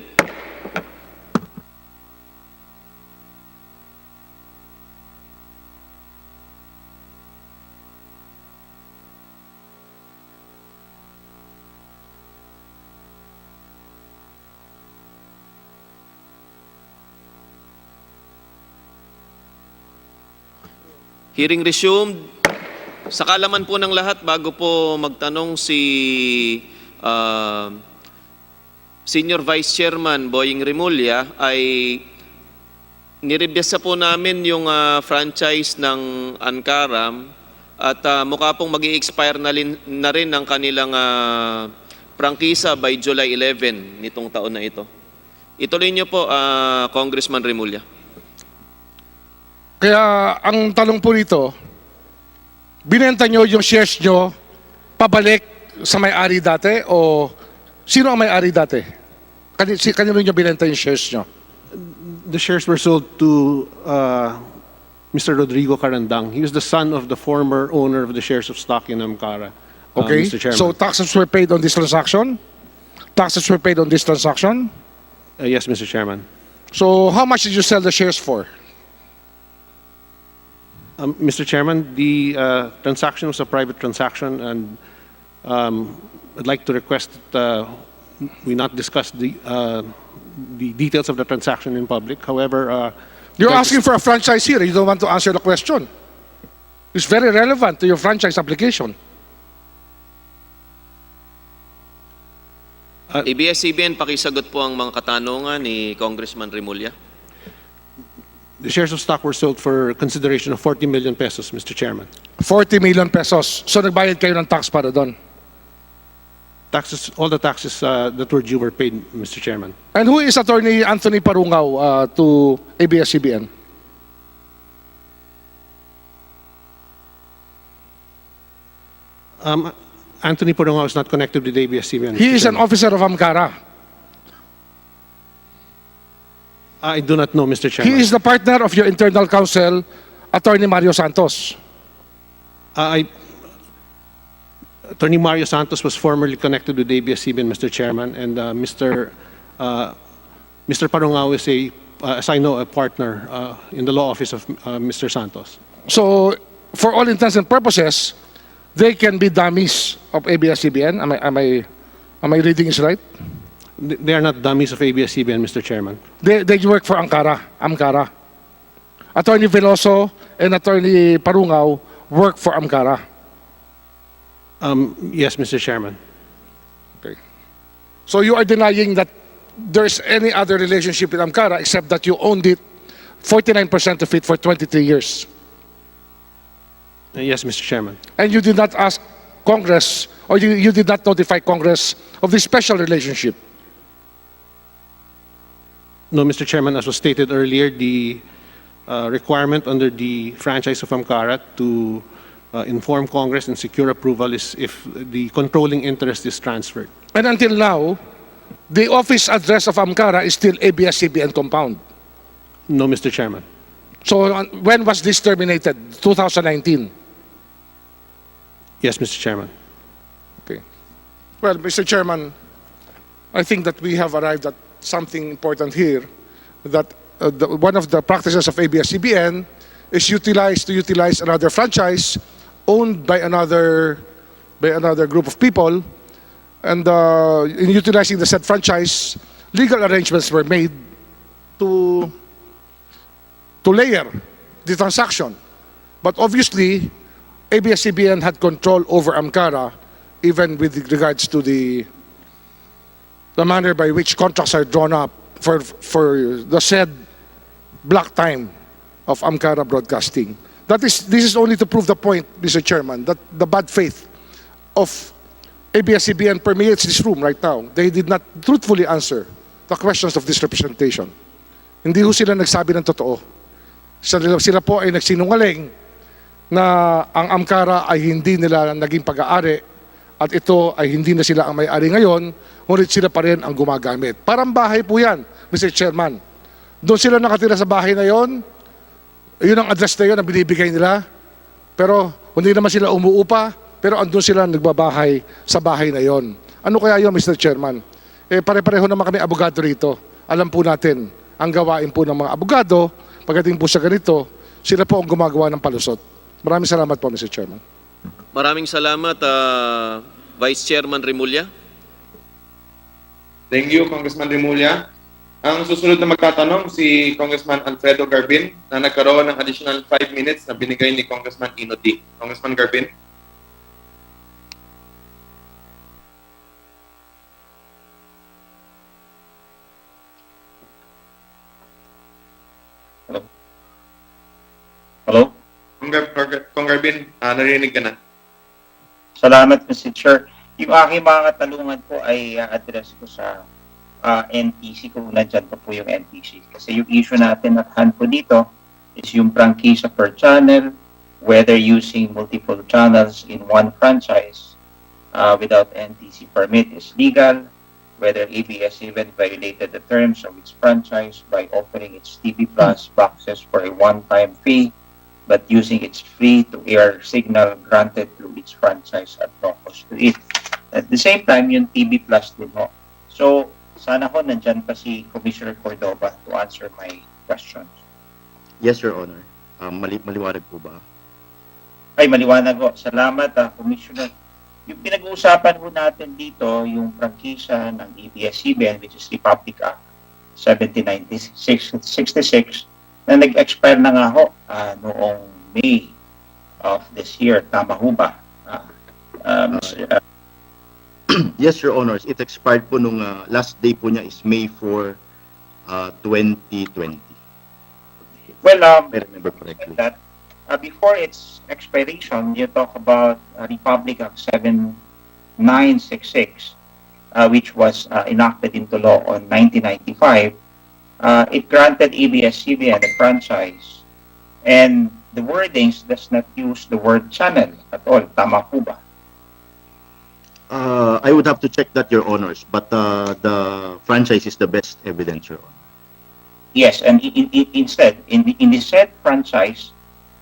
Hearing resumed. Sa kaalaman po ng lahat, bago po magtanong si Senior Vice Chairman Boying Remulla, ay nirebyasa po namin yung franchise ng Amcara at mukha pong mag-i-expire na rin ang kanilang prangkisa by July 11 nitong taon na ito. Ituloy niyo po, Congressman Remulla. Kaya ang tanong po rito, binenta nyo yung shares nyo pabalik sa may-ari dati o Sino ang may-ari dati? Kanino nyo binenta yung shares nyo? The shares were sold to Mr. Rodrigo Carandang. He was the son of the former owner of the shares of stock in Amcara. Okay, Mr. Chairman. so taxes were paid on this transaction? Taxes were paid on this transaction? Yes, Mr. Chairman. So how much did you sell the shares for? Mr. Chairman, the transaction was a private transaction, and I'd like to request that we not discuss the details of the transaction in public. However, You're asking for a franchise here. You don't want to answer the question. It's very relevant to your franchise application. ABS-CBN, pakisagot po ang mga katanungan ni Congressman Remulla. the shares of stock were sold for consideration of 40 million pesos, Mr. Chairman. 40 million pesos. So nagbayad kayo ng tax para doon. Taxes, all the taxes that were due were paid, Mr. Chairman. And who is Attorney Anthony Parungaw to ABS-CBN? Anthony Porongao is not connected with ABS-CBN. He is an officer of Amcara. I do not know, Mr. He Chairman. is the partner of your internal counsel, Attorney Mario Santos. Attorney Mario Santos was formerly connected with ABS-CBN, Mr. Chairman, and Mr. Parungao is as I know, a partner in the law office of Mr. Santos. So, for all intents and purposes, they can be dummies of ABS-CBN. Am I reading this right? They are not dummies of ABS-CBN, Mr. Chairman. They work for Amcara. Attorney Veloso and Attorney Parungao work for Amcara. Yes, Mr. Chairman. Okay. So you are denying that there's any other relationship with Amcara except that you owned it, 49% of it for 23 years. Yes, Mr. Chairman. And you did not ask Congress, or you did not notify Congress of this special relationship. No, Mr. Chairman, as was stated earlier, the requirement under the franchise of Amcara to inform Congress and secure approval is if the controlling interest is transferred. And until now, the office address of Amcara is still ABS-CBN compound. No, Mr. Chairman. So when was this terminated? 2019? Yes, Mr. Chairman. Okay. Well, Mr. Chairman, I think that we have arrived at something important here, that one of the practices of ABS-CBN is to utilize another franchise owned by another group of people, and in utilizing the said franchise, legal arrangements were made to layer the transaction. But obviously, ABS-CBN had control over Amcara, even with regards to the manner by which contracts are drawn up for the said block time of Amcara Broadcasting. This is only to prove the point, Mr. Chairman, that the bad faith of ABS-CBN permeates this room right now. They did not truthfully answer the questions of this representation. Hindi ho sila nagsabi ng totoo. Sila po ay nagsinungaling na ang Amcara ay hindi nila naging pag-aari at ito ay hindi na sila ang may-ari ngayon, ngunit sila pa rin ang gumagamit. Parang bahay po yan, Mr. Chairman. Doon sila nakatira sa bahay na yon, yun ang address na yun na binibigay nila, pero hindi naman sila umuupa, pero andun sila nagbabahay sa bahay na yon. Ano kaya yun, Mr. Chairman? Pare-pareho naman kami abogado rito. Alam po natin, ang gawain po ng mga abogado, pagdating po sa ganito, sila po ang gumagawa ng palusot. Maraming salamat po, Mr. Chairman. Maraming salamat, Vice Chairman Remulla. Thank you, Congressman Remulla. Ang susunod na magtatanong si Congressman Alfredo Garbin na nagkaroon ng additional 5 minutes na binigay ni Congressman Inoti. Congressman Garbin. Hello? Kong Garbin, narinig ka na. Salamat, Mr. Chair. Yung aking mga katanungan po ay address ko sa NTC, kung nandyan pa po yung NTC. Kasi yung issue natin at hand po dito is yung prangkisa per channel, whether using multiple channels in one franchise without NTC permit is legal, whether ABS-CBN violated the terms of its franchise by offering its TV Plus boxes for a one-time fee, but using its free-to-air signal granted through its franchise at no cost to it. At the same time, yung TV Plus din ho. So, sana ho nandyan pa si Commissioner Cordova to answer my questions. Yes, Your Honor. Maliwanag po ba? Ay, maliwanag ho. Salamat, Commissioner. Yung pinag-uusapan ho natin dito, yung prangkisa ng ABS-CBN, which is Republic Act 1766, na nag-expire na nga ho noong May of this year. Tama ho ba? Yes, Your Honors. It expired po nung last day po niya is May 4, 2020. Well, I remember correctly. that before its expiration, you talk about Republic Act 7966, which was enacted into law on 1995. It granted ABS-CBN a franchise, and the wordings does not use the word channel at all. Tama po ba? I would have to check that, Your Honors, but the franchise is the best evidence, Your Honor. Yes, and instead, in the said franchise,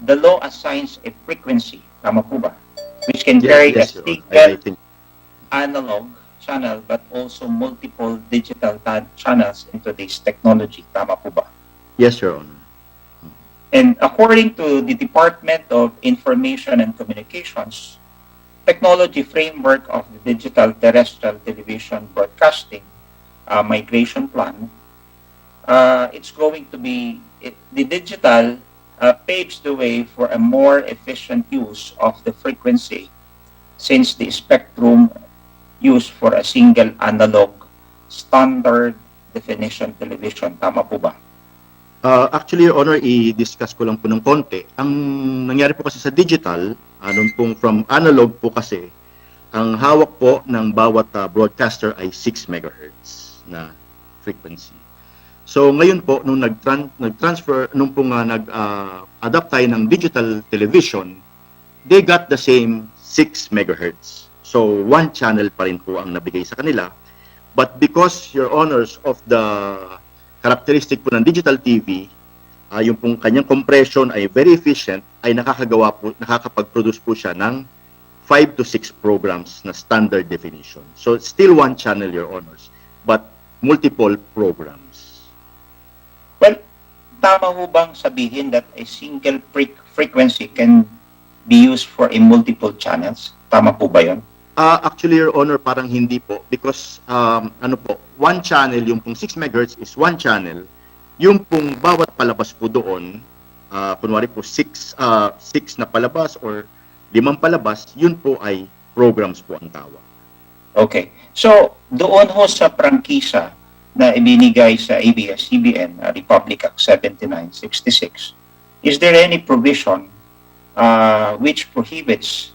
the law assigns a frequency, tama po ba? Which can carry a Your Honor. single I think analog channel, but also multiple digital channels into this technology, tama po ba? yes, Your Honor. And according to the Department of Information and Communications, Technology Framework of the Digital Terrestrial Television Broadcasting Migration Plan, it's going to be, the digital paves the way for a more efficient use of the frequency, since the spectrum used for a single analog standard definition television. Tama po ba? Actually, Your Honor, i-discuss ko lang po ng konti. Ang nangyari po kasi sa digital, nung pong from analog po kasi, ang hawak po ng bawat broadcaster ay 6 megahertz na frequency. So ngayon po, nung nag-transfer, nung pong nag-adapt tayo ng digital television, they got the same 6 megahertz. So one channel pa rin po ang nabigay sa kanila. But because, Your Honors, of the characteristic po ng digital TV, yung pong kanyang compression ay very efficient, ay nakakapag-produce po siya ng 5 to 6 programs na standard definition. So still one channel, Your Honors, but multiple programs. Well, tama ho bang sabihin that a single frequency can be used for a multiple channels? Tama po ba yun? Actually, Your Honor, parang hindi po. Because, one channel, yung pong 6 MHz is one channel. Yung pong bawat palabas po doon, kunwari po 6 na palabas or 5 palabas, yun po ay programs po ang tawag. Okay. So, doon ho sa prangkisa na ibinigay sa ABS-CBN, Republic Act 7966, is there any provision which prohibits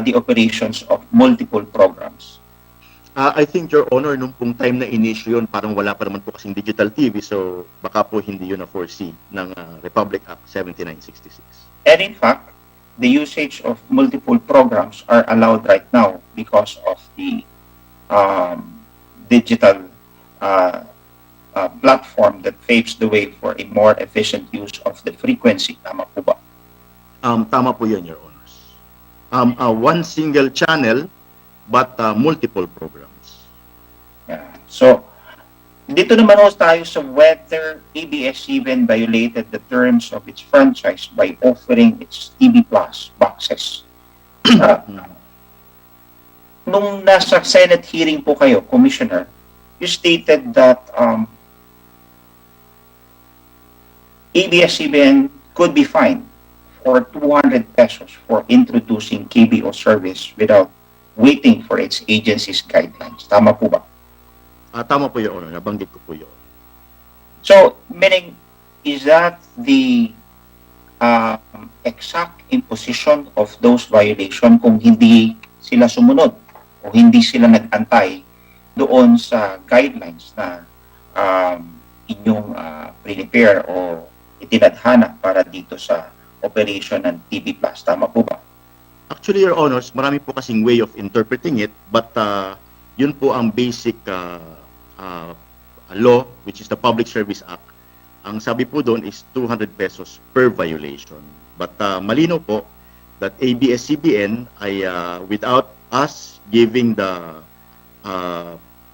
the operations of multiple programs? I think, Your Honor, nung pong time na in-issue yun, parang wala pa naman po kasing digital TV, so baka po hindi yun na-foresee ng Republic Act 7966. And in fact, the usage of multiple programs are allowed right now because of the digital platform that paves the way for a more efficient use of the frequency. Tama po ba? Tama po yun, Your Honors. One single channel, but multiple programs. Yeah. So, dito naman ho tayo sa whether ABS-CBN violated the terms of its franchise by offering its TV Plus boxes. Nung nasa Senate hearing po kayo, Commissioner, you stated that ABS-CBN could be fined for 200 pesos for introducing KBO service without waiting for its agency's guidelines. Tama po ba? Tama po, Your Honor. Nabanggit ko po yun. So, meaning, is that the exact imposition of those violations kung hindi sila sumunod o hindi sila nag-antay doon sa guidelines na inyong prepare o itinadhana para dito sa operation ng TV Plus? Tama po ba? Actually, Your Honors, marami po kasing way of interpreting it, but Yun po ang basic law, which is the Public Service Act. Ang sabi po doon is 200 pesos per violation. But malinaw po that ABS-CBN ay without us giving the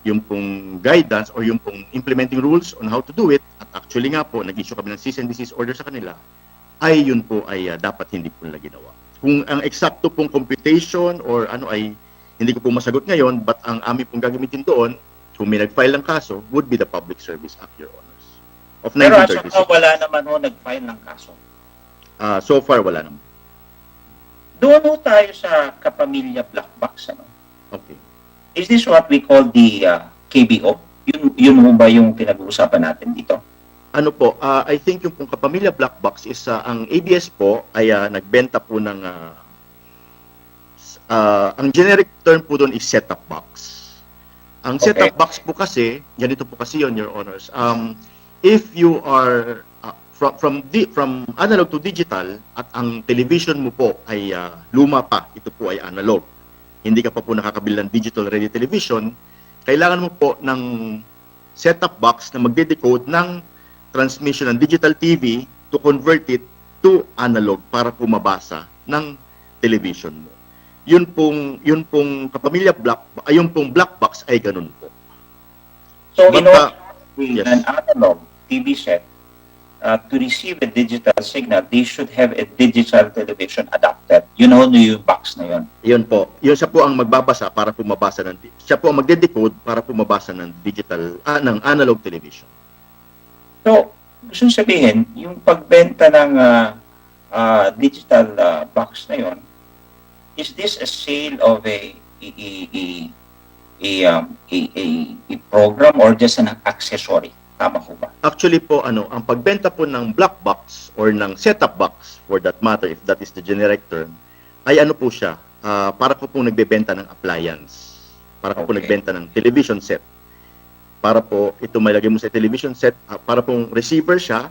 yung pong guidance or yung pong implementing rules on how to do it, at actually nga po, nag-issue kami ng cease and desist order sa kanila, ay yun po ay dapat hindi po nila ginawa. Kung ang eksakto pong computation or ano ay hindi ko po masagot ngayon, but ang amin pong gagamitin doon, kung may nag-file ng kaso, would be the Public Service Act, Your Honors. Of Pero as 1936. of now, wala naman ho nag-file ng kaso. So far, wala naman. Doon ho tayo sa kapamilya black box. Ano? Okay. Is this what we call the KBO? Yun ho ba yung pinag-uusapan natin dito? Ano po, I think yung pong kapamilya black box is ang ABS po ay nagbenta po ng ang generic term po doon is set-top box. Ang set-top box po kasi, ganito po kasi yun, Your Honors. If you are from analog to digital at ang television mo po ay luma pa, ito po ay analog. Hindi ka pa po nakakabili ng digital ready television, kailangan mo po ng set-top box na magde-decode ng transmission ng digital TV to convert it to analog para po mabasa ng television mo. Yun pong kapamilya yung pong black box ay ganun po. So, But, in order yes. an analog TV set to receive a digital signal, they should have a digital television adapter. Yun ho yung box na yun. Yun po. Yun siya po ang magbabasa para po mabasa siya po ang magde-decode para po mabasa ng digital, ng analog television. So, gusto sabihin, yung pagbenta ng digital box na yun, is this a sale of a program or just an accessory? Tama ko ba? Actually po, ang pagbenta po ng black box or ng set-top box, for that matter, if that is the generic term, ay ano po siya, para po nagbebenta ng appliance. Para po nagbenta ng television set. Para po, ito may lagay mo sa television set, para pong receiver siya,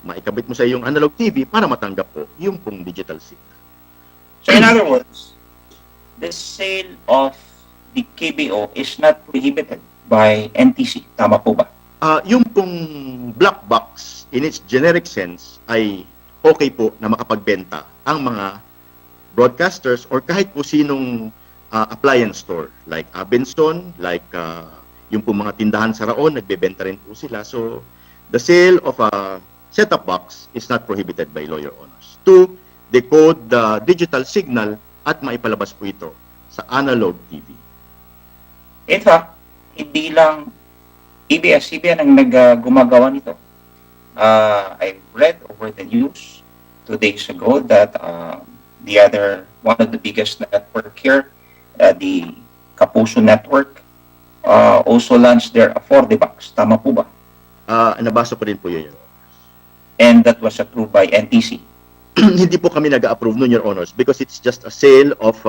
maikabit mo sa iyong analog TV para matanggap po yung pong digital signal. So in other words, the sale of the KBO is not prohibited by NTC. Tama po ba? Yung pong black box, in its generic sense, ay okay po na makapagbenta ang mga broadcasters or kahit po sinong appliance store, like Abenson, like yung pong mga tindahan sa Raon, nagbebenta rin po sila. So, the sale of a set-top box is not prohibited by law, Your Honors. To decode the digital signal at maipalabas po ito sa analog TV. In fact, hindi lang ABS-CBN ang gumagawa nito. I read over the news 2 days ago that one of the biggest network here, the Kapuso Network, also launched their Afforde box. Tama po ba? Nabasa ko din po yun, Your Honors. And that was approved by NTC. Hindi po kami nag-approve nun, Your Honors, because it's just a sale of,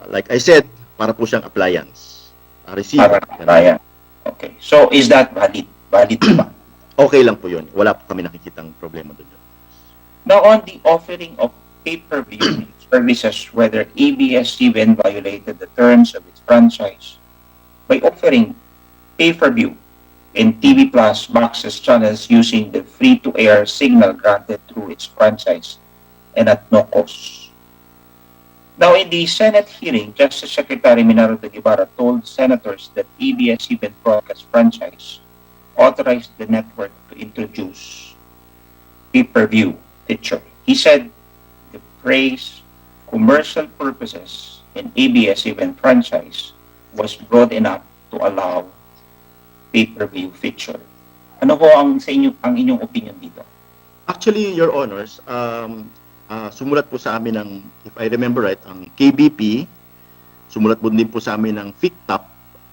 like I said, para po siyang appliance. Receiver. Appliance. Okay. So, is that valid? Valid ba? Okay lang po yun. Wala po kami nakikitang problema doon. Now, on the offering of pay-per-view services, whether ABS-CBN violated the terms of its franchise by offering pay-per-view in TV Plus boxes channels using the free-to-air signal granted through its franchise and at no cost. Now, in the Senate hearing, Justice Secretary Minaro de Guevara told senators that ABS-CBN broadcast franchise authorized the network to introduce pay-per-view feature. He said the phrase commercial purposes in ABS-CBN franchise was broad enough to allow pay-per-view feature. Ano ho ang inyong opinion dito? Actually, Your Honors, sumulat po sa amin ng, if I remember right, ang KBP, sumulat po din po sa amin ng FICTAP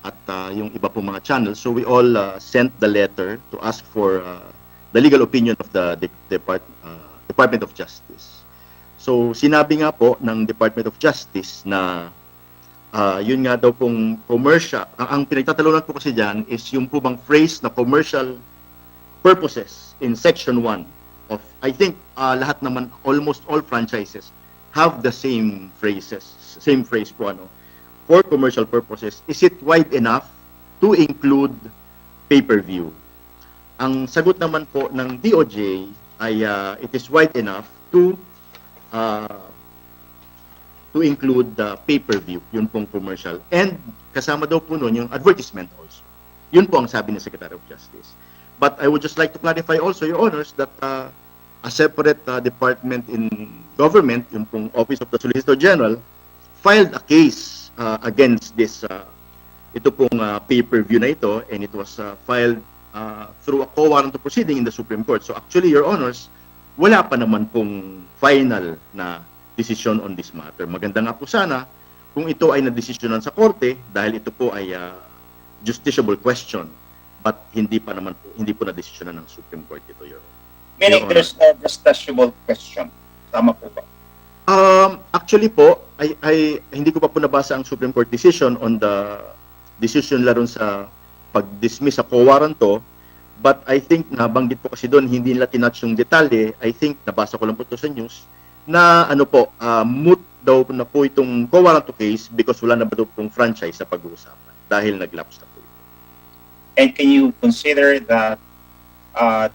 at yung iba po mga channels. So we all sent the letter to ask for the legal opinion of the Department of Justice. So sinabi nga po ng Department of Justice na yun nga daw pong commercial, ang pinagtatalunan po kasi dyan is yung po bang phrase na commercial purposes in Section 1 of, I think lahat naman, almost all franchises have the same phrases, same phrase po for commercial purposes, is it wide enough to include pay-per-view? Ang sagot naman po ng DOJ ay it is wide enough to include the pay-per-view, yun pong commercial. And kasama daw po nun yung advertisement also. Yun po ang sabi ni Secretary of Justice. But I would just like to clarify also, Your Honors, that a separate department in government, yung pong Office of the Solicitor General, filed a case against this ito pong pay-per-view na ito, and it was filed through a co-warranto proceeding in the Supreme Court. So actually, Your Honors, wala pa naman pong final na decision on this matter. Maganda nga po sana kung ito ay na-desisyonan sa korte dahil ito po ay justiciable question, but hindi pa naman po, hindi po na-desisyonan ng Supreme Court ito, Your Honor. Meaning there's no justiciable question. Tama po ba? Actually po, ay hindi ko pa po nabasa ang Supreme Court decision on the decision laron sa pag-dismiss sa co-warranto, but I think nabanggit po kasi doon, hindi nila tinouch yung detalye. I think, nabasa ko lang po ito sa news, na ano po, moot daw na po itong co-warranto case because wala na ba daw pong franchise sa pag-uusapan dahil nag-lapse na po ito. And can you consider that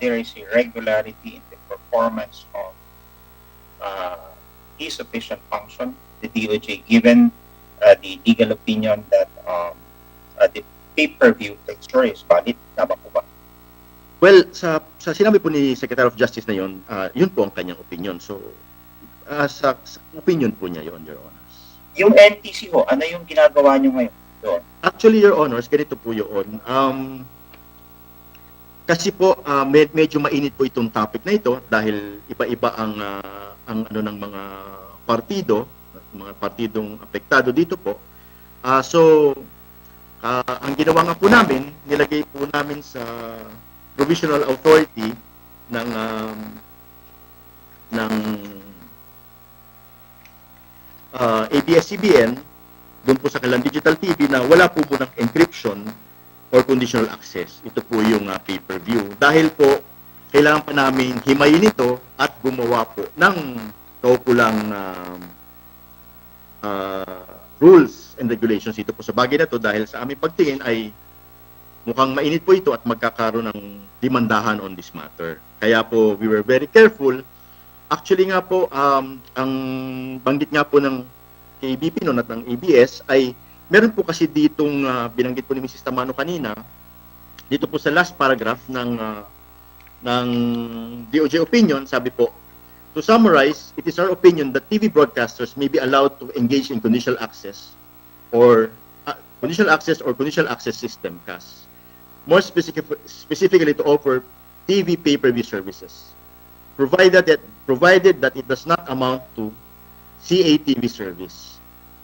there is irregularity in the performance of his official function, the DOJ, given the legal opinion that the pay-per-view texture is valid? Tama po ba? Well, sa sinabi po ni Secretary of Justice na yun, yun po ang kanyang opinion. So, sa opinion po niya yun, Your Honors. Yung NTC ho, ano yung ginagawa niyo ngayon doon? Actually, Your Honors, ganito po yun. Kasi po, medyo mainit po itong topic na ito dahil iba-iba ang ano ng mga partidong apektado dito po. Ang ginawa nga po namin, nilagay po namin sa provisional authority ng ABS-CBN doon po sa kanilang digital TV na wala po munang encryption or conditional access. Ito po yung pay-per-view. Dahil po, kailangan pa namin himayin ito at gumawa po ng kaukulang rules and regulations ito po sa bagay na to dahil sa aming pagtingin ay mukhang mainit po ito at magkakaroon ng demandahan on this matter. Kaya po, we were very careful. Actually nga po, ang banggit nga po ng KBP noon at ng ABS ay meron po kasi ditong binanggit po ni Mrs. Tamano kanina, dito po sa last paragraph ng DOJ opinion, sabi po, to summarize, it is our opinion that TV broadcasters may be allowed to engage in conditional access or conditional access system CAS. More specifically to offer TV pay-per-view services, provided that it does not amount to CATV service,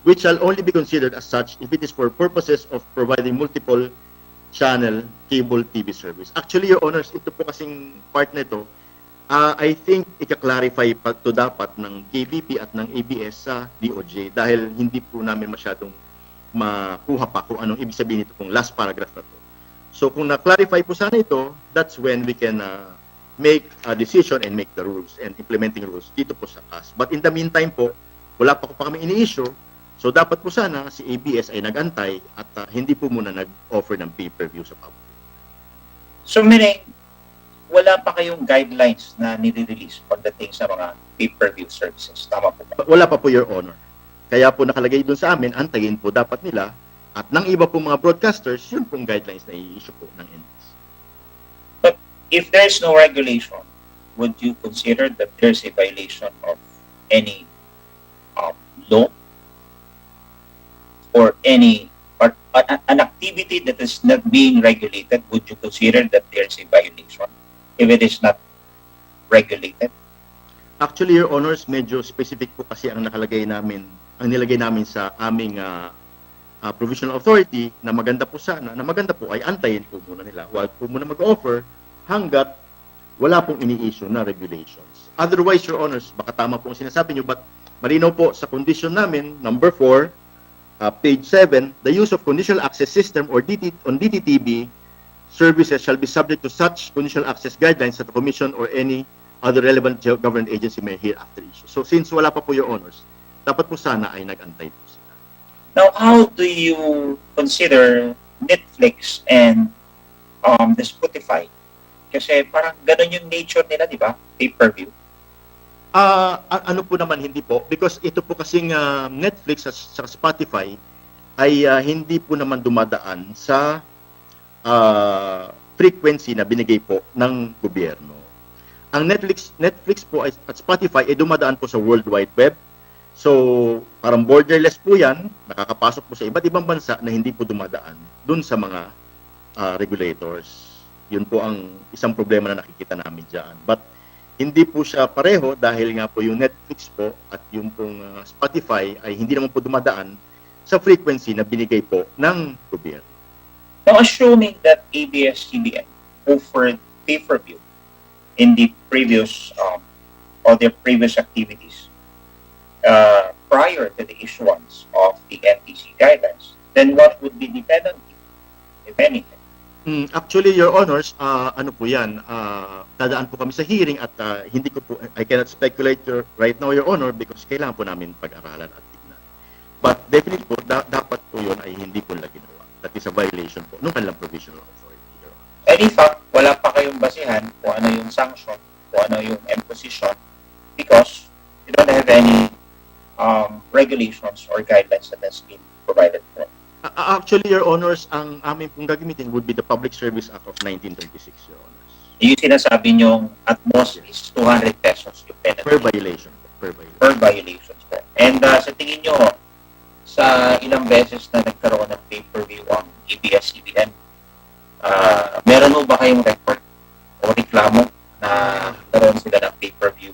which shall only be considered as such if it is for purposes of providing multiple channel cable TV service. Actually, Your Honors, ito po kasing part na ito, I think ika-clarify pa ito dapat ng KBP at ng ABS sa DOJ dahil hindi po namin masyadong makuha pa kung anong ibig sabihin ito pong last paragraph na ito. So kung na-clarify po sana ito, that's when we can make a decision and make the rules and implementing rules dito po sa CAS. But in the meantime po, wala pa kami ini-issue. So dapat po sana si ABS ay nag-antay at hindi po muna nag-offer ng pay-per-view sa public. So meaning, wala pa kayong guidelines na nire-release pagdating sa mga pay-per-view services. Tama po ba? Wala pa po, Your Honor. Kaya po nakalagay doon sa amin, antayin po dapat nila at ng iba po mga broadcasters, yun pong guidelines na i-issue po ng NBC. But if there's no regulation, would you consider that there's a violation of any law or any an activity that is not being regulated? Would you consider that there's a violation if it is not regulated? Actually, Your Honors, medyo specific po kasi ang nilagay namin sa aming provisional authority na maganda po ay antayin po muna nila. Huwag po muna mag-offer hanggat wala pong ini-issue na regulations. Otherwise, Your Honors, baka tama po ang sinasabi nyo, but marinaw po sa condition namin, number 4, page 7, the use of conditional access system or DTTV services shall be subject to such conditional access guidelines that the Commission or any other relevant government agency may hereafter issue. So since wala pa po, Your Honors, dapat po sana ay nag-antay po sila. Now, how do you consider Netflix and the Spotify? Kasi parang ganun yung nature nila, di ba? Pay-per-view. Ano po naman, hindi po. Because ito po kasing Netflix at sa Spotify ay hindi po naman dumadaan sa frequency na binigay po ng gobyerno. Ang Netflix po at Spotify ay dumadaan po sa World Wide Web. So, parang borderless po yan, nakakapasok po sa iba't ibang bansa na hindi po dumadaan dun sa mga regulators. Yun po ang isang problema na nakikita namin dyan. But, hindi po siya pareho dahil nga po yung Netflix po at yung pong Spotify ay hindi naman po dumadaan sa frequency na binigay po ng gobyerno. Now, assuming that ABS-CBN offered pay-per-view in the previous or their previous activities prior to the issuance of the NTC guidelines, then what would be the penalty, if anything? Actually, Your Honors, ano po yan, dadaan po kami sa hearing at hindi ko po, I cannot speculate right now, Your Honor, because kailangan po namin pag-aralan at tignan. But definitely po, dapat po yun ay hindi po nila ginawa. That is a violation po nung kanilang provisional authority, Your Honor. And in fact, wala pa kayong basihan kung ano yung sanction, kung ano yung imposition, because you don't have any regulations or guidelines that has been provided for. Actually, Your Honors, ang aming pong gagamitin would be the Public Service Act of 1936, Your Honors. Yung sinasabi nyo, at most is 200 pesos yung penalty. Per violation. Per violation po. And sa tingin nyo, sa ilang beses na nagkaroon ng pay-per-view ang ABS-CBN, meron mo ba kayong record o reklamo na karoon sila ng pay-per-view?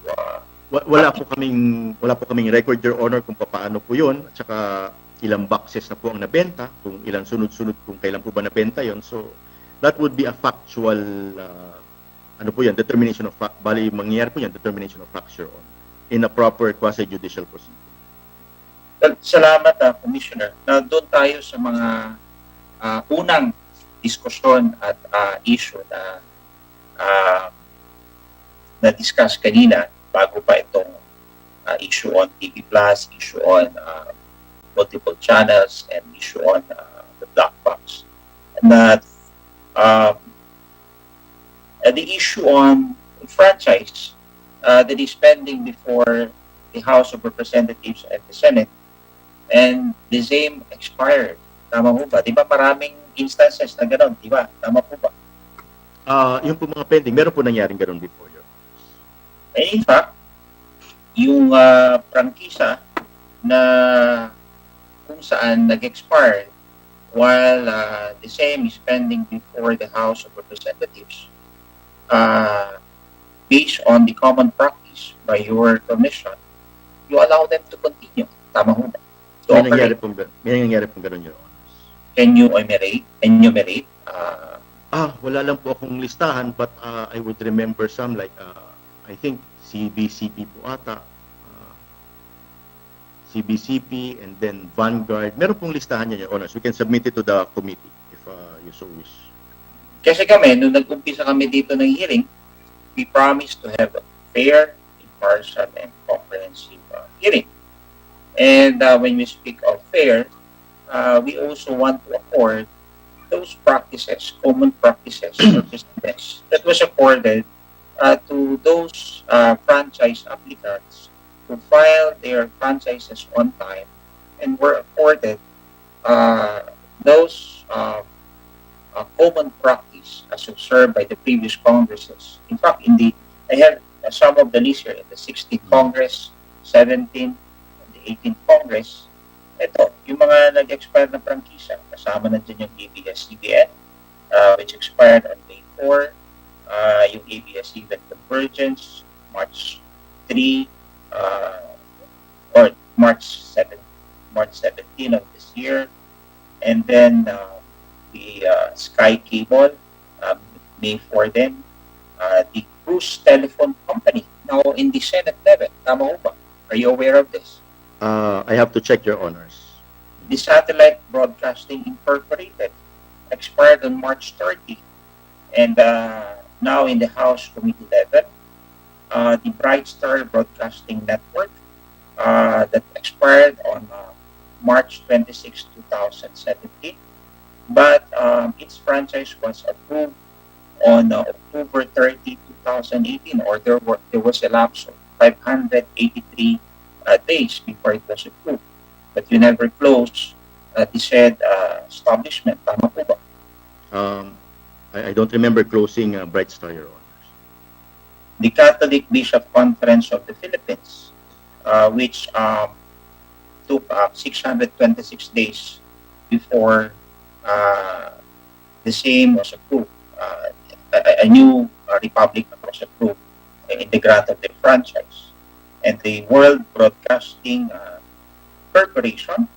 Wala po kaming record, Your Honor, kung paano po yun, at saka ilang boxes na po ang nabenta, kung ilang sunod-sunod, kung kailan po ba nabenta yon. So, that would be a factual, ano po yan, determination of fact. Bali, mangyayari po yan, determination of facts, Your Honor, in a proper quasi-judicial proceeding. Salamat, Commissioner. Na doon tayo sa mga unang diskusyon at issue na na-discuss kanina bago pa itong issue on TV Plus, issue on multiple channels, and issue on the black box. And that the issue on franchise that is pending before the House of Representatives and the Senate, and the same expired. Tama po ba? Di ba maraming instances na gano'n? Di ba? Tama po ba? Yung po mga pending, meron po nangyaring gano'n before, Your Honor. And in fact, yung prangkisa na kung saan nag-expire while the same is pending before the House of Representatives, based on the common practice by your commission, you allow them to continue. Tama ho ba? May nangyari pong gano'n, Your Honor. Can you enumerate? Wala lang po akong listahan, but I would remember some like, I think, CBCP po ata, CBCP, and then Vanguard. Meron pong listahan niya, Your Honors. We can submit it to the committee if you so wish. Kasi kami, nung nag-umpisa kami dito ng hearing, we promised to have a fair, impartial, and comprehensive hearing. And when we speak of fair, we also want to accord those practices, common practices, or business that was accorded to those franchise applicants who filed their franchises on time and were afforded those common practice as observed by the previous Congresses. In fact, I have some of the list here in the 16th Congress, 17th, and the 18th Congress. Ito, yung mga nag-expire na prangkisa, kasama na dyan yung ABS-CBN, which expired on May 4, yung ABS-CBN Convergence, March 3, or March 17 of this year, and then the Sky Cable, May 4 then, the Cruise Telephone Company, now in the Senate level. Tama ba? Are you aware of this? I have to check, Your Honors. The Satellite Broadcasting Incorporated expired on March 30, and now in the House Committee level, the Bright Star Broadcasting Network that expired on March 26, 2017. But its franchise was approved on October 30, 2018, or there was a lapse of 583 days before it was approved. But you never closed the said establishment. Tama po ba? I don't remember closing Bright Star, Your Honors. The Catholic Bishop Conference of the Philippines, which took 626 days before the same was approved. A new republic was approved in the grant of the franchise. And the World Broadcasting Corporation,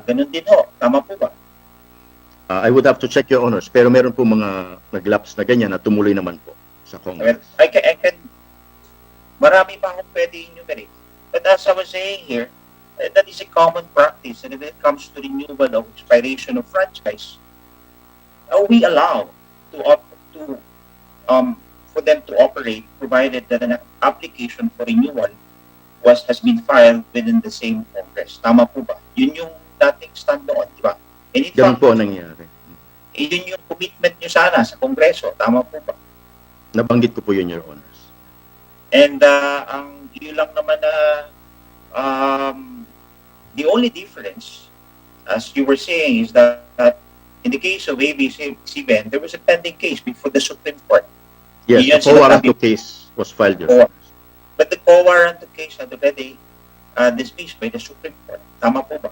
ganun din ho. Tama po ba? I would have to check, Your Honors, pero meron po mga naglaps na ganyan na tumuloy naman po sa Congress. I can marami pa akong pwede enumerate. But as I was saying here, that is a common practice. And when it comes to renewal of expiration of franchise, we allow for them to operate, provided that an application for renewal has been filed within the same Congress. Tama po ba? Yun yung dating stand doon, di ba? And in Ganun fact, po ang nangyari. yun yung commitment nyo sana sa Kongreso. Tama po ba? Nabanggit ko po yun, Your Honors. And ang yun lang naman na the only difference, as you were saying, is that in the case of ABS-CBN, there was a pending case before the Supreme Court. Yes, Yun the co-warranto case was filed, Your Honors. But the co-warranto case had already dismissed by the Supreme Court. Tama po ba?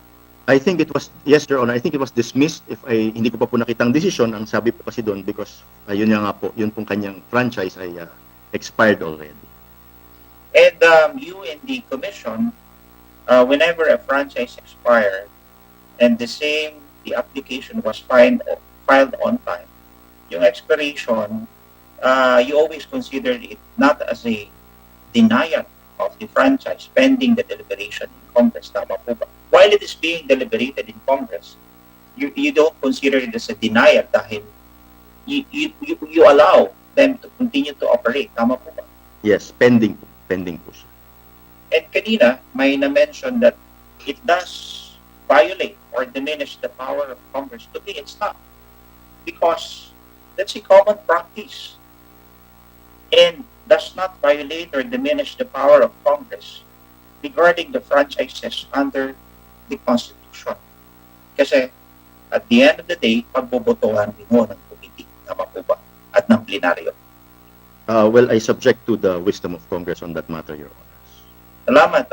I think it was, yes, Your Honor, I think it was dismissed if hindi ko pa po nakitang desisyon. Ang sabi po kasi doon, because yun nga po, yun pong kanyang franchise ay expired already. And you and the Commission, whenever a franchise expired and the application was filed on time, yung expiration, you always consider it not as a denial of the franchise pending the deliberation in Congress. Tama po ba? While it is being deliberated in Congress, you don't consider it as a denial dahil you allow them to continue to operate. Tama po ba? Yes, pending po siya. And kanina, may na-mention that it does violate or diminish the power of Congress. To me, it's not. Because that's a common practice. And does not violate or diminish the power of Congress regarding the franchises under the Constitution. Kasi at the end of the day, pagbobotohan din ho ng committee. Tama po ba? At ng plenaryo. Well, I subject to the wisdom of Congress on that matter, Your Honors. Salamat,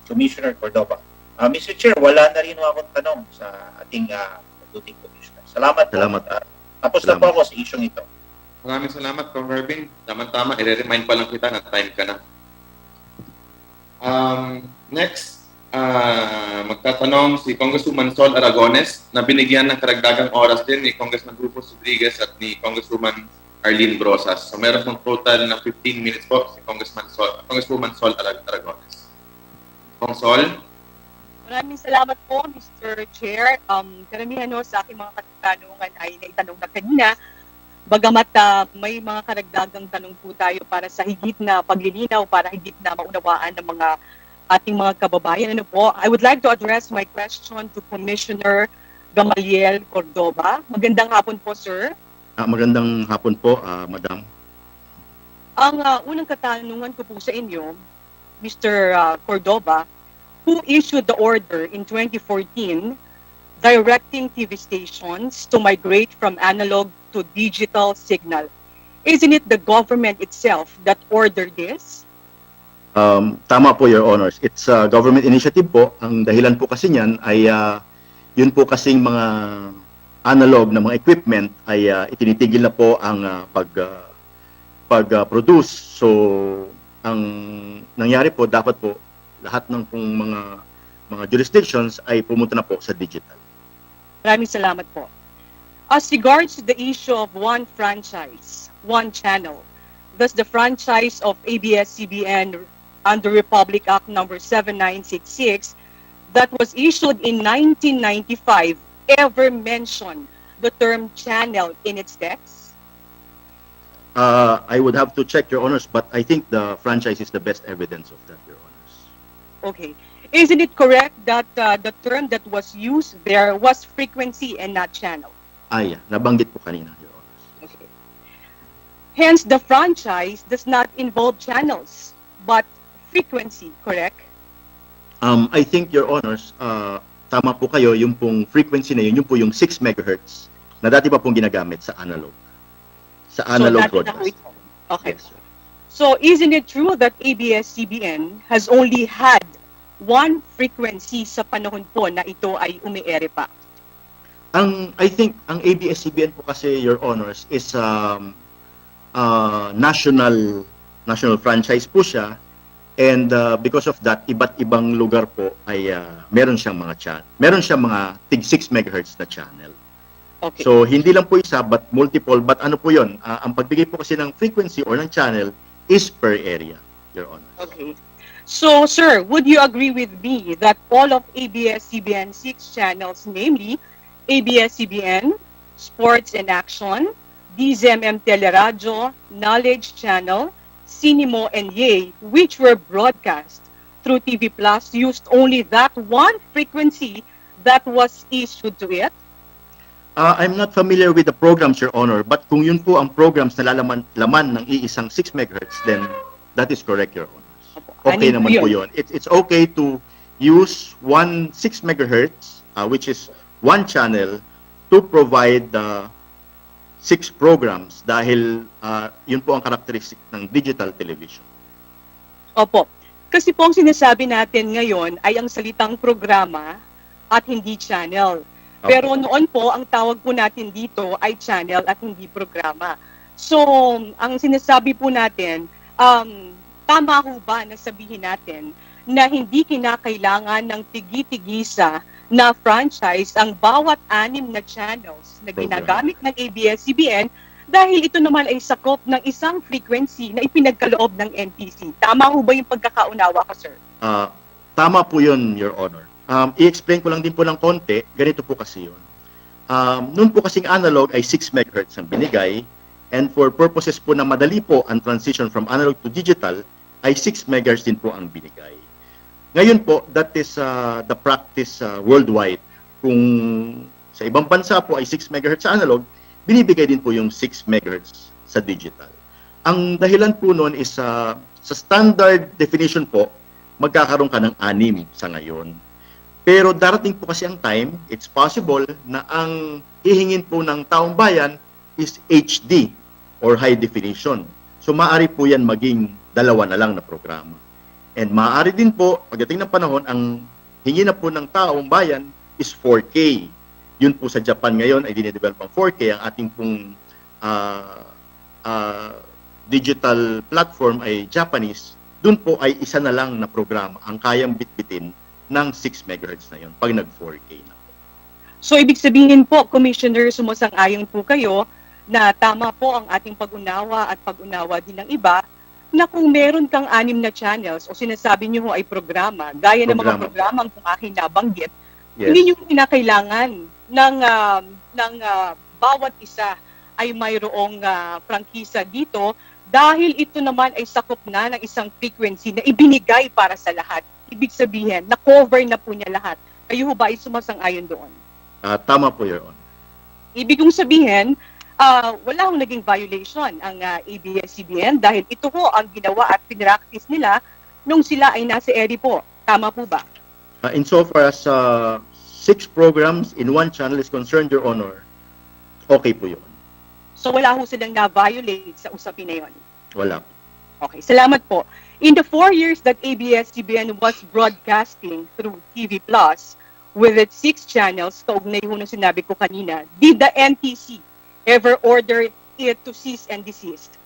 Commissioner Cordova. Mr. Chair, wala na rin akong tanong sa ating mabuting commissioner. Salamat po. Salamat. Tapos na po ako sa isyong ito. Maraming salamat, Kong Herbin. Tama-tama, i-remind pa lang kita na time ka na. Next, magtatanong si Congresswoman Sol Aragones na binigyan ng karagdagang oras din ni Congressman Rufus Rodriguez at ni Congresswoman Arlene Brosas. So meron pong total na 15 minutes po si Congresswoman Sol Aragones. Kong Sol? Maraming salamat po, Mr. Chair. Karamihan sa aking mga katanungan ay naitanong na kanina. Bagamat may mga karagdagang tanong po tayo para sa higit na paglilinaw, para higit na maunawaan ng mga ating mga kababayan. Ano po, I would like to address my question to Commissioner Gamaliel Cordova. Magandang hapon po, sir. Magandang hapon po, Madam. Ang unang katanungan ko po sa inyo, Mr. Cordova, who issued the order in 2014 directing TV stations to migrate from analog to digital signal? Isn't it the government itself that ordered this? Tama po, Your Honors. It's a government initiative po. Ang dahilan po kasi niyan ay yun po kasing mga analog na mga equipment ay itinitigil na po ang pag-produce. So, ang nangyari po, dapat po lahat ng pong mga jurisdictions ay pumunta na po sa digital. Maraming salamat po. As regards to the issue of one franchise, one channel, does the franchise of ABS-CBN under Republic Act number 7966 that was issued in 1995 ever mention the term channel in its text? I would have to check, Your Honors, but I think the franchise is the best evidence of that, Your Honors. Okay. Isn't it correct that the term that was used there was frequency and not channel? Ay, nabanggit po kanina, Your Honor. Okay. Hence, the franchise does not involve channels, but frequency, correct? I think, Your Honors, tama po kayo, yung pong frequency na yun po yung 6 megahertz na dati pa pong ginagamit sa analog. Sa analog So, dati na po broadcast. ito. Okay. Yes, sir. So, isn't it true that ABS-CBN has only had one frequency sa panahon po na ito ay umi-ere pa? I think ang ABS-CBN po kasi, Your Honors, is national franchise po siya, and because of that, iba't ibang lugar po ay meron siyang mga tig 6 megahertz na channel. Okay. So hindi lang po isa but multiple, but ano po 'yon? Ang pagbigay po kasi ng frequency or ng channel is per area, Your Honor. Okay. So, sir, would you agree with me that all of ABS-CBN 6 channels, namely ABS-CBN, Sports and Action, DZMM Teleradyo, Knowledge Channel, Cinemo, and Yay, which were broadcast through TV Plus, used only that one frequency that was issued to it? I'm not familiar with the programs, Your Honor, but kung yun po ang programs na laman ng iisang 6 megahertz, then that is correct, Your Honor. Okay naman po yun. It's okay to use 6 megahertz, which is one channel, to provide 6 programs dahil yun po ang characteristic ng digital television. Opo. Kasi po ang sinasabi natin ngayon ay ang salitang programa at hindi channel. Pero noon po, ang tawag po natin dito ay channel at hindi programa. So, ang sinasabi po natin, tama ho ba na sabihin natin na hindi kinakailangan ng tigi-tigisa na franchise ang bawat 6 na channels na ginagamit ng ABS-CBN dahil ito naman ay sakop ng isang frequency na ipinagkaloob ng NTC. Tama ho ba yung pagkakaunawa ko, sir? Tama po yun, Your Honor. I-explain ko lang din po ng konti, ganito po kasi yun. Noon po kasing analog ay 6 MHz ang binigay, and for purposes po na madali po ang transition from analog to digital, ay 6 MHz din po ang binigay. Ngayon po, that is the practice worldwide. Kung sa ibang bansa po ay 6 MHz sa analog, binibigay din po yung 6 MHz sa digital. Ang dahilan po noon is sa standard definition po, magkakaroon ka ng 6 sa ngayon. Pero darating po kasi ang time, it's possible na ang hihingin po ng taong bayan is HD or high definition. So maaari po yan maging 2 na lang na programa. And maaari din po, pagdating ng panahon, ang hingi na po ng taong bayan is 4K. Yun po sa Japan ngayon ay dinedevelop ang 4K. Ang ating pong digital platform ay Japanese. Doon po ay isa na lang na programa ang kayang bitbitin ng 6 MHz na yun pag nag-4K na. So, ibig sabihin po, Commissioner, sumasang-ayon po kayo na tama po ang ating pag-unawa at pag-unawa din ng iba na kung meron kang 6 na channels o sinasabi niyo ay programa, gaya ng mga programang kung aking nabanggit, hindi niyo kinakailangan ng bawat isa ay mayroong prangkisa dito dahil ito naman ay sakop na ng isang frequency na ibinigay para sa lahat. Ibig sabihin, na-cover na po niya lahat. Kayo ba ay sumasang-ayon doon? Tama po, Your Honor. Ibig kong sabihin, wala akong naging violation ang ABS-CBN dahil ito po ang ginawa at pinractice nila nung sila ay nasa eri po. Tama po ba? Insofar as 6 programs in one channel is concerned, Your Honor, okay po yun. So wala ho silang na-violate sa usapin na yun? Wala. Okay, salamat po. In the 4 years that ABS-CBN was broadcasting through TV Plus with its 6 channels, kaugnay ho na sinabi ko kanina, did the NTC ever order it to cease and desist?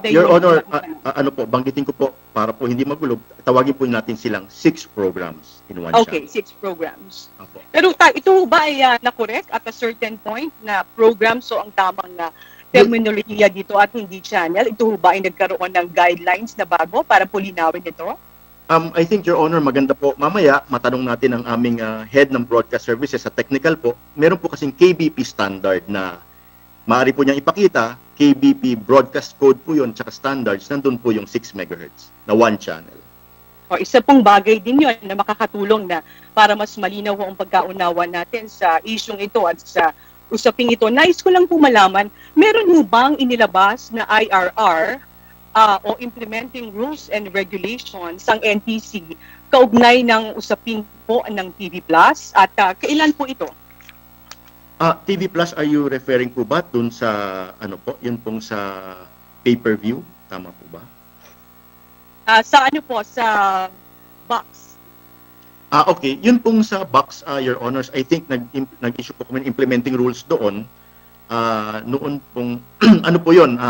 Your Honor, ano po, banggitin ko po, para po hindi magulo, tawagin po natin silang 6 programs in one Okay, channel. 6 programs. Opo. Pero ito ba ay na-correct at a certain point na program, so ang tamang na terminolohiya dito at hindi channel? Ito ba ay nagkaroon ng guidelines na bago para po linawin ito? I think, Your Honor, maganda po. Mamaya, matanong natin ang aming head ng broadcast services sa technical po. Meron po kasing KBP standard na maaari po niyang ipakita. KBP broadcast code po yun, tsaka standards. Nandun po yung 6 MHz na one channel. O, isa pong bagay din yun na makakatulong na para mas malinaw ang pagkaunawa natin sa isyong ito at sa usaping ito. Nais ko lang po malaman, meron ho bang inilabas na IRR o Implementing Rules and Regulations ang NTC kaugnay ng usapin po ng TV Plus at kailan po ito? TV Plus, are you referring po ba dun sa, ano po, yun pong sa pay-per-view? Tama po ba? Sa ano po, sa box? Okay. Yun pong sa box, Your Honors, I think nag-issue po kami ng implementing rules doon. Noon pong, ano po yun,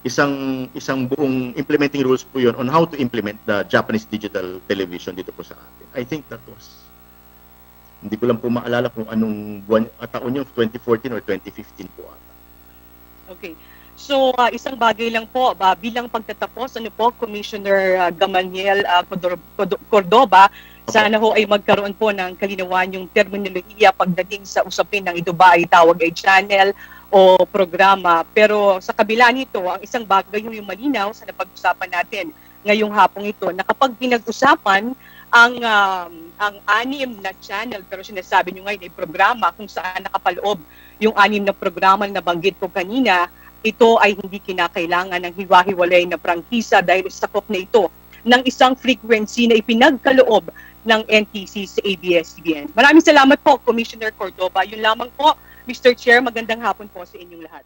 isang buong implementing rules po yun on how to implement the Japanese digital television dito po sa atin. I think that was, hindi ko lang po maalala kung anong taon yung 2014 or 2015 po ata. Okay. So, isang bagay lang po, bilang pagtatapos, ano po, Commissioner Gamaliel Cordoba, sana ho ay magkaroon po ng kalinawan yung terminolohiya pagdating sa usapin ng ito ba ay tawag ay channel o programa. Pero sa kabila nito, ang isang bagay yung malinaw sa napag-usapan natin ngayong hapong ito, na kapag pinag-usapan ang 6 na channel, pero sinasabi nyo ngayon ay programa kung saan nakapaloob yung 6 na programa na nabanggit ko kanina, ito ay hindi kinakailangan ng hiwa-hiwalay na prangkisa dahil sakop na ito ng isang frequency na ipinagkaloob ng NTC sa ABS-CBN. Maraming salamat po, Commissioner Cordoba. Yun lamang po, Mr. Chair, magandang hapon po sa inyong lahat.